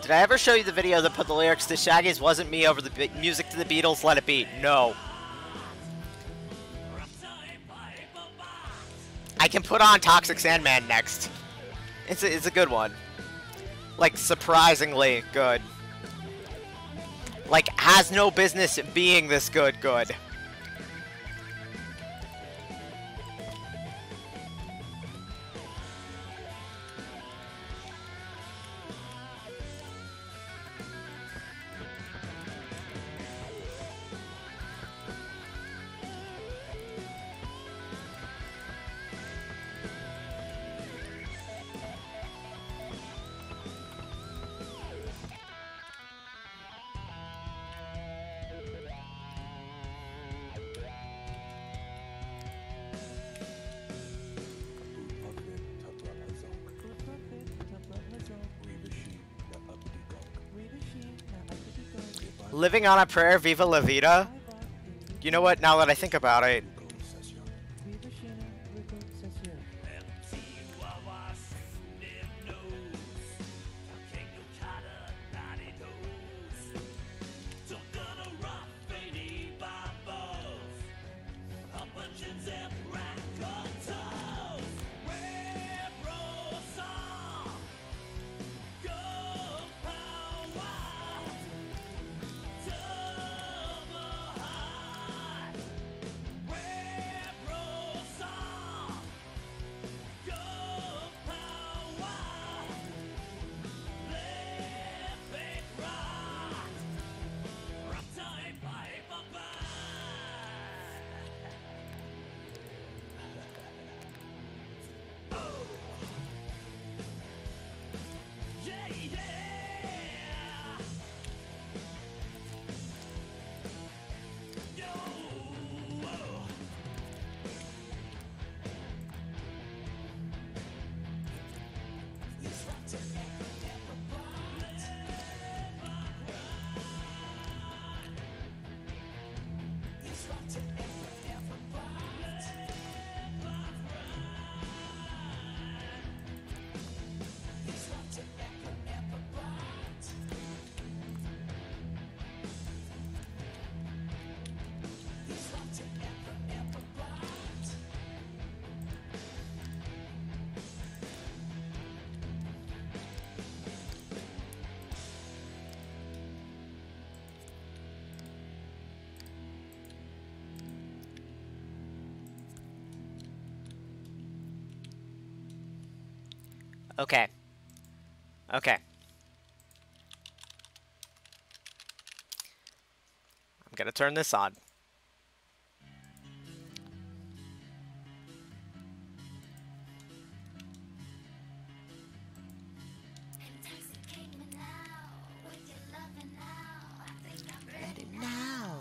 Did I ever show you the video that put the lyrics to Shaggy's Wasn't Me over the music to the Beatles, Let It Be? No. I can put on Toxic Sandman next. It's a good one. Like, surprisingly good. Like, has no business being this good. Living on a Prayer, Viva La Vida. You know what, now that I think about it, okay. Okay. I'm gonna turn this on. Ready now.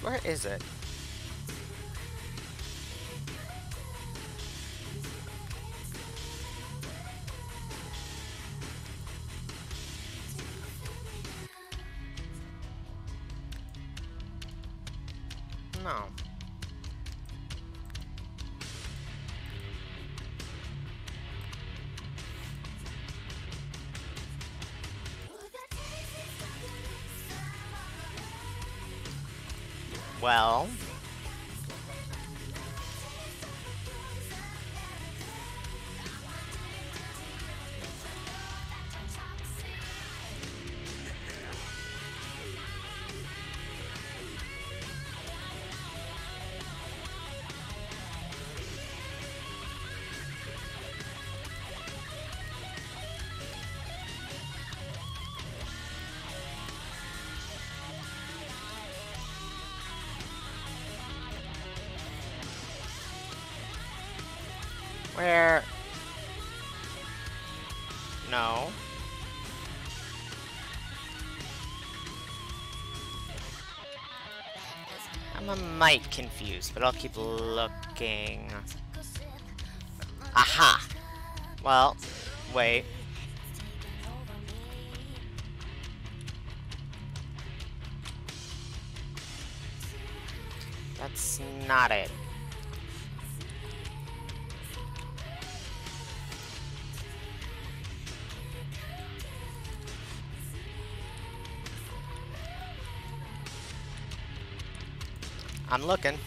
Where is it? No. Well. Where? No. I'm a mite confused, but I'll keep looking. Aha! Well, wait. That's not it. I'm looking.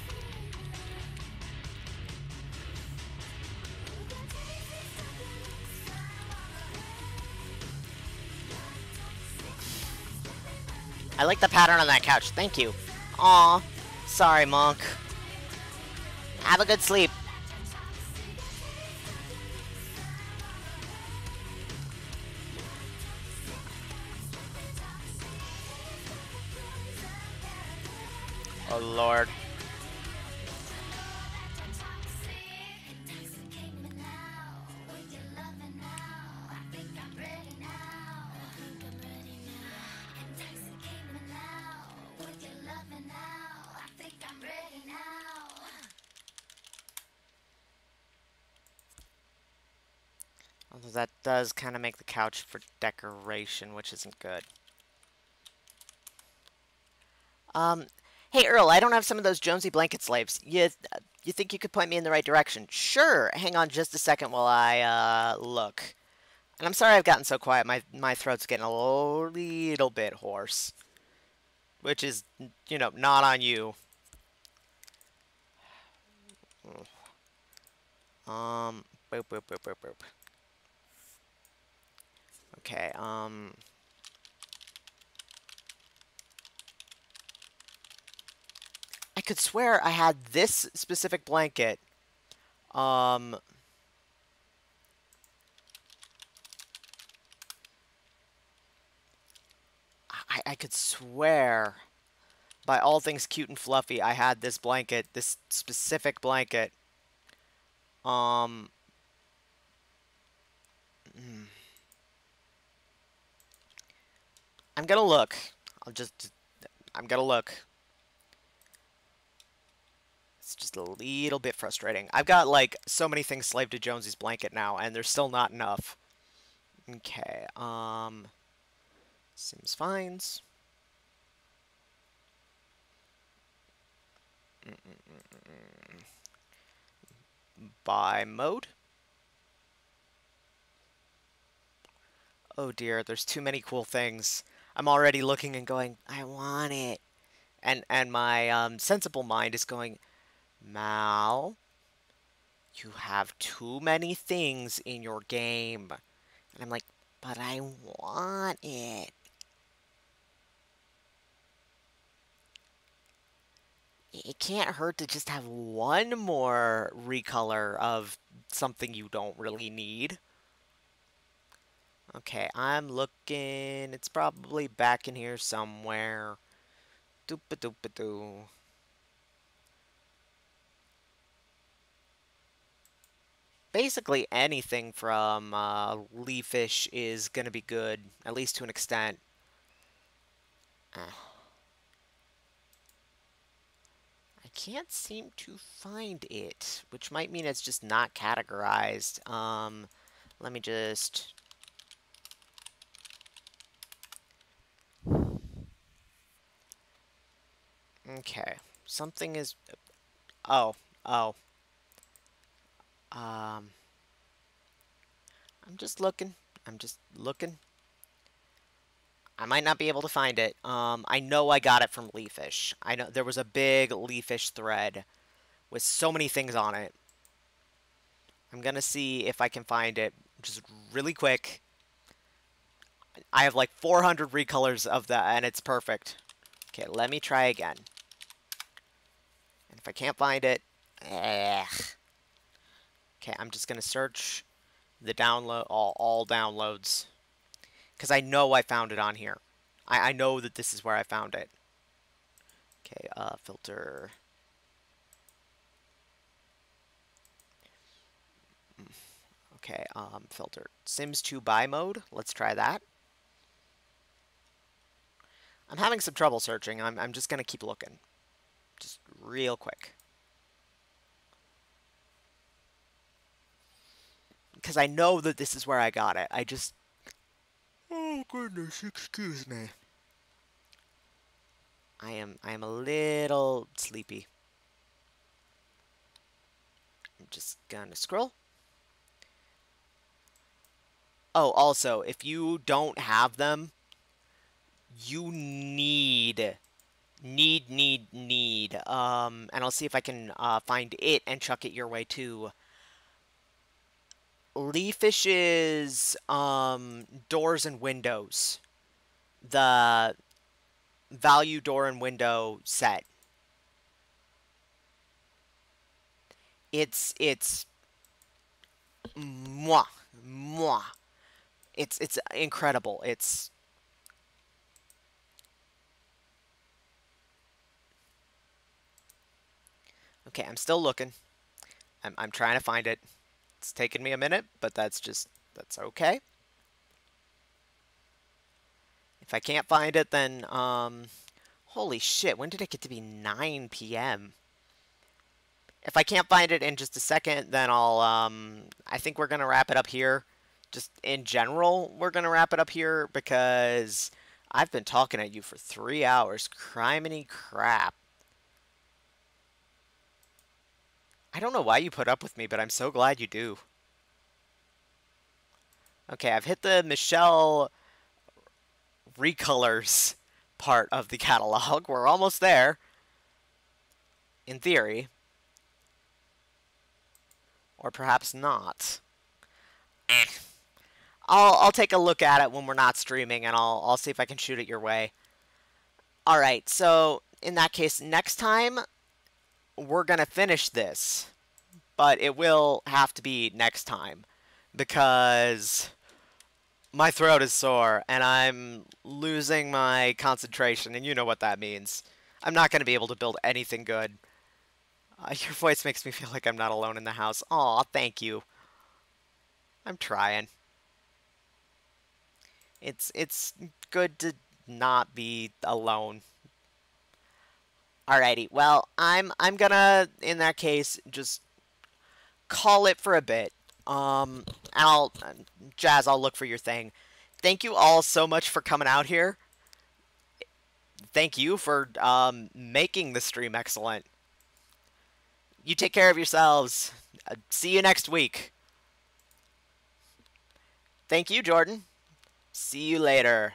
I like the pattern on that couch. Thank you. Aw. Sorry, Monk. Have a good sleep. Oh, Lord. Although that does kind of make the couch for decoration, which isn't good. Um, hey Earl, I don't have some of those Jonesy blanket slaves. You think you could point me in the right direction? Sure. Hang on just a second while I look. And I'm sorry I've gotten so quiet. My throat's getting a little bit hoarse, which is, not on you. Boop boop boop boop boop. Okay. I could swear I had this specific blanket. Um, I could swear, by all things cute and fluffy, I had this blanket, this specific blanket. Um, I'm gonna look. I'm gonna look. It's just a little bit frustrating. I've got, like, so many things slaved to Jonesy's blanket now, and there's still not enough. Okay, Sims finds. Buy mode. Oh dear, there's too many cool things. I'm already looking and going, I want it. And my sensible mind is going, Mal, you have too many things in your game. And I'm like, but I want it. It can't hurt to just have one more recolor of something you don't really need. Okay, I'm looking. It's probably back in here somewhere. Doop-a-doop-a-doo. Basically anything from Leafish is going to be good, at least to an extent. I can't seem to find it, which might mean it's just not categorized. Let me just... Okay, something is... Oh, oh. Um, I'm just looking. I'm just looking. I might not be able to find it. I know I got it from Leafish. I know there was a big Leafish thread with so many things on it. I'm gonna see if I can find it just really quick. I have like 400 recolors of that, and it's perfect. Okay, let me try again. And if I can't find it, okay, I'm just gonna search the download all downloads because I know I found it on here. I know that this is where I found it. Okay, filter. Okay, filter. Sims 2 buy mode. Let's try that. I'm having some trouble searching. I'm just going to keep looking. Just real quick. Because I know that this is where I got it. I just... Oh, goodness, excuse me. I am a little sleepy. I'm just gonna scroll. Oh, also, if you don't have them, you need. And I'll see if I can find it and chuck it your way too. Leafish's doors and windows. The value door and window set. It's mwah mwah. It's incredible. It's okay. I'm still looking. I'm trying to find it. It's taken me a minute, but that's okay. If I can't find it, then holy shit! When did it get to be 9 p.m.? If I can't find it in just a second, then I think we're gonna wrap it up here. Just in general, we're gonna wrap it up here because I've been talking at you for 3 hours. Criminy crap. I don't know why you put up with me, but I'm so glad you do. Okay, I've hit the Michelle recolors part of the catalog. We're almost there. In theory. Or perhaps not. I'll take a look at it when we're not streaming, and I'll see if I can shoot it your way. Alright, so in that case, next time, we're going to finish this. But it will have to be next time. Because my throat is sore, and I'm losing my concentration, and you know what that means. I'm not going to be able to build anything good. Your voice makes me feel like I'm not alone in the house. Aw, thank you. I'm trying. It's good to not be alone. Alrighty, well, I'm gonna, in that case, just call it for a bit. I'll, Jazz, I'll look for your thing. Thank you all so much for coming out here. Thank you for, making the stream excellent. You take care of yourselves. See you next week. Thank you, Jordan. See you later.